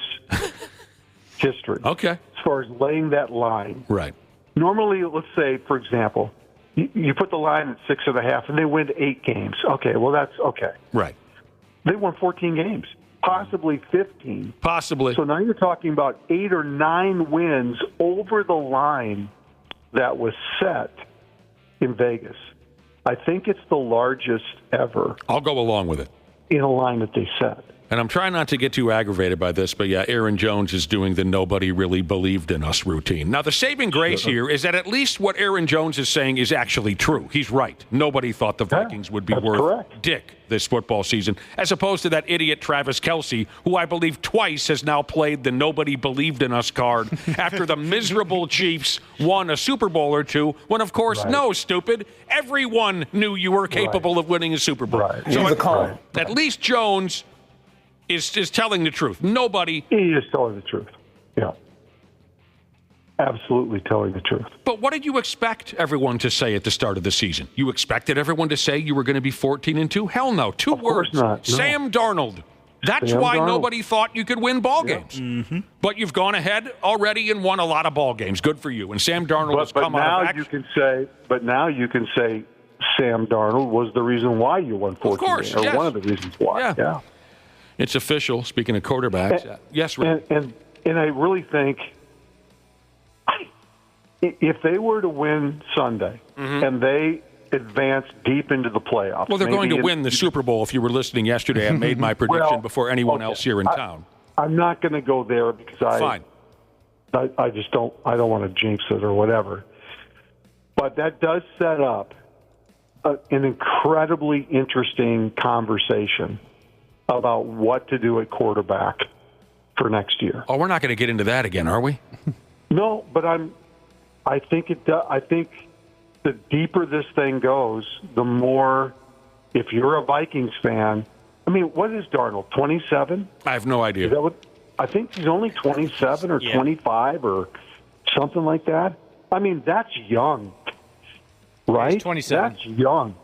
history. Okay. As far as laying that line. Right. Normally, let's say, for example, you put the line at 6.5 and they win 8 games. Okay, well, that's okay. Right. They won 14 games, possibly 15. Possibly. So now you're talking about 8 or 9 wins over the line that was set in Vegas. I think it's the largest ever. I'll go along with it. In a line that they set. And I'm trying not to get too aggravated by this, but yeah, Aaron Jones is doing the nobody really believed in us routine. Now, the saving grace here is that at least what Aaron Jones is saying is actually true. He's right. Nobody thought the Vikings would be worth dick this football season, as opposed to that idiot Travis Kelce, who I believe twice has now played the nobody believed in us card after the miserable Chiefs won a Super Bowl or two, when, of course, no, stupid, everyone knew you were capable of winning a Super Bowl. Right. So at least Jones is telling the truth. Nobody. He is telling the truth. Yeah. Absolutely telling the truth. But what did you expect everyone to say at the start of the season? You expected everyone to say you were going to be 14-2? Hell no. Two words. Not, no. Sam Darnold. That's Sam why Darnold. nobody thought you could win ball games. Mm-hmm. But you've gone ahead already and won a lot of ball games. Good for you. And Sam Darnold has come out of action. But now you can say Sam Darnold was the reason why you won 14 games. Or one of the reasons why. Yeah. It's official. Speaking of quarterbacks, yes, Rick. And I really think if they were to win Sunday and they advance deep into the playoffs, well, they're going to win the Super Bowl. If you were listening yesterday, I made my prediction before anyone else here in town. I'm not going to go there because I just don't. I don't want to jinx it or whatever. But that does set up an incredibly interesting conversation about what to do at quarterback for next year. Oh, we're not going to get into that again, are we? No, but I think it does. I think the deeper this thing goes, the more. If you're a Vikings fan, I mean, what is Darnold? 27? I have no idea. Is that what? I think he's only 27 or 25 or something like that. I mean, that's young, right? He's 27. That's young.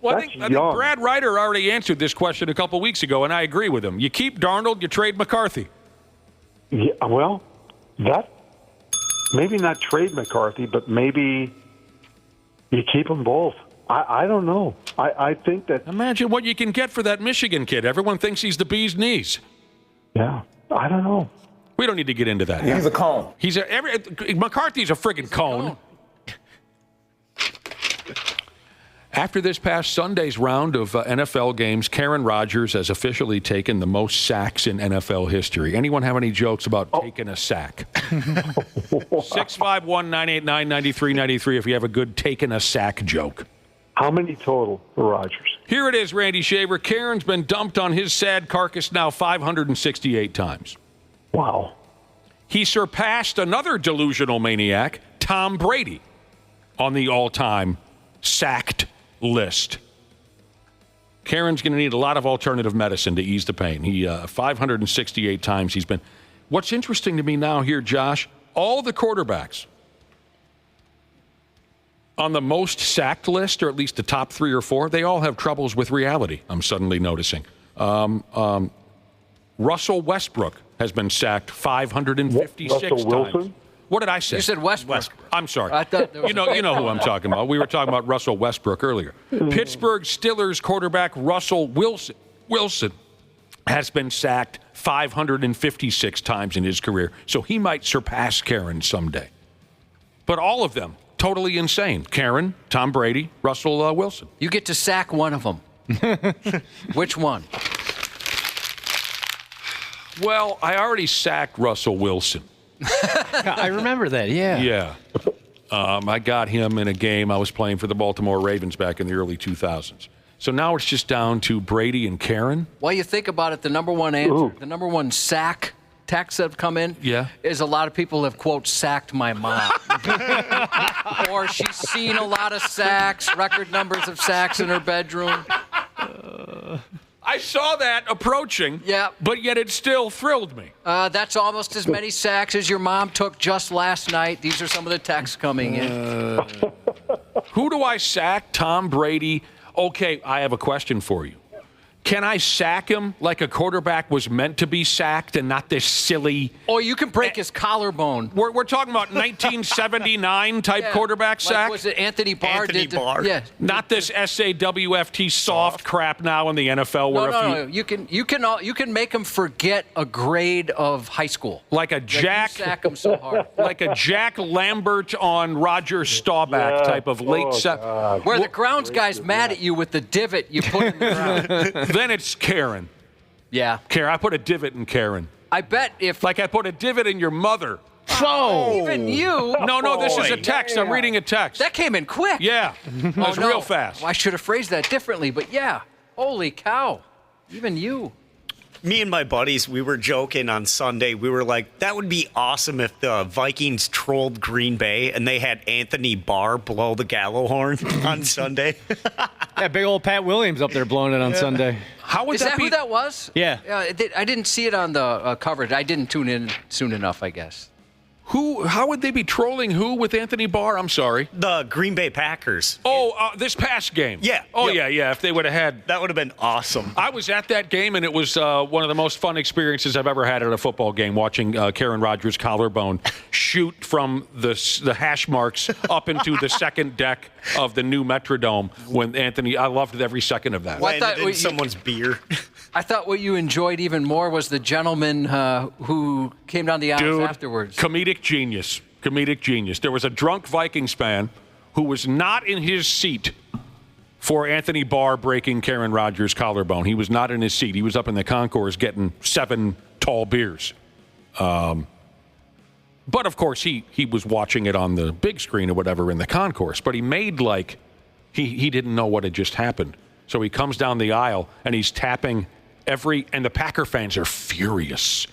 Well, I think Brad Ryder already answered this question a couple weeks ago, and I agree with him. You keep Darnold, you trade McCarthy. Yeah, well, that maybe not trade McCarthy, but maybe you keep them both. I don't know. I think that. Imagine what you can get for that Michigan kid. Everyone thinks he's the bee's knees. Yeah, I don't know. We don't need to get into that. He's a cone. McCarthy's a friggin' cone. After this past Sunday's round of NFL games, Karen Rodgers has officially taken the most sacks in NFL history. Anyone have any jokes about taking a sack? 651-989-9393 if you have a good taking a sack joke. How many total for Rodgers? Here it is, Randy Shaver. Karen's been dumped on his sad carcass now 568 times. Wow. He surpassed another delusional maniac, Tom Brady, on the all-time sacked list. Karen's going to need a lot of alternative medicine to ease the pain. 568 times he's been. What's interesting to me now here, Josh, all the quarterbacks on the most sacked list, or at least the top 3 or 4, they all have troubles with reality, I'm suddenly noticing. Russell Westbrook has been sacked 556 Russell times. Wilson? What did I say? You said Westbrook. I'm sorry. I thought there was you know who I'm talking about. We were talking about Russell Westbrook earlier. Pittsburgh Steelers quarterback Russell Wilson has been sacked 556 times in his career, so he might surpass Karen someday. But all of them, totally insane. Karen, Tom Brady, Russell Wilson. You get to sack one of them. Which one? Well, I already sacked Russell Wilson. I remember that, yeah. Yeah. I got him in a game I was playing for the Baltimore Ravens back in the early 2000s. So now it's just down to Brady and Karen. While you think about it, the number one answer, the number one sack texts that have come in is a lot of people have, quote, sacked my mom. Or she's seen a lot of sacks, record numbers of sacks in her bedroom. I saw that approaching, but yet it still thrilled me. That's almost as many sacks as your mom took just last night. These are some of the texts coming in. Who do I sack? Tom Brady. Okay, I have a question for you. Can I sack him like a quarterback was meant to be sacked and not this silly... Or you can break his collarbone. We're talking about 1979 type quarterback sack? Like, was it Anthony Barr? Yeah. Not this SAWFT soft crap now in the NFL. No. You can make him forget a grade of high school. Like a Jack... sack him so hard. Like a Jack Lambert on Roger Staubach type of late set. Where the grounds guy's mad at you with the divot you put in the ground. Then it's Karen. Yeah. Karen, I put a divot in Karen. I bet if... Like I put a divot in your mother. Oh, even you? No, this is a text. I'm reading a text. That came in quick. Yeah. It was real fast. Well, I should have phrased that differently, but yeah. Holy cow. Even you. Me and my buddies, we were joking on Sunday. We were like, that would be awesome if the Vikings trolled Green Bay and they had Anthony Barr blow the Gallo horn on Sunday. Yeah, big old Pat Williams up there blowing it on Sunday. How would Is that who that was? Yeah. I didn't see it on the coverage. I didn't tune in soon enough, I guess. How would they be trolling who with Anthony Barr? I'm sorry. The Green Bay Packers. Oh, this past game. Yeah. Oh, yeah. If they would have had... That would have been awesome. I was at that game, and it was one of the most fun experiences I've ever had at a football game, watching Karen Rodgers' collarbone shoot from the hash marks up into the second deck of the new Metrodome when Anthony... I loved every second of that. Landed in someone's beer. I thought what you enjoyed even more was the gentleman who came down the aisles afterwards. Comedic genius. There was a drunk Vikings fan who was not in his seat for Anthony Barr breaking Karen Rodgers' collarbone. He was not in his seat. He was up in the concourse getting 7 tall beers. But, of course, he was watching it on the big screen or whatever in the concourse. But he made like he didn't know what had just happened. So he comes down the aisle, and he's tapping and the Packer fans are furious.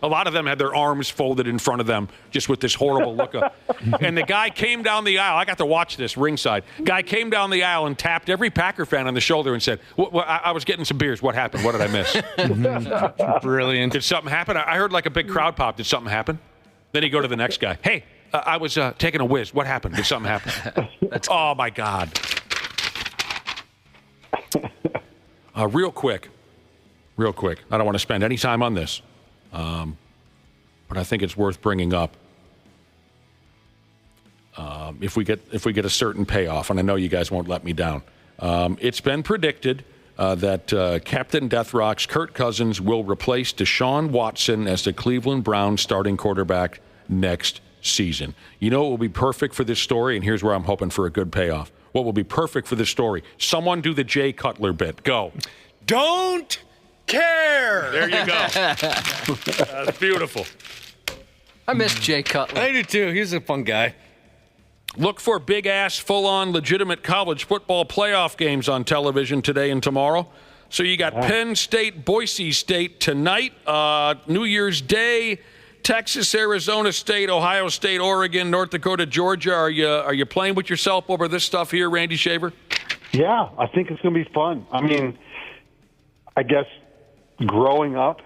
A lot of them had their arms folded in front of them just with this horrible look. And the guy came down the aisle. I got to watch this ringside. Guy came down the aisle and tapped every Packer fan on the shoulder and said, I was getting some beers. What happened? What did I miss? Brilliant. Did something happen? I heard like a big crowd pop. Did something happen? Then he go to the next guy. Hey, I was taking a whiz. What happened? Did something happen? Oh, my God. Real quick. I don't want to spend any time on this, but I think it's worth bringing up. If we get a certain payoff, and I know you guys won't let me down. It's been predicted that Captain Death Rock's Kirk Cousins will replace Deshaun Watson as the Cleveland Browns starting quarterback next season. You know what will be perfect for this story, and here's where I'm hoping for a good payoff. What will be perfect for this story? Someone do the Jay Cutler bit. Go. Don't care. There you go. That's beautiful. I miss Jay Cutler. I do too. He's a fun guy. Look for big-ass, full-on, legitimate college football playoff games on television today and tomorrow. So you got Penn State, Boise State tonight, New Year's Day, Texas, Arizona State, Ohio State, Oregon, North Dakota, Georgia. Are you playing with yourself over this stuff here, Randy Shaver? Yeah, I think it's going to be fun. I mean, I guess growing up,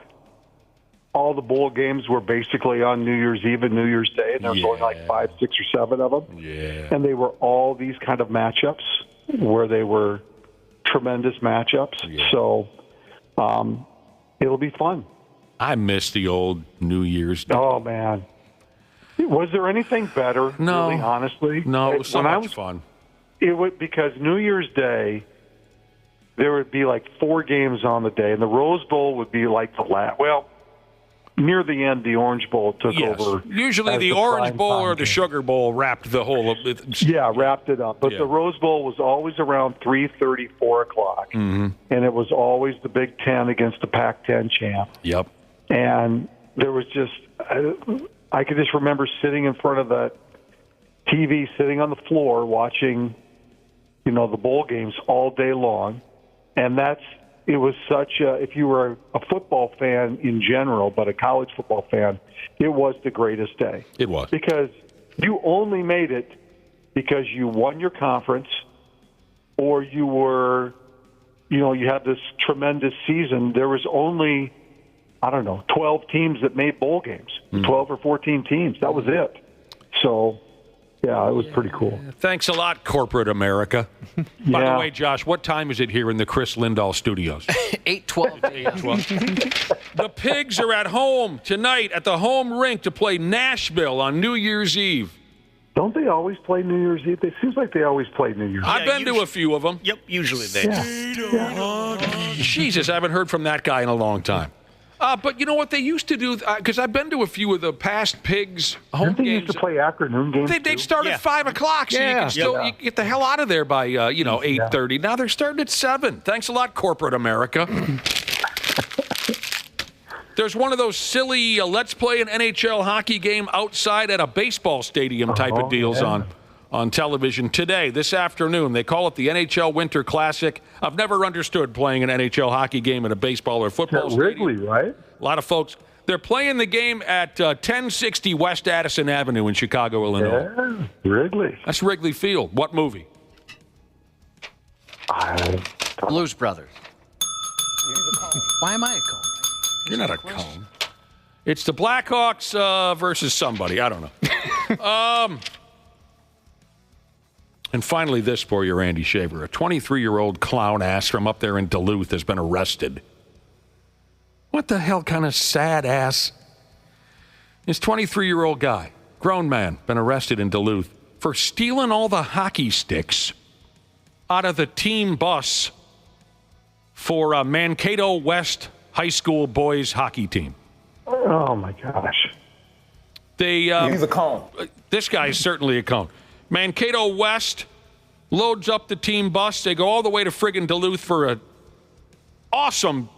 all the bowl games were basically on New Year's Eve and New Year's Day, and there was only like 5, 6, or 7 of them. Yeah. And they were all these kind of matchups where they were tremendous matchups. Yeah. So it'll be fun. I miss the old New Year's Day. Oh, man. Was there anything better, No. really, honestly? No, it was so When I much fun. It would, because New Year's Day, there would be like 4 games on the day, and the Rose Bowl would be like the last. Well, near the end, the Orange Bowl took over. Usually as the Orange prime Bowl time or the game. Sugar Bowl wrapped the whole. Yeah, wrapped it up. But Yeah. the Rose Bowl was always around 3:30, 4 o'clock, Mm-hmm. and it was always the Big Ten against the Pac-10 champ. Yep. And there was just, I could just remember sitting in front of the TV, sitting on the floor, watching, the bowl games all day long. And it was such a, if you were a football fan in general, but a college football fan, it was the greatest day. It was. Because you only made it because you won your conference or you were, you had this tremendous season. There was only, 12 teams that made bowl games, 12 or 14 teams. That was it. So, yeah, it was pretty cool. Thanks a lot, corporate America. By the way, Josh, what time is it here in the Chris Lindahl studios? 8:12 a.m. The Pigs are at home tonight at the home rink to play Nashville on New Year's Eve. Don't they always play New Year's Eve? It seems like they always play New Year's Eve. I've been to a few of them. Yep, usually they do. Jesus, I haven't heard from that guy in a long time. But you know what they used to do? Because I've been to a few of the past Pigs home Didn't they games. used to play afternoon games? They'd start at 5 o'clock, so you can still you get the hell out of there by 8:30. Now they're starting at 7. Thanks a lot, corporate America. There's one of those silly let's play an NHL hockey game outside at a baseball stadium type of deals on television today, this afternoon. They call it the NHL Winter Classic. I've never understood playing an NHL hockey game at a baseball or football stadium. Wrigley, right? A lot of folks. They're playing the game at 1060 West Addison Avenue in Chicago, Illinois. Yeah, Wrigley. That's Wrigley Field. What movie? Blues Brothers. Why am I a cone? You're not a cone. It's the Blackhawks versus somebody. I don't know. And finally, this for you, Randy Shaver. A 23-year-old clown ass from up there in Duluth has been arrested. What the hell kind of sad ass? This 23-year-old guy, grown man, been arrested in Duluth for stealing all the hockey sticks out of the team bus for Mankato West High School boys hockey team. Oh, my gosh. He's a cone. This guy is certainly a cone. Mankato West loads up the team bus. They go all the way to friggin' Duluth for an awesome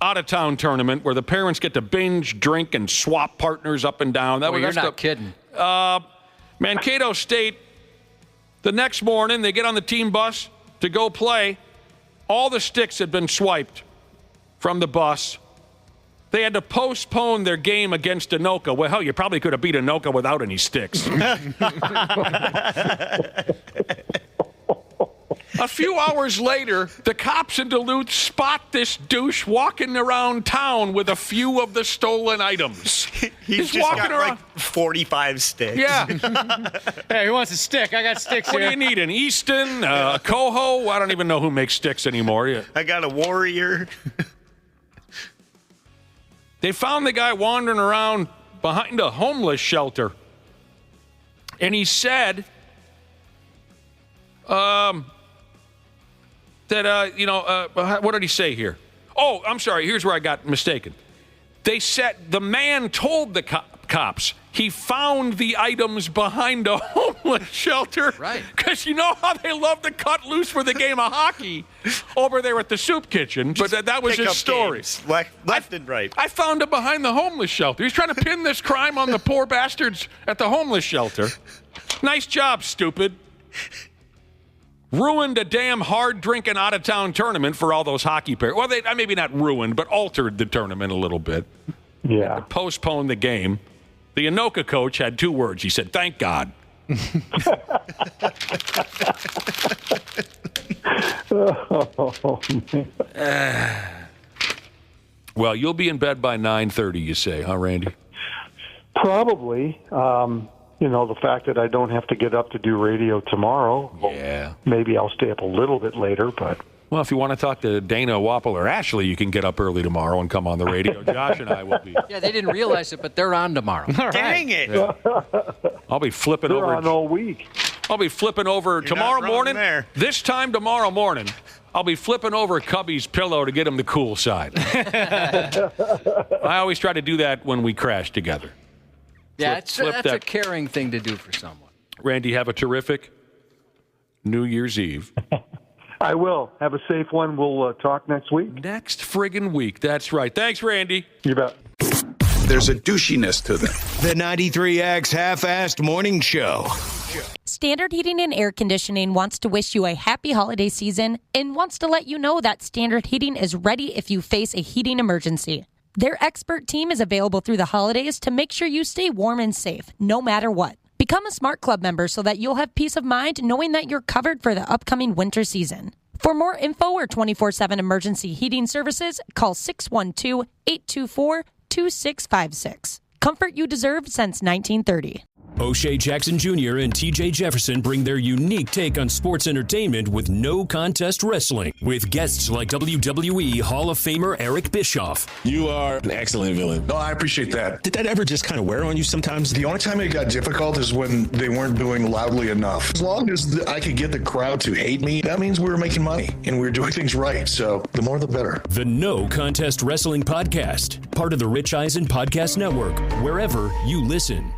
out-of-town tournament where the parents get to binge, drink, and swap partners up and down. You're not kidding. Mankato State, the next morning, they get on the team bus to go play. All the sticks had been swiped from the bus. They had to postpone their game against Anoka. Well, hell, you probably could have beat Anoka without any sticks. A few hours later, the cops in Duluth spot this douche walking around town with a few of the stolen items. He's just walking got around. like 45 sticks. Yeah. Hey, who wants a stick? I got sticks What here. do you need? An Easton? A Coho? I don't even know who makes sticks anymore. Yeah. I got a Warrior. They found the guy wandering around behind a homeless shelter. And he said that, what did he say here? Oh, I'm sorry. Here's where I got mistaken. They said the man told the cops he found the items behind a homeless shelter. Right. Because you know how they love to cut loose for the game of hockey over there at the soup kitchen. But that was his story. Left and right. I found him behind the homeless shelter. He's trying to pin this crime on the poor bastards at the homeless shelter. Nice job, stupid. Ruined a damn hard-drinking out-of-town tournament for all those hockey players. Well, they maybe not ruined, but altered the tournament a little bit. Yeah. Postponed the game. The Anoka coach had 2 words. He said, "Thank God." Well, you'll be in bed by 9:30, you say, huh, Randy? Probably. The fact that I don't have to get up to do radio tomorrow. Yeah. Maybe I'll stay up a little bit later, but. Well, if you want to talk to Dana, Wapple, or Ashley, you can get up early tomorrow and come on the radio. Josh and I will be. Yeah, they didn't realize it, but they're on tomorrow. Dang it. Yeah. I'll be flipping They're over. on all week. I'll be flipping over tomorrow morning. This time tomorrow morning, I'll be flipping over Cubby's pillow to get him the cool side. I always try to do that when we crash together. Yeah, that's a caring thing to do for someone. Randy, have a terrific New Year's Eve. I will. Have a safe one. We'll talk next week. Next friggin' week. That's right. Thanks, Randy. You bet. There's a douchiness to them. The 93X Half-Assed Morning Show. Standard Heating and Air Conditioning wants to wish you a happy holiday season and wants to let you know that Standard Heating is ready if you face a heating emergency. Their expert team is available through the holidays to make sure you stay warm and safe, no matter what. Become a Smart Club member so that you'll have peace of mind knowing that you're covered for the upcoming winter season. For more info or 24/7 emergency heating services, call 612-824-2656. Comfort you deserve since 1930. O'Shea Jackson Jr. and TJ Jefferson bring their unique take on sports entertainment with no contest wrestling, with guests like WWE Hall of Famer Eric Bischoff. You are an excellent villain. No, I appreciate that. Did that ever just kind of wear on you sometimes? The only time it got difficult is when they weren't doing loudly enough. As long as I could get the crowd to hate me, that means we were making money and we were doing things right. So the more the better. The No Contest Wrestling Podcast, part of the Rich Eisen Podcast Network, wherever you listen.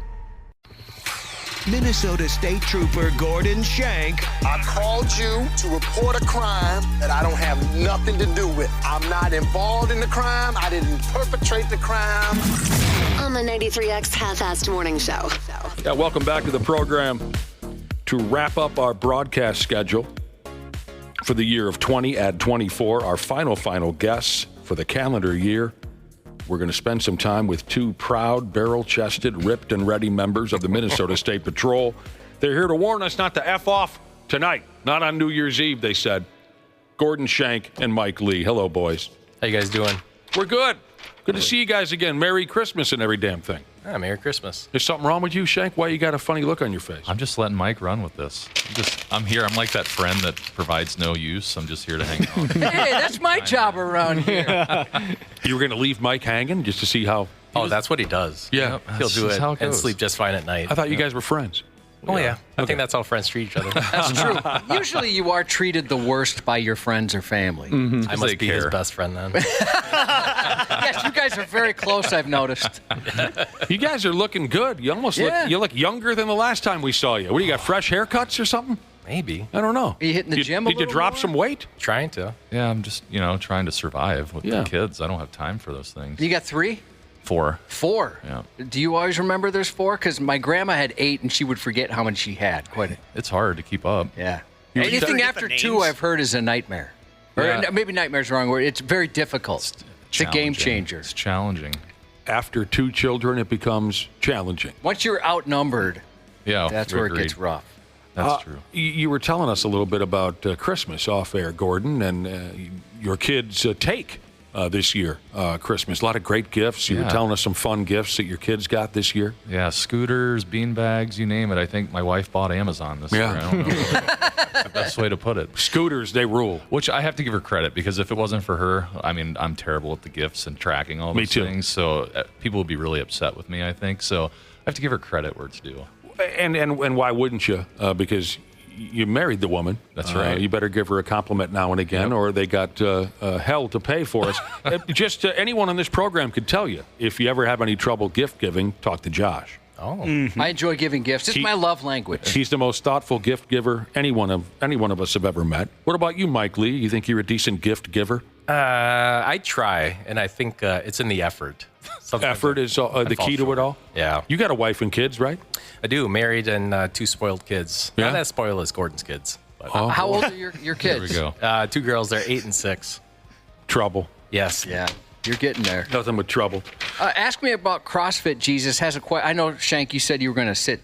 Minnesota State Trooper Gordan Shank. I called you to report a crime that I don't have nothing to do with. I'm not involved in the crime. I didn't perpetrate the crime. On the 93X Half-Assed Morning Show. Yeah, welcome back to the program. To wrap up our broadcast schedule for the year of 2024, our final guests for the calendar year. We're going to spend some time with 2 proud, barrel-chested, ripped and ready members of the Minnesota State Patrol. They're here to warn us not to F off tonight. Not on New Year's Eve, they said. Gordan Shank and Mike Lee. Hello, boys. How you guys doing? We're good. Good to see you guys again. Merry Christmas and every damn thing. Yeah, Merry Christmas. Is something wrong with you, Shank? Why you got a funny look on your face? I'm just letting Mike run with this. I'm here. I'm like that friend that provides no use. I'm just here to hang out. Hey, that's my job around here. You were going to leave Mike hanging just to see how... Oh, that's what he does. Yeah. Yep. He'll do it and sleep just fine at night. I thought you guys were friends. Oh, yeah. I think that's how friends treat each other. That's true. Usually you are treated the worst by your friends or family. I must be his best friend then. Yes, you guys are very close, I've noticed. You guys are looking good. You almost look younger than the last time we saw you. What, do you got fresh haircuts or something? Maybe. I don't know. Are you hitting the gym a Did you little drop more? some weight? Trying to. Yeah, I'm just, trying to survive with the kids. I don't have time for those things. You got 3? 4. 4? Yeah. Do you always remember there's 4? Because my grandma had 8 and she would forget how many she had. It's hard to keep up. Yeah. Anything after 2 I've heard is a nightmare. Or maybe nightmare's the wrong word. It's very difficult. It's a game changer. It's challenging. After 2 children, it becomes challenging. Once you're outnumbered, that's where it agreed. gets rough. That's true. You were telling us a little bit about Christmas off air, Gordan, and your kids' take this year, Christmas. A lot of great gifts. You were telling us some fun gifts that your kids got this year. Yeah, scooters, bean bags, you name it. I think my wife bought Amazon this year. I don't know the best way to put it. Scooters, they rule. Which I have to give her credit, because if it wasn't for her, I mean, I'm terrible at the gifts and tracking all those things. So people would be really upset with me, I think. So I have to give her credit where it's due. And why wouldn't you? Because you married the woman. That's right. You better give her a compliment now and again, or they got hell to pay for us. Just anyone on this program could tell you, if you ever have any trouble gift giving, talk to Josh. Oh, I enjoy giving gifts. It's my love language. He's the most thoughtful gift giver any one of us have ever met. What about you, Mike Lee? You think you're a decent gift giver? I try, and I think it's in the effort. Effort is the key to it all? Yeah. You got a wife and kids, right? I do. Married and 2 spoiled kids. Yeah? Not as spoiled as Gordon's kids. But. How old are your kids? There we go. 2 girls. They're 8 and 6. Trouble. Yes. Yeah. You're getting there. Nothing but trouble. Ask me about CrossFit. Jesus has a question. I know, Shank, you said you were going to sit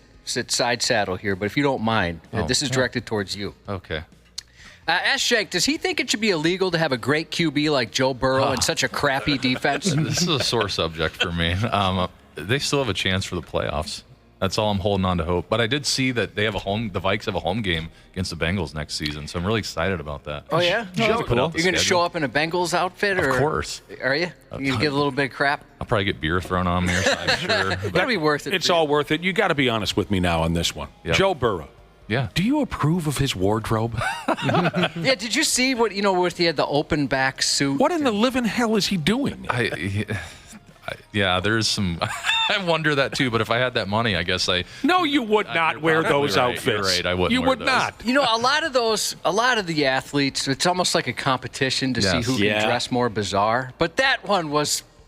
side saddle here, but if you don't mind, this is directed towards you. Okay. Ask Shank, does he think it should be illegal to have a great QB like Joe Burrow and such a crappy defense? This is a sore subject for me. They still have a chance for the playoffs. That's all I'm holding on to hope. But I did see that they have the Vikes have a home game against the Bengals next season, so I'm really excited about that. Oh, yeah? You're going to show up in a Bengals outfit? Of course. Are you? You get a little bit of crap? I'll probably get beer thrown on me or something, sure. That'll be worth it. It's all worth it. You got to be honest with me now on this one. Yep. Joe Burrow. Yeah. Do you approve of his wardrobe? Yeah, did you see what, where he had the open back suit? What in the living hell is he doing? Yeah, there's some. I wonder that too. But if I had that money, I guess I. No, you would not wear those outfits. You're right. I wouldn't. You wear would those. not. A lot of the athletes, it's almost like a competition to see who can dress more bizarre. But that one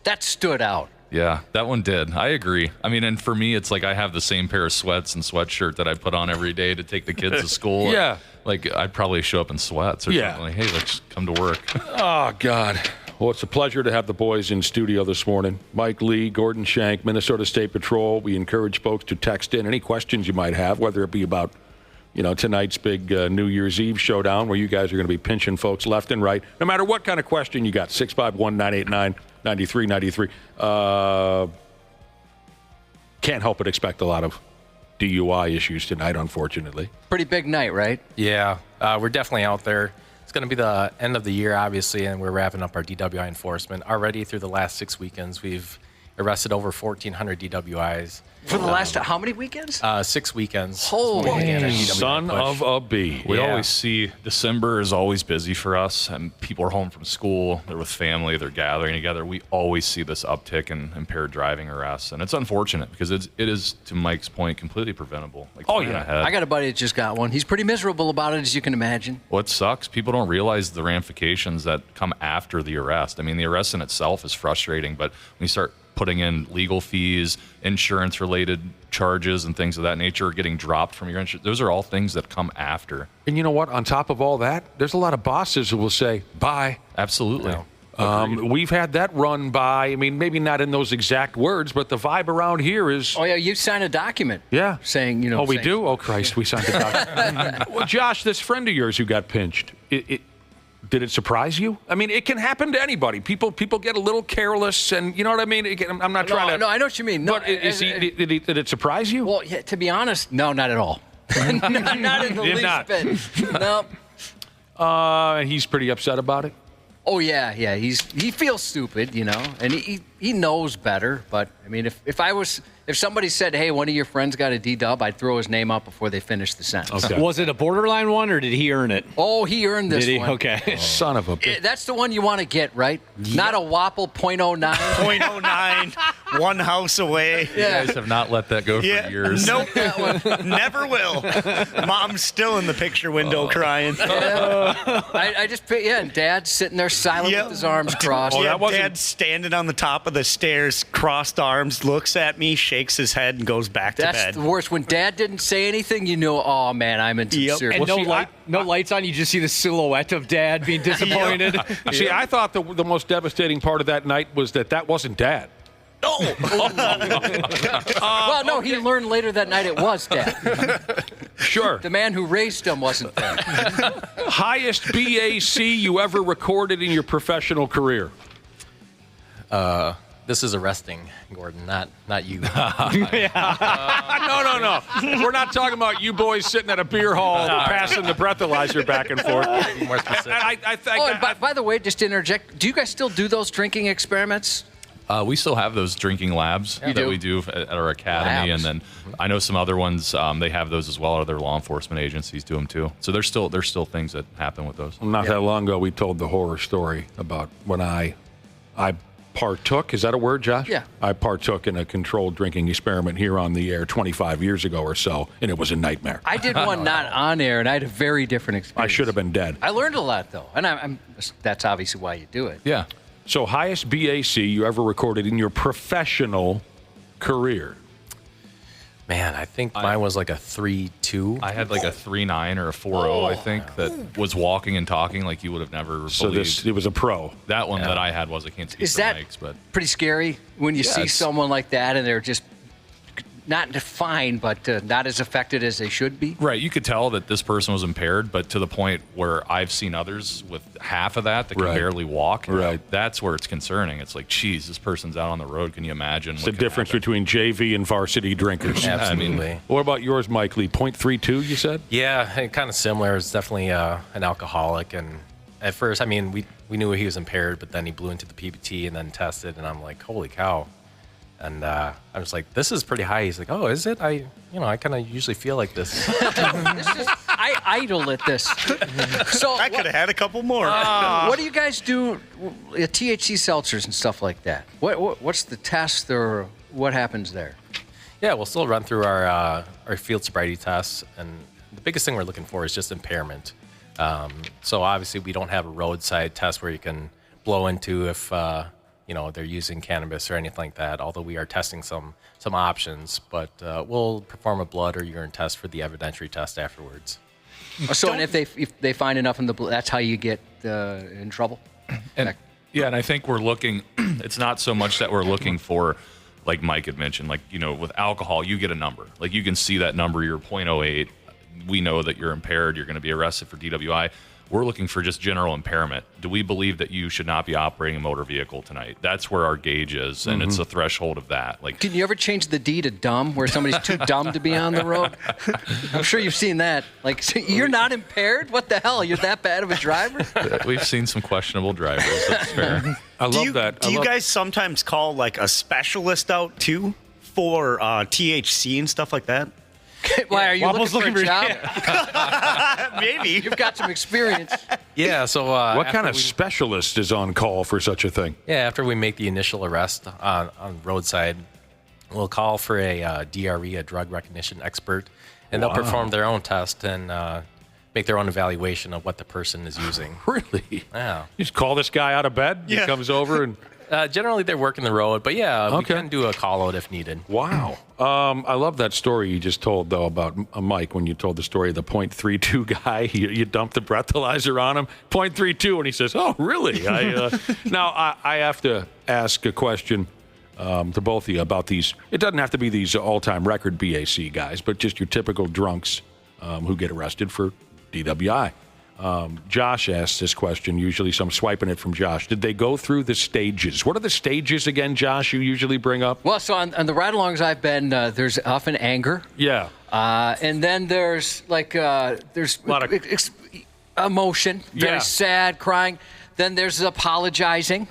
that stood out. Yeah, that one did. I agree. I mean, and for me, it's like I have the same pair of sweats and sweatshirt that I put on every day to take the kids to school. Yeah. Like I'd probably show up in sweats or something. Like, hey, let's come to work. Oh God. Well, it's a pleasure to have the boys in studio this morning. Mike Lee, Gordan Shank, Minnesota State Patrol. We encourage folks to text in any questions you might have, whether it be about, tonight's big New Year's Eve showdown where you guys are going to be pinching folks left and right. No matter what kind of question you got, 651-989-9393. Can't help but expect a lot of DUI issues tonight, unfortunately. Pretty big night, right? Yeah, we're definitely out there. It's going to be the end of the year, obviously, and we're wrapping up our DWI enforcement. Already through the last 6 weekends, we've arrested over 1,400 DWIs. For the last, how many weekends? 6 weekends. Holy son of a bee. We always see December is always busy for us, and people are home from school, they're with family, they're gathering together. We always see this uptick in impaired driving arrests, and it's unfortunate because it is, to Mike's point, completely preventable. I got a buddy that just got one. He's pretty miserable about it, as you can imagine. Well, it sucks. People don't realize the ramifications that come after the arrest. I mean, the arrest in itself is frustrating, but when you start putting in legal fees, insurance-related charges, and things of that nature getting dropped from your insurance. Those are all things that come after. And you know what? On top of all that, there's a lot of bosses who will say, bye. Absolutely. We've had that run by, I mean, maybe not in those exact words, but the vibe around here is... Oh, yeah, you signed a document. Yeah. Saying, Oh, we do? Oh, Christ, we signed a document. Well, Josh, this friend of yours who got pinched, did it surprise you? I mean, it can happen to anybody. People get a little careless, and you know what I mean? I'm not trying to... No, I know what you mean. But did it surprise you? Well, yeah, to be honest, no, not at all. not in the least bit. No. He's pretty upset about it? Oh, yeah. He feels stupid, and he knows better. But, I mean, if somebody said, hey, one of your friends got a D-dub, I'd throw his name out before they finish the sentence. Okay. Was it a borderline one, or did he earn it? Oh, he earned this one. Okay. Oh. Son of a bitch. That's the one you want to get, right? Yeah. Not a Wapple .09. 0.09, one house away. Yeah. You guys have not let that go for years. Nope, never will. Mom's still in the picture window crying. I just, and Dad's sitting there silent with his arms crossed. Dad's standing on the top of the stairs, crossed arms, looks at me, shakes his head, and goes back to bed. That's the worst. When Dad didn't say anything, you know, oh, man, I'm in some serious. And no lights on, you just see the silhouette of Dad being disappointed. See, I thought the most devastating part of that night was that wasn't Dad. No. Well, no, he learned later that night it was Dad. Sure. The man who raised him wasn't there. Highest BAC you ever recorded in your professional career? This is arresting, Gordan, not you. No. We're not talking about you boys sitting at a beer hall passing the breathalyzer back and forth. More specific. By the way, just to interject, do you guys still do those drinking experiments? We still have those drinking labs that we do at our academy, and then I know some other ones. They have those as well. Other law enforcement agencies do them too. So there's still things that happen with those. Not that long ago, we told the horror story about when I partook. Is that a word, Josh? Yeah. I partook in a controlled drinking experiment here on the air 25 years ago or so, and it was a nightmare. I did one not on air, and I had a very different experience. I should have been dead. I learned a lot, though, and that's obviously why you do it. Yeah. So highest BAC you ever recorded in your professional career? Man, I think mine was like a 3.2. I had like a 3.9 or a 4.0, I think, that was walking and talking like you would have never believed. It was a pro. That one that I had was, I can't speak for Mike's, but pretty scary when you see someone like that and they're just not defined, but not as affected as they should be? Right. You could tell that this person was impaired, but to the point where I've seen others with half of that can barely walk. Right. That's where it's concerning. It's like, geez, this person's out on the road. Can you imagine? It's the difference between JV and varsity drinkers. Absolutely. I mean, what about yours, Mike Lee? 0.32, you said? Yeah, kind of similar. It's definitely an alcoholic. And at first, I mean, we knew he was impaired, but then he blew into the PBT and then tested, and I'm like, holy cow. And I was like, this is pretty high. He's like, oh, is it? I kind of usually feel like this. I idle at this. So I could have had a couple more. What do you guys do? THC seltzers and stuff like that. What's the test or what happens there? Yeah, we'll still run through our field sobriety tests, and the biggest thing we're looking for is just impairment. So obviously we don't have a roadside test where you can blow into if they're using cannabis or anything like that, although we are testing some options. But we'll perform a blood or urine test for the evidentiary test afterwards. So, and if they find enough in the blood, that's how you get in trouble? And I think we're looking, it's not so much that we're looking for, like Mike had mentioned, like, with alcohol, you get a number. Like, you can see that number, you're 0.08. We know that you're impaired, you're going to be arrested for DWI. We're looking for just general impairment. Do we believe that you should not be operating a motor vehicle tonight? That's where our gauge is, and it's a threshold of that. Like, can you ever change the D to dumb, where somebody's too dumb to be on the road? I'm sure you've seen that. Like, so you're not impaired? What the hell? You're that bad of a driver? We've seen some questionable drivers. That's fair. I love that. Do you guys sometimes call like a specialist out too for THC and stuff like that? Why, are you looking for a job? Maybe. You've got some experience. Yeah, so... what kind of specialist is on call for such a thing? Yeah, after we make the initial arrest on roadside, we'll call for a DRE, a drug recognition expert, and they'll perform their own test and make their own evaluation of what the person is using. Really? Yeah. You just call this guy out of bed, he comes over and... generally, they're working the road, but we can do a call-out if needed. Wow. I love that story you just told, though, about Mike, when you told the story of the 0.32 guy. You dumped the breathalyzer on him, 0.32, and he says, oh, really? Now, I have to ask a question to both of you about these. It doesn't have to be these all-time record BAC guys, but just your typical drunks who get arrested for DWI. Josh asks this question, usually, so I'm swiping it from Josh. Did they go through the stages? What are the stages again, Josh, you usually bring up? Well, so on the ride-alongs I've been, there's often anger. Yeah. And then there's there's a lot of emotion, very sad, crying. Then there's apologizing.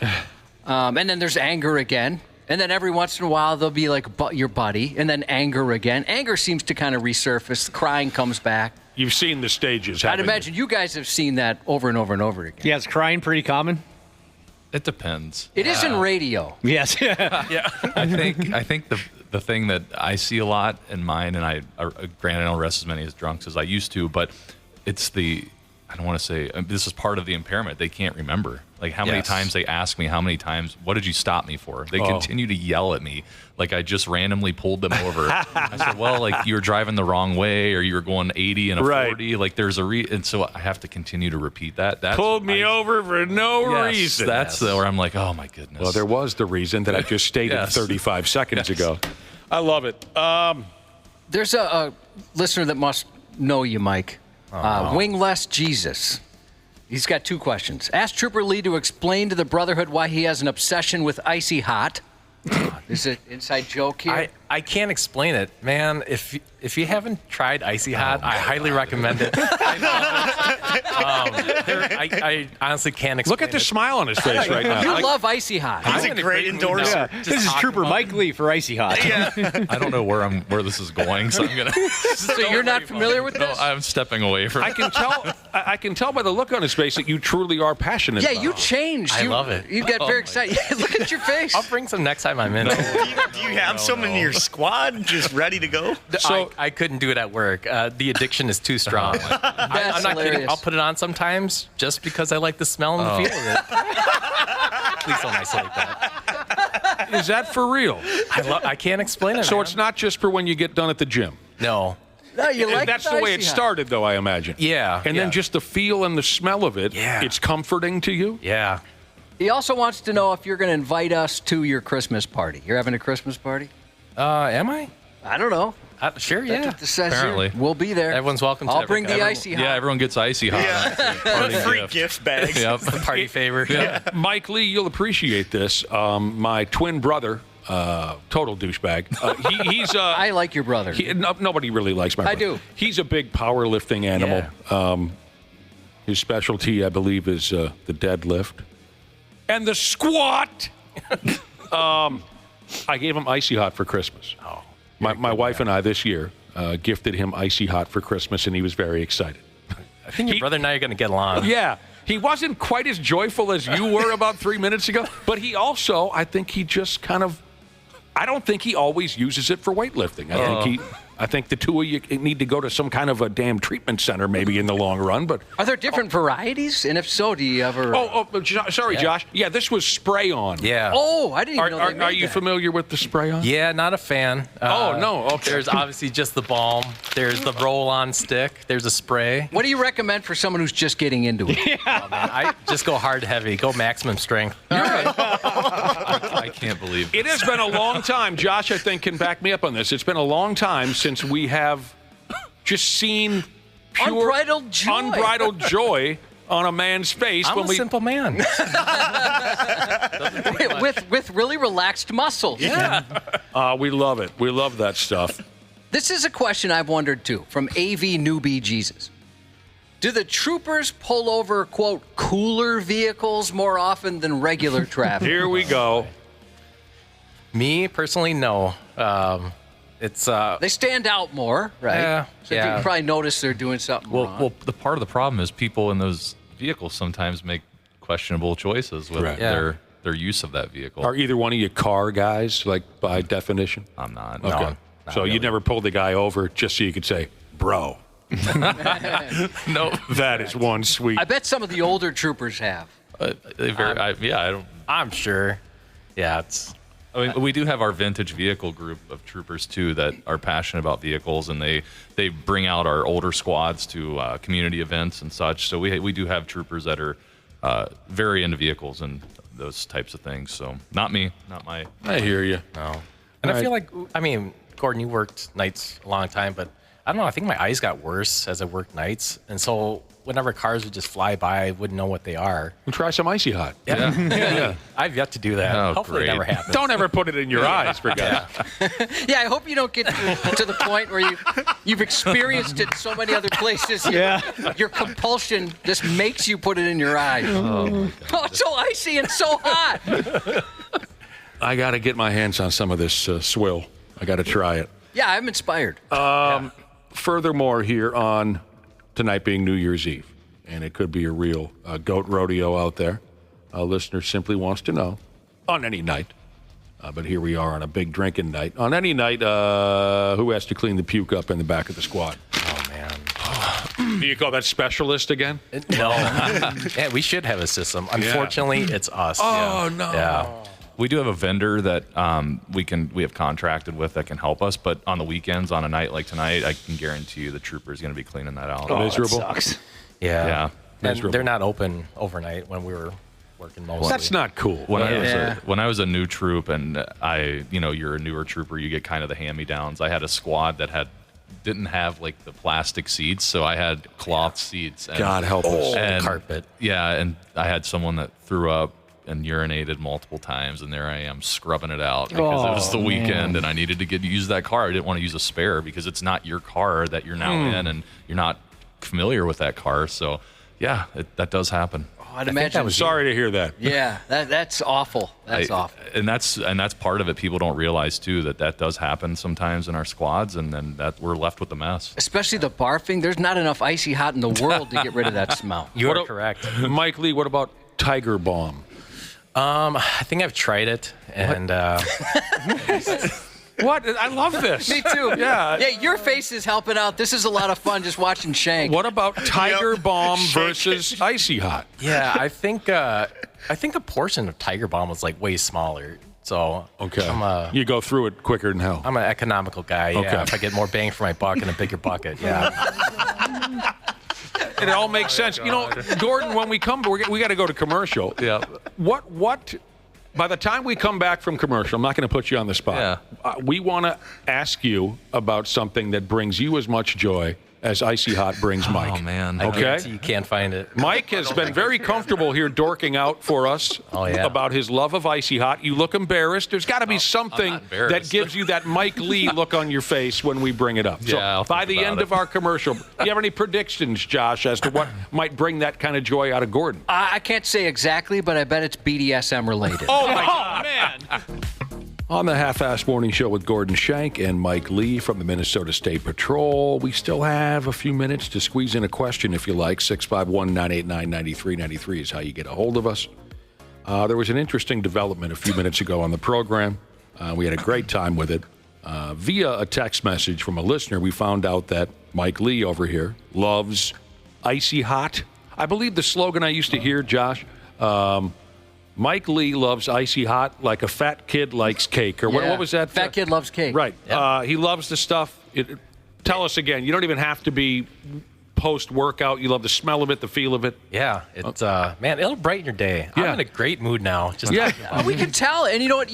And then there's anger again. And then every once in a while, there'll be like your buddy, and then anger again. Anger seems to kind of resurface. Crying comes back. You've seen the stages, I'd imagine you guys have seen that over and over and over again. Yeah, is crying pretty common? It depends. It is in radio. Yes. Yeah. I think the thing that I see a lot in mine, and I granted I don't arrest as many as drunks as I used to, but it's I don't want to say, this is part of the impairment. They can't remember. Like, how many times they ask me, how many times, what did you stop me for? They continue to yell at me like I just randomly pulled them over. I said, well, like, you were driving the wrong way, or you were going 80 and a 40. Like, there's and so I have to continue to repeat that. That's pulled me over for no reason. That's where I'm like, oh, my goodness. Well, there was the reason that I just stated 35 seconds ago. I love it. There's a listener that must know you, Mike. Wingless Jesus. He's got two questions. Ask Trooper Lee to explain to the Brotherhood why he has an obsession with Icy Hot. Is it inside joke here? I can't explain it, man. If you haven't tried Icy Hot, I highly recommend it. I honestly can't explain it. Look at the smile on his face right now. You love Icy Hot. He's a great endorser. Yeah. This is Trooper Mike Lee for Icy Hot. I don't know where this is going, so I'm gonna. So you're not familiar with this? No, I'm stepping away from. I can tell by the look on his face that you truly are passionate. Yeah, you changed. I love it. You get very excited. Look at your face. I'll bring some next time I'm in. Do you have some in your squad just ready to go? So I couldn't do it at work. The addiction is too strong. I'm not kidding. I'll put it on sometimes just because I like the smell and the feel of it. Please don't isolate that. Is that for real? I can't explain it. So man. it's not just for when you get done at the gym. No. No, you like That's the way it started, though, I imagine. Yeah. And then just the feel and the smell of it, it's comforting to you? Yeah. He also wants to know if you're going to invite us to your Christmas party. You're having a Christmas party? Am I? I don't know. Sure, That's yeah. what this says here. Apparently. We'll be there. Everyone's welcome to I'll bring the icy hot. Yeah, everyone gets icy hot. Parting Free gift bags. Yep. Party favor. Yeah. Mike Lee, you'll appreciate this. My twin brother, total douchebag. He's I like your brother. Nobody really likes my brother. I do. He's a big powerlifting animal. Yeah. His specialty, I believe, is the deadlift and the squat. I gave him icy hot for Christmas. Oh, my wife and I this year gifted him icy hot for Christmas, and he was very excited. I think your brother and I are going to get along. Yeah. He wasn't quite as joyful as you were about 3 minutes ago, but he also, I think he just kind of, I don't think he always uses it for weightlifting. I think the two of you need to go to some kind of a damn treatment center maybe in the long run. But are there different varieties? And if so, do you ever... Sorry, Josh. Yeah, this was spray-on. Yeah. Oh, I didn't even know they made Are you familiar with the spray-on? Yeah, not a fan. No. Okay. There's obviously just the balm. There's the roll-on stick. There's a spray. What do you recommend for someone who's just getting into it? Oh, man, I just go hard heavy. Go maximum strength. I can't believe it has been a long time. Josh, I think, can back me up on this. It's been a long time since we have just seen pure unbridled joy on a man's face. I'm a simple man. with really relaxed muscles. Yeah. We love it. We love that stuff. This is a question I've wondered, too, from AV Newbie Jesus. Do the troopers pull over, quote, cooler vehicles more often than regular traffic? Here we go. Me, personally, no. It's they stand out more, right? Yeah. So you can probably notice they're doing something wrong. Well, the part of the problem is people in those vehicles sometimes make questionable choices with their use of that vehicle. Are either one of you car guys, like by definition? I'm not. Okay. No, so really. you never pulled the guy over just so you could say, bro. No. That is one sweet. I bet some of the older troopers have. I'm sure. Yeah, I mean, we do have our vintage vehicle group of troopers, too, that are passionate about vehicles, and they bring out our older squads to community events and such. So we do have troopers that are very into vehicles and those types of things. So not me, not my... I hear you. No. And I feel like, Gordan, you worked nights a long time, but I don't know, I think my eyes got worse as I worked nights. And so whenever cars would just fly by, I wouldn't know what they are. We'll try some icy hot. Yeah. I've yet to do that. Oh, Hopefully great. it never happens. Don't ever put it in your eyes, for God's sake. Yeah, I hope you don't get to the point where you've experienced it so many other places. Your compulsion just makes you put it in your eyes. Oh, it's so icy and so hot. I got to get my hands on some of this swill. I got to try it. Yeah, I'm inspired. Furthermore, here on tonight being New Year's Eve, and it could be a real goat rodeo out there. A listener simply wants to know, on any night, but here we are on a big drinking night, on any night, who has to clean the puke up in the back of the squad? Oh, man. Do you call that specialist again? No. Yeah, we should have a system. Unfortunately, it's us. Oh, no. Yeah. We do have a vendor that we have contracted with that can help us, but on the weekends, on a night like tonight, I can guarantee you the trooper is going to be cleaning that out. Miserable. That sucks. Yeah. And Miserable. they're not open overnight when we were working mostly. That's not cool. When I was a new troop, and you're a newer trooper, you get kind of the hand-me-downs. I had a squad that didn't have like the plastic seats, so I had cloth seats. And, God help us. And, carpet. Yeah, and I had someone that threw up and urinated multiple times, and there I am scrubbing it out because it was the weekend and I needed to use that car. I didn't want to use a spare because it's not your car that you're now in, and you're not familiar with that car. So yeah, that does happen. I'd imagine. I'm sorry to hear that. Yeah, that's awful. That's awful. And that's part of it. People don't realize too that does happen sometimes in our squads, and then that we're left with the mess. Especially the barfing. There's not enough icy hot in the world to get rid of that smell. You are correct. Mike Lee, what about Tiger Balm? I think I've tried it, and what? I love this. Me too. Yeah. Yeah, your face is helping out. This is a lot of fun just watching Shank. What about Tiger Balm versus Icy Hot? Yeah, I think a portion of Tiger Balm was like way smaller. So you go through it quicker than hell. I'm an economical guy. Yeah. Okay. If I get more bang for my buck in a bigger bucket, yeah. It all makes sense. You know, Gordan, when we come, we got to go to commercial. Yeah. What? By the time we come back from commercial, I'm not going to put you on the spot. Yeah. We want to ask you about something that brings you as much joy as Icy Hot brings Mike. Oh, man. I Okay? guarantee you can't find it. Mike has been very comfortable here dorking out for us about his love of Icy Hot. You look embarrassed. There's got to be something that gives you that Mike Lee look on your face when we bring it up. Yeah, So I'll by think the about end it. of our commercial, do you have any predictions, Josh, as to what might bring that kind of joy out of Gordan? I can't say exactly, but I bet it's BDSM related. Oh, my God, man. On the Half-Assed Morning Show with Gordan Shank and Mike Lee from the Minnesota State Patrol, we still have a few minutes to squeeze in a question if you like. 651-989-9393 is how you get a hold of us. There was an interesting development a few minutes ago on the program. We had a great time with it. Via a text message from a listener, we found out that Mike Lee over here loves Icy Hot. I believe the slogan I used to hear, Josh, Mike Lee loves Icy Hot like a fat kid likes cake. Or what was that? Fat kid loves cake. Right. He loves the stuff. Tell us again. You don't even have to be post-workout. You love the smell of it, the feel of it. Yeah. It's man, it'll brighten your day. I'm in a great mood now. We can tell. And you know what?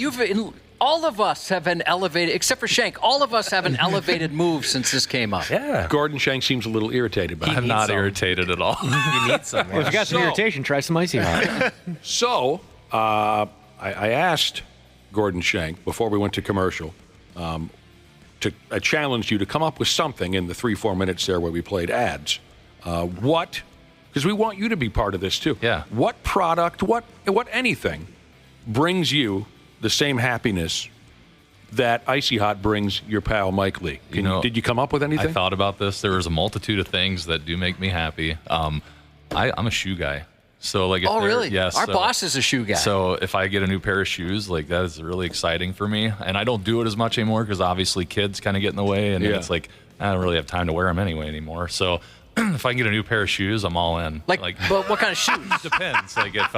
All of us have an elevated, except for Shank, all of us have an elevated move since this came up. Yeah. Gordan Shank seems a little irritated by it. I'm not irritated at all. You need some. Well, if you got some irritation, try some Icy Hot. So, I asked Gordan Shank before we went to commercial I challenged you to come up with something in the 3-4 minutes there where we played ads. Because we want you to be part of this too. Yeah. What product, what anything brings you the same happiness that Icy Hot brings your pal Mike Lee? Did you come up with anything? I thought about this. There was a multitude of things that do make me happy. I'm a shoe guy. So like, really? Yes. Our boss is a shoe guy. So if I get a new pair of shoes, like that is really exciting for me. And I don't do it as much anymore because obviously kids kind of get in the way, and then it's like I don't really have time to wear them anyway anymore. So if I can get a new pair of shoes, I'm all in. But what kind of shoes? Depends. Like if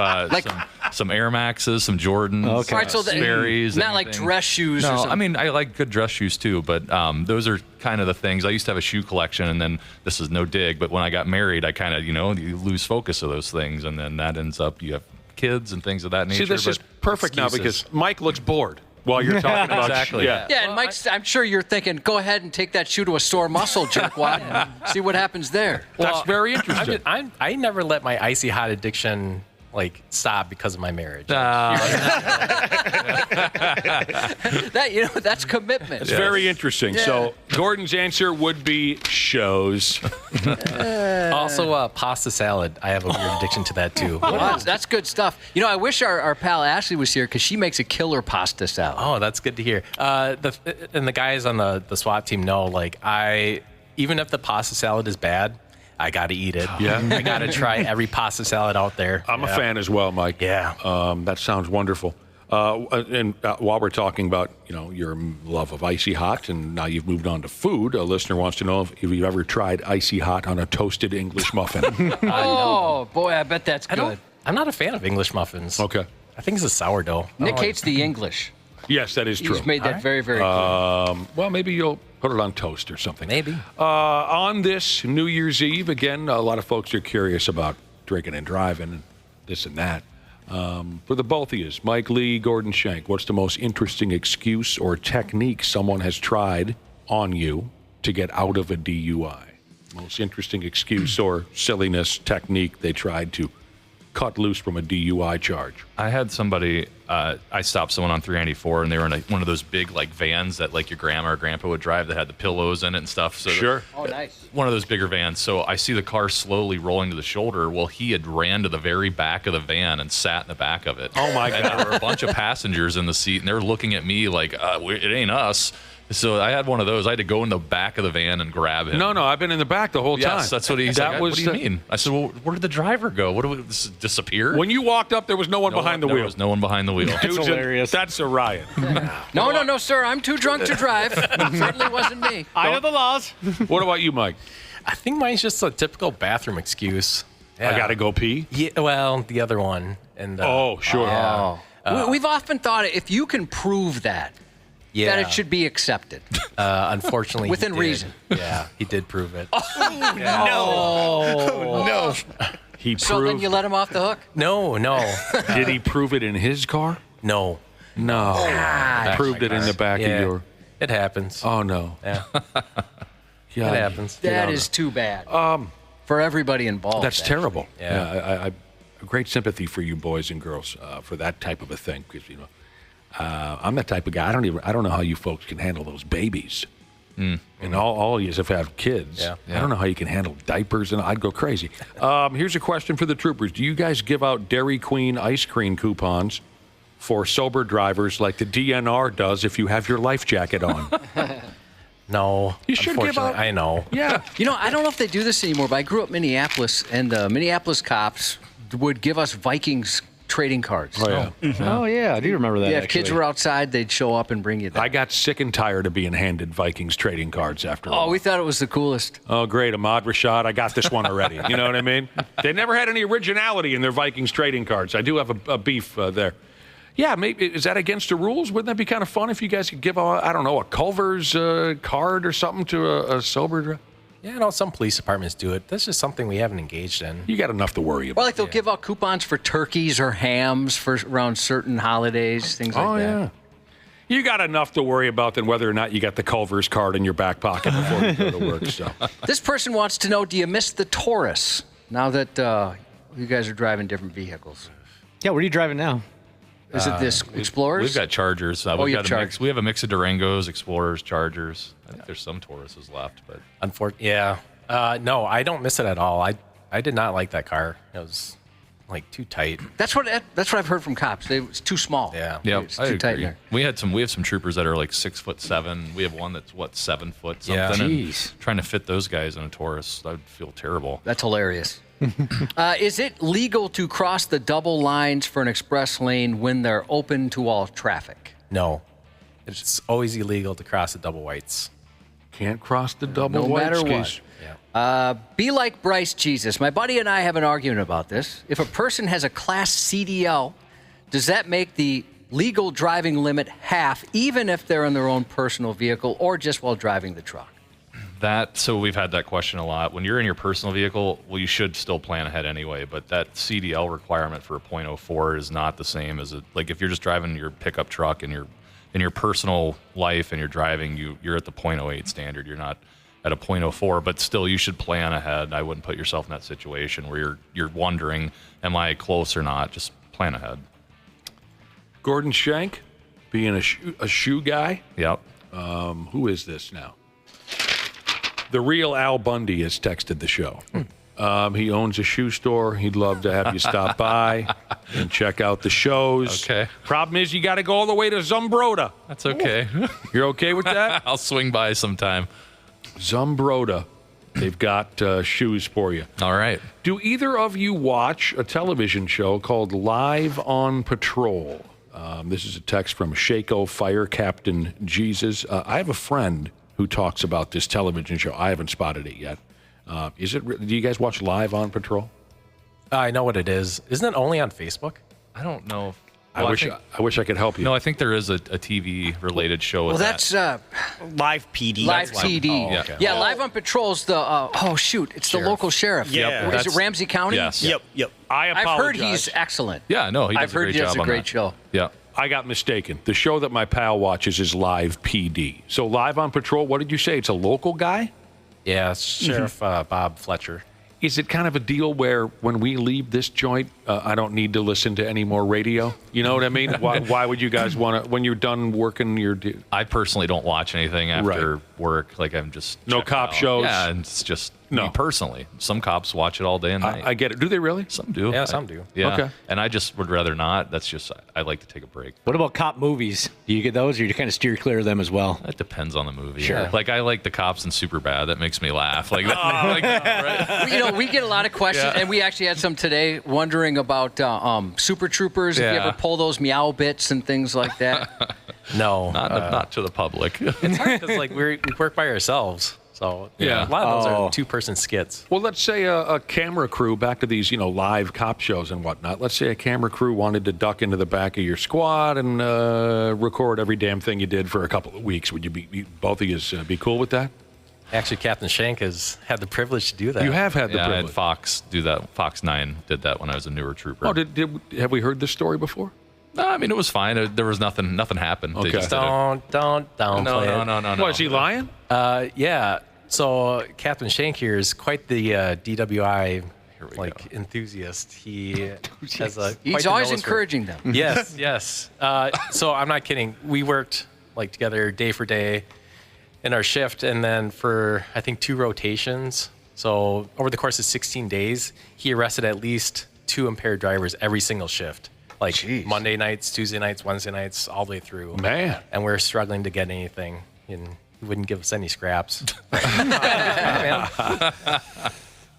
some Air Maxes, some Jordans, All right, so Sperry's. not like dress shoes. No, or something. I mean I like good dress shoes too, but those are kind of the things. I used to have a shoe collection, and then this is no dig, but when I got married, I kind of you lose focus of those things, and then that ends up you have kids and things of that nature. See, this is perfect now excuses. because Mike looks bored while you're talking about Exactly. Yeah. Yeah, and Mike's, I'm sure you're thinking, go ahead and take that shoe to a sore muscle, jerkwad, and see what happens there. That's very interesting. I never let my Icy Hot addiction stop because of my marriage. That's commitment. It's very interesting. Yeah. So Gordan's answer would be shows. Also, pasta salad. I have a weird addiction to that too. Well, that's good stuff. I wish our pal Ashley was here because she makes a killer pasta salad. Oh, that's good to hear. And the guys on the SWAT team know, even if the pasta salad is bad, I got to eat it. Yeah. I got to try every pasta salad out there. I'm a fan as well, Mike. Yeah. That sounds wonderful. And while we're talking about, your love of Icy Hot, and now you've moved on to food, a listener wants to know if you've ever tried Icy Hot on a toasted English muffin. Oh, boy, I bet that's good. I'm not a fan of English muffins. Okay. I think it's a sourdough. Nick hates the English. Yes, that is true. He's made that very, very clear. Well, maybe you'll put it on toast or something. Maybe. On this New Year's Eve, again, a lot of folks are curious about drinking and driving and this and that. For the both of you, Mike Lee, Gordan Shank, what's the most interesting excuse or technique someone has tried on you to get out of a DUI? Most interesting excuse or silliness technique they tried to cut loose from a DUI charge. I had somebody, I stopped someone on 394, and they were in one of those big vans that your grandma or grandpa would drive that had the pillows in it and stuff. So sure. Oh, nice. One of those bigger vans. So I see the car slowly rolling to the shoulder. Well, he had ran to the very back of the van and sat in the back of it. Oh, my God. And there were a bunch of passengers in the seat, and they were looking at me like, it ain't us. So I had one of those. I had to go in the back of the van and grab him. No, I've been in the back the whole time. Yes, that's what he's like. What do you mean? I said, well, where did the driver go? This disappear? When you walked up, there was no one behind the wheel. There was no one behind the wheel. That's hilarious. That's a riot. No, sir. I'm too drunk to drive. Certainly wasn't me. I know the laws. What about you, Mike? I think mine's just a typical bathroom excuse. I got to go pee? Yeah, well, the other one. And oh, sure. Yeah. We've often thought if you can prove that it should be accepted. Unfortunately, within he did. reason. Yeah, he did prove it. No. He So then you let him off the hook? No. Did he prove it in his car? No. Proved it in the back of your. It happens. Oh no. Yeah. Yeah, it happens. That is too bad. For everybody involved. That's terrible. Yeah. I great sympathy for you boys and girls for that type of a thing, because I'm that type of guy. I don't know how you folks can handle those babies. And all you have kids. Yeah. I don't know how you can handle diapers, and I'd go crazy. Here's a question for the troopers: do you guys give out Dairy Queen ice cream coupons for sober drivers like the DNR does if you have your life jacket on? No. You should give out. I know. Yeah. I don't know if they do this anymore, but I grew up in Minneapolis, and the Minneapolis cops would give us Vikings trading cards. Oh yeah. Oh, yeah. I do remember that. Yeah, if kids were outside, they'd show up and bring you that. I got sick and tired of being handed Vikings trading cards after a while. We thought it was the coolest. Oh, great. Ahmad Rashad, I got this one already. You know what I mean? They never had any originality in their Vikings trading cards. I do have a beef there. Yeah, maybe is that against the rules? Wouldn't that be kind of fun if you guys could give, a Culver's card or something to a sober driver? Yeah, some police departments do it. That's just something we haven't engaged in. You got enough to worry about. Well, like they'll give out coupons for turkeys or hams for around certain holidays, things like that. Yeah. You got enough to worry about than whether or not you got the Culver's card in your back pocket before you go to work. So. This person wants to know, do you miss the Taurus now that you guys are driving different vehicles? Yeah, what are you driving now? Is it this Explorers? We've got Chargers. you Got have a mix. We have a mix of Durangos, Explorers, Chargers. I think there's some Tauruses left, but Unfortunately, yeah. No, I don't miss it at all. I did not like that car. It was like too tight. That's what I've heard from cops. It's too small. Yeah. It's too tight in there. We have some troopers that are like 6'7". We have one that's 7 foot something. Yeah. And trying to fit those guys in a Taurus, that would feel terrible. That's hilarious. Is it legal to cross the double lines for an express lane when they're open to all traffic? No. It's always illegal to cross the double whites. Can't cross the double No whites. matter what. Be like Bryce Jesus. My buddy and I have an argument about this. If a person has a Class CDL, does that make the legal driving limit half, even if they're in their own personal vehicle or just while driving the truck? So we've had that question a lot. When you're in your personal vehicle, well, you should still plan ahead anyway, but that CDL requirement for a .04 is not the same as like if you're just driving your pickup truck and you're in your personal life and you're driving, you're at the .08 standard. You're not at a .04, but still you should plan ahead. I wouldn't put yourself in that situation where you're wondering, am I close or not? Just plan ahead. Gordan Shank, being a shoe guy. Yep. Who is this now? The real Al Bundy has texted the show. He owns a shoe store. He'd love to have you stop by and check out the shows. Okay. Problem is, you got to go all the way to Zumbrota. That's okay. You're okay with that? I'll swing by sometime. Zumbrota. They've got shoes for you. All right. Do either of you watch a television show called Live on Patrol? This is a text from Shako Fire Captain Jesus. I have a friend who talks about this television show. I haven't spotted it yet. Do you guys watch Live on Patrol? I know what it is. Isn't it only on Facebook? I don't know. I wish I could help you. No, I think there is a TV-related show. Well, that's Live PD. Live PD. Oh, okay. Yeah, Live on Patrol's the it's the local sheriff. Yeah. Is it Ramsey County? Yes. Yep. I've heard he's excellent. Yeah, no, he does I've heard he does a great show. Yeah. I got mistaken. The show that my pal watches is Live PD. So Live on Patrol, what did you say? It's a local guy? Yeah, it's Sheriff Bob Fletcher. Is it kind of a deal where when we leave this joint, I don't need to listen to any more radio? You know what I mean? Why would you guys want to, when you're done working your... I personally don't watch anything after work. Like, I'm just... No cop out. shows? Yeah, and it's just me personally. Some cops watch it all day and night. I get it. Do they really? Some do. Yeah, some do. Yeah. Okay. And I just would rather not. That's just... I like to take a break. What about cop movies? Do you get those, or you kind of steer clear of them as well? It depends on the movie. Sure. Like, I like the cops in Superbad. That makes me laugh. Like, right? We get a lot of questions, and we actually had some today wondering about Super Troopers. If you ever pull those meow bits and things like that. No. Not to the public. It's hard because, like, we work by ourselves. So a lot of those are two-person skits. Well, let's say a camera crew, back to these, live cop shows and whatnot. Let's say a camera crew wanted to duck into the back of your squad and record every damn thing you did for a couple of weeks. Would you both of you be cool with that? Actually, Captain Shank has had the privilege to do that. You have had the privilege. I had Fox do that. Fox 9 did that when I was a newer trooper. Oh, have we heard this story before? No, I mean, it was fine. There was nothing happened. Okay. They just don't play it. No. What, is he lying? Yeah. So Captain Shank here is quite the DWI enthusiast. He has he's always encouraging them. Yes. So I'm not kidding. We worked together day for day in our shift, and then for I think 2 rotations. So over the course of 16 days, he arrested at least 2 impaired drivers every single shift. Monday nights, Tuesday nights, Wednesday nights, all the way through. Man. And we're struggling to get anything. And he wouldn't give us any scraps.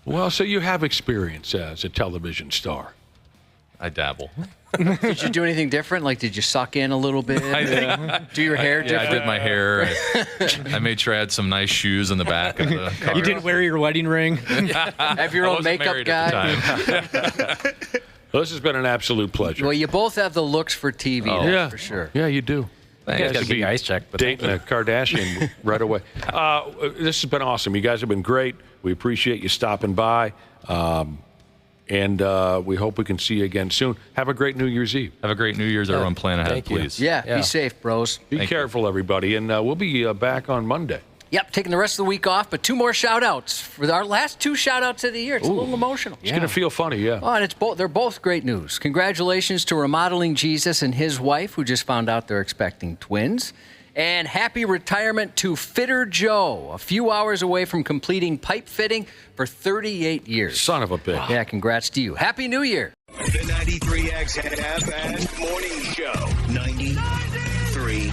Well, so you have experience as a television star. I dabble. Did you do anything different? Did you suck in a little bit? Do your hair different? Yeah, I did my hair. I made sure I had some nice shoes in the back of the car. You didn't wear your wedding ring? Have your own makeup guy? Well, this has been an absolute pleasure. Well, you both have the looks for TV, for sure. Yeah, you do. You guys got to get your eyes checked. But dating a Kardashian right away. This has been awesome. You guys have been great. We appreciate you stopping by. And we hope we can see you again soon. Have a great New Year's Eve. Have a great New Year's, everyone. Plan ahead, please. Yeah, be safe, bros. Be careful, everybody. And we'll be back on Monday. Yep, taking the rest of the week off, but 2 more shout-outs. For our last 2 shout-outs of the year. It's a little emotional. It's going to feel funny, yeah. Oh, and they're both great news. Congratulations to Remodeling Jesus and his wife, who just found out they're expecting twins. And happy retirement to Fitter Joe, a few hours away from completing pipe fitting for 38 years. Son of a bitch. Yeah, congrats to you. Happy New Year. The 93X Half-Assed Morning Show. 93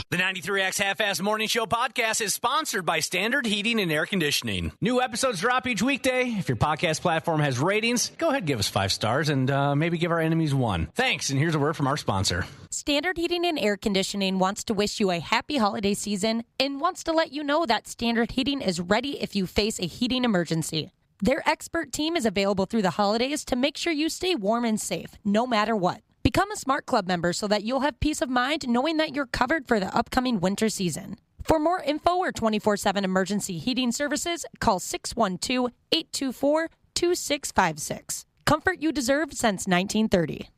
The 93X Half-Assed Morning Show podcast is sponsored by Standard Heating and Air Conditioning. New episodes drop each weekday. If your podcast platform has ratings, go ahead and give us 5 stars and maybe give our enemies 1. Thanks, and here's a word from our sponsor. Standard Heating and Air Conditioning wants to wish you a happy holiday season and wants to let you know that Standard Heating is ready if you face a heating emergency. Their expert team is available through the holidays to make sure you stay warm and safe, no matter what. Become a Smart Club member so that you'll have peace of mind knowing that you're covered for the upcoming winter season. For more info or 24/7 emergency heating services, call 612-824-2656. Comfort you deserve since 1930.